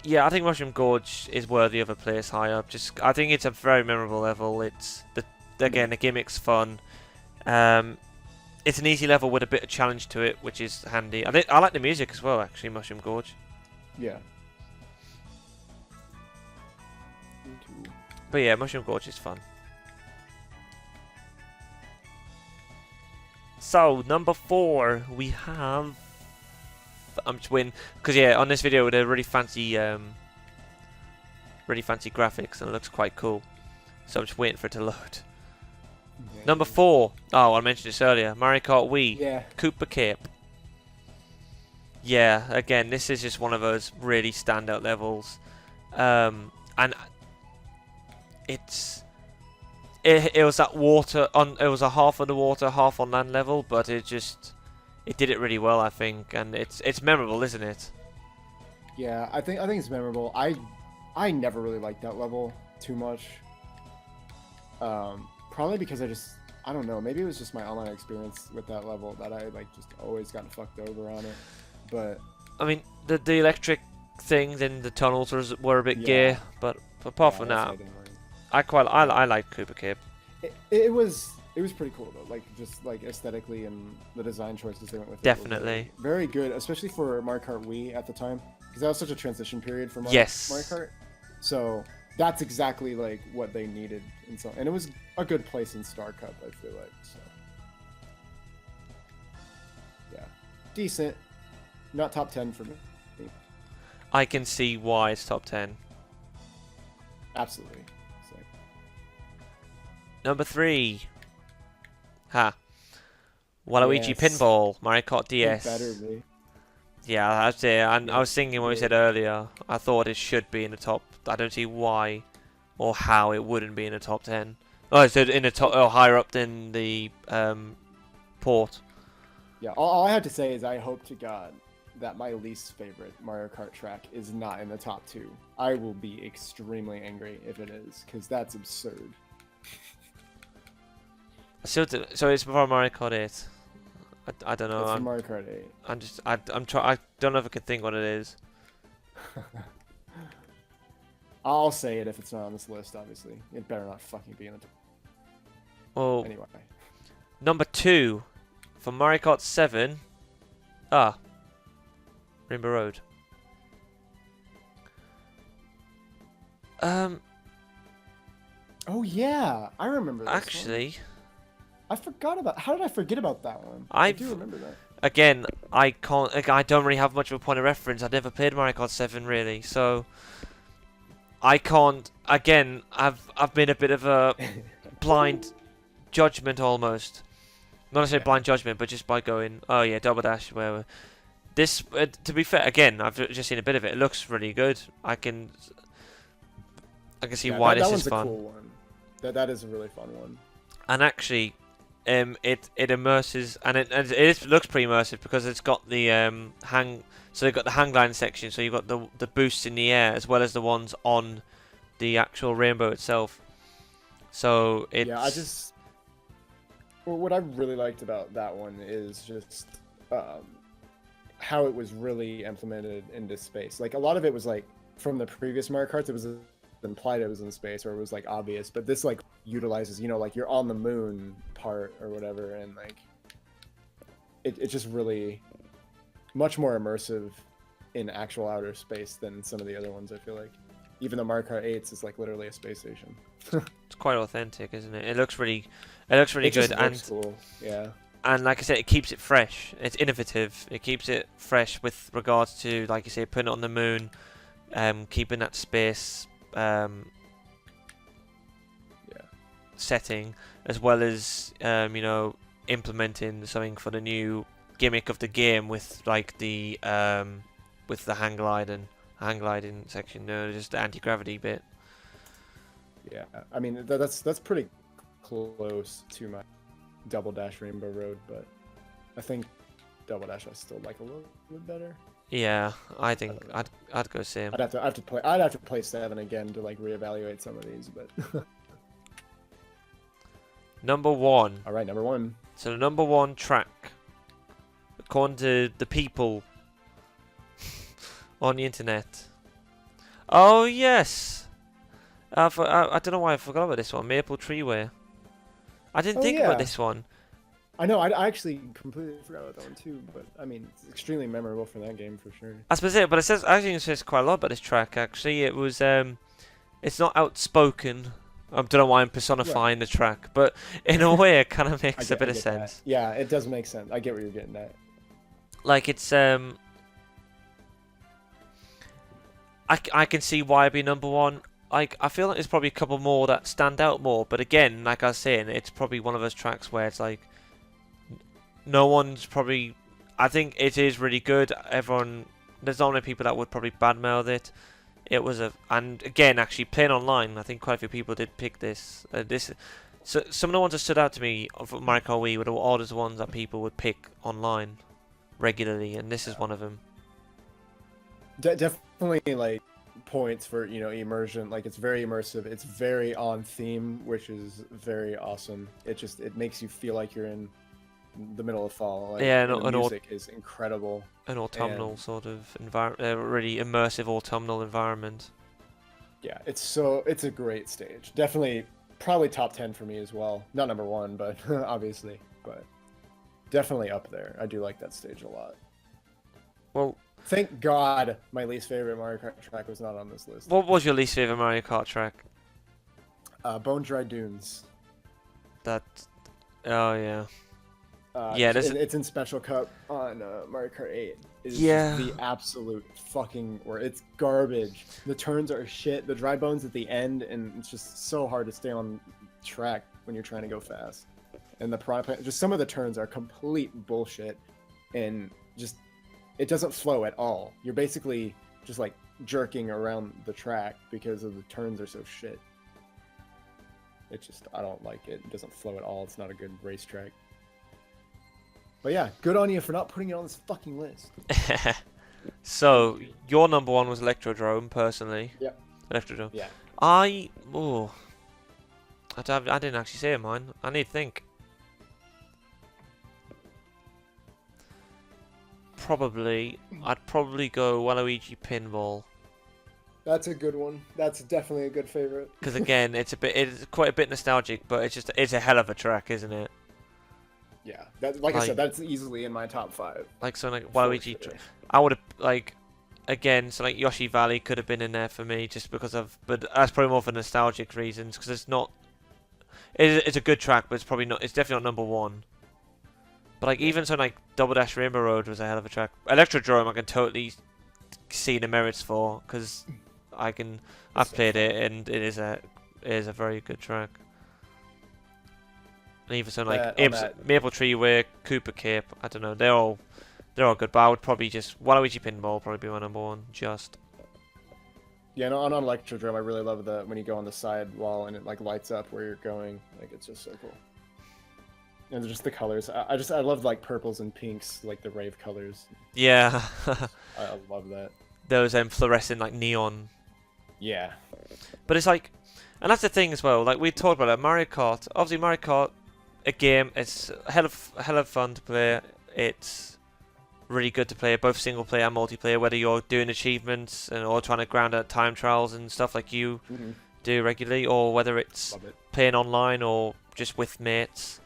yeah, I think Mushroom Gorge is worthy of a place higher. I think it's a very memorable level. It's the gimmick's fun. It's an easy level with a bit of challenge to it, which is handy. I like the music as well, actually, Mushroom Gorge. Yeah. But yeah, Mushroom Gorge is fun. So, number 4, we have... I'm just waiting, because yeah, on this video, they're really fancy graphics, and it looks quite cool. So I'm just waiting for it to load. Okay. Number 4. Oh, I mentioned this earlier. Mario Kart Wii. Yeah. Koopa Cape. Yeah, again, this is just one of those really standout levels. And it was that water on. It was a half underwater, half on land level, but it did it really well, I think, and it's memorable, isn't it? Yeah, I think it's memorable. I never really liked that level too much. Probably because I don't know, maybe it was just my online experience with that level that I just always got fucked over on it. But I mean, the electric things in the tunnels were a bit gay, but apart from that, I like Koopa Cape. It was pretty cool though, just aesthetically, and the design choices they went with. Definitely. Very good, especially for Mario Kart Wii at the time, because that was such a transition period for Mario Kart. So that's exactly what they needed, and it was a good place in Star Cup, I feel like. So yeah, decent, not top 10 for me. I can see why it's top 10. Absolutely. So. Number 3. Waluigi Yes. Pinball, Mario Kart DS. It better be. Yeah, that's it. And I was thinking when we said earlier, I thought it should be in the top. I don't see why or how it wouldn't be in the top 10. Oh, I said in the top, higher up than the port. Yeah, all I have to say is I hope to God that my least favorite Mario Kart track is not in the top 2. I will be extremely angry if it is, because that's absurd. So it's for Mario Kart 8. I don't know. It's for Mario Kart 8. I don't know if I can think what it is. I'll say it if it's not on this list, obviously. It better not fucking be in the top. Well, Anyway. number 2 for Mario Kart 7. Rainbow Road. Oh yeah, I remember this Actually, one. I forgot about. How did I forget about that one? I do remember that. Again, I don't really have much of a point of reference. I never played Mario Kart 7 really, so I can't. Again, I've been a bit of a blind judgment almost. Not necessarily blind judgment, but just by going, oh yeah, double dash. Where this, to be fair, again, I've just seen a bit of it. It looks really good. I can see why this is fun. That one's a cool one. That is a really fun one. And actually, it immerses, and it looks pretty immersive because it's got the hang. So they've got the hang glide section. So you've got the boosts in the air as well as the ones on the actual rainbow itself. So it's what I really liked about that one is just how it was really implemented into space. A lot of it was from the previous Mario Karts, it was implied it was in space, or it was obvious, but this utilizes you're on the moon part or whatever, and it's just really much more immersive in actual outer space than some of the other ones, I feel like. even though Mario Kart 8 is like literally a space station. It's quite authentic, isn't it? It looks really good, Just and looks cool. Yeah. and like I said, it keeps it fresh. It's innovative. It keeps it fresh with regards to, like you say, putting it on the moon, keeping that space setting, as well as implementing something for the new gimmick of the game with like the hang gliding section, just the anti-gravity bit. Yeah, I mean that's pretty close to my Double Dash Rainbow Road, but I think Double Dash I still like a little bit better. Yeah, I think I'd go same. I'd have to play 7 again to like reevaluate some of these, but Number 1. All right, number 1. So the number 1 track, according to the people on the internet. Oh yes, I don't know why I forgot about this one. Maple Treeway. I didn't think about this one. I know. I actually completely forgot about that one too. But I mean, it's extremely memorable from that game for sure. I suppose it, but I think it says quite a lot about this track. Actually, it was it's not outspoken. I don't know why I'm personifying the track, but in a way, it kind of makes a bit of sense. That. Yeah, it does make sense. I get where you're getting at. Like it's I can see why it'd be number 1. Like I feel like there's probably a couple more that stand out more, but again, like I was saying, it's probably one of those tracks where it's like no one's probably. I think it is really good. There's not many people that would probably badmouth it. It was and again, actually playing online, I think quite a few people did pick this. So some of the ones that stood out to me of Mario Kart Wii were the oddest ones that people would pick online regularly, and this is one of them. Definitely like points for immersion. Like it's very immersive. It's very on theme, which is very awesome. It makes you feel like you're in the middle of fall. Like, yeah, the music is incredible. An autumnal sort of environment, really immersive autumnal environment. Yeah, it's a great stage. Definitely, probably top 10 for me as well. Not number 1, but obviously, but definitely up there. I do like that stage a lot. Well, thank God my least favorite Mario Kart track was not on this list. What was your least favorite Mario Kart track? Bone Dry Dunes. Oh yeah. It's in Special Cup on Mario Kart 8. It's just the absolute fucking worst. It's garbage. The turns are shit. The dry bones at the end, and it's just so hard to stay on track when you're trying to go fast. And just some of the turns are complete bullshit, and just it doesn't flow at all. You're basically just like jerking around the track because of the turns are so shit. I don't like it. It doesn't flow at all. It's not a good racetrack. But yeah, good on you for not putting it on this fucking list. So, your number 1 was Electrodrome, personally. Yep. Electrodrome. Yeah. I didn't actually say mine. I need to think. I'd probably go Waluigi Pinball. That's a good one. That's definitely a good favorite. Because again, it's quite a bit nostalgic, but it's a hell of a track, isn't it? Yeah, I said, that's easily in my top 5. Like so, like Waluigi, sure. I would have again, so like Yoshi Valley could have been in there for me just because but that's probably more for nostalgic reasons because it's not. It's a good track, but it's probably not. It's definitely not number 1. But like even so, like Double Dash Rainbow Road was a hell of a track. Electrodrome, I can totally see the merits for because I've played it and it is a very good track. And even so, like Maple Treeway, Cooper Cape, I don't know, they're all good. But I would probably just Waluigi Pinball probably be my number 1. Just yeah, no, on Electrodrome, I really love when you go on the side wall and it like lights up where you're going. Like it's just so cool. And just the colors. I love like purples and pinks, like the rave colors. Yeah. I love that. Those fluorescent like neon. Yeah. But it's like, and that's the thing as well. Like we talked about it, Mario Kart. Obviously, Mario Kart, a game. It's a hell of fun to play. It's really good to play both single player and multiplayer. Whether you're doing achievements or trying to grind out time trials and stuff like you do regularly, or whether it's playing online or just with mates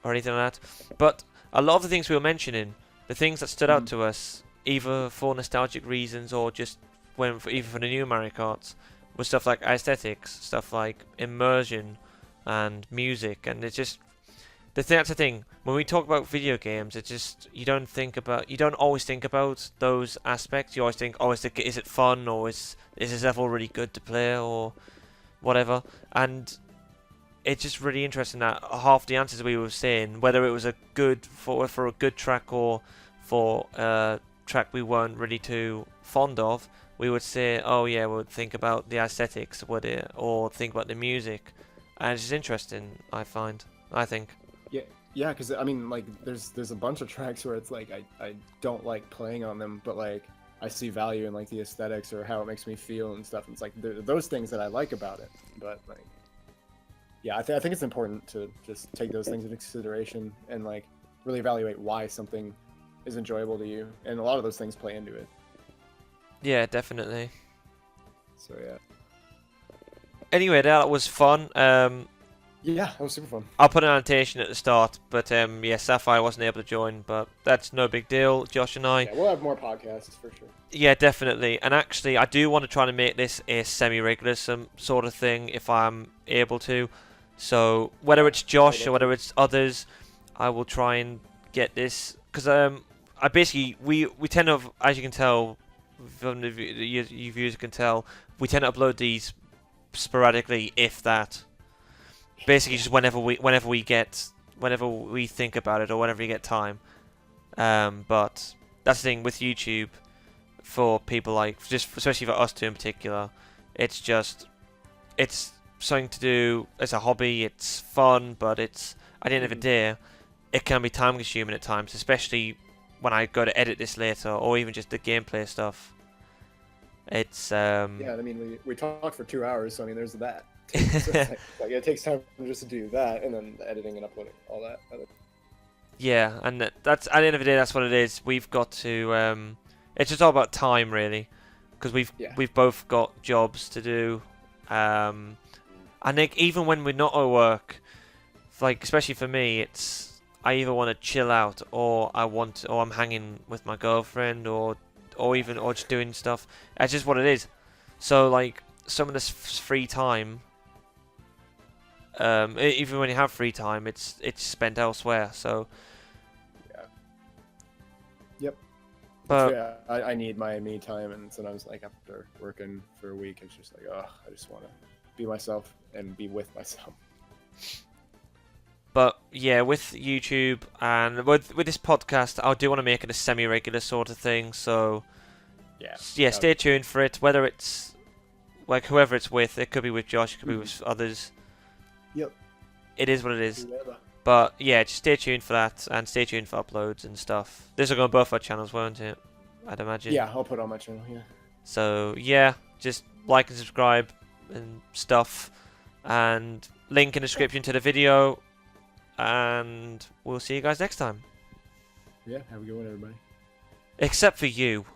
or anything like that. But a lot of the things we were mentioning, the things that stood out to us, either for nostalgic reasons or just even for the new Mario Karts, with stuff like aesthetics, stuff like immersion, and music, and it's just that's the thing. When we talk about video games, it's just you don't always think about those aspects. You always think, oh, is it fun, or is this level really good to play, or whatever. And it's just really interesting that half the answers we were saying, whether it was a good for a good track or for a track we weren't really too fond of, we would say, oh yeah, we would think about the aesthetics, or think about the music, and it's just interesting. I think. Yeah, because I mean, like, there's a bunch of tracks where it's like I don't like playing on them, but like I see value in like the aesthetics or how it makes me feel and stuff. And it's like those things that I like about it. But like, yeah, I think it's important to just take those things into consideration and like really evaluate why something is enjoyable to you, and a lot of those things play into it. Yeah, definitely. So yeah. Anyway, that was fun. Yeah, that was super fun. I'll put an annotation at the start, but yeah, Sapphire wasn't able to join, but that's no big deal. Josh and I. Yeah, we'll have more podcasts for sure. Yeah, definitely. And actually, I do want to try to make this a semi-regular sort of thing if I'm able to. So whether it's Josh or whether it's others, I will try and get this, because I basically we tend to, as you can tell, from the you viewers can tell, we tend to upload these sporadically, if that. Basically, just whenever we think about it, or whenever we get time. But that's the thing with YouTube, for people like, just especially for us two in particular, it's something to do as a hobby. It's fun, but it's, at the end of the day, it can be time consuming at times, especially when I go to edit this later, or even just the gameplay stuff. It's yeah, I mean, we talked for 2 hours, so I mean, there's that. So it's like it takes time just to do that, and then the editing and uploading, all that. Yeah, and that's, at the end of the day, that's what it is. We've got to. It's just all about time, really, because we've both got jobs to do. And like, even when we're not at work, like especially for me, it's, I either want to chill out, or I'm hanging with my girlfriend, or just doing stuff. That's just what it is. So like, some of this free time. Even when you have free time, it's spent elsewhere. So yeah. Yep. But yeah, I need my me time, and sometimes like after working for a week, it's just like, oh, I just want to be myself and be with myself. But yeah, with YouTube and with this podcast, I do want to make it a semi-regular sort of thing. So yeah, stay tuned for it. Whether it's like whoever it's with, it could be with Josh, it could be with others. Yep. It is what it is. Whoever. But yeah, just stay tuned for that, and stay tuned for uploads and stuff. This will go on both our channels, won't it? I'd imagine. Yeah, I'll put it on my channel, yeah. So yeah, just like and subscribe and stuff, and link in the description to the video, and we'll see you guys next time. Yeah, have a good one, everybody. Except for you.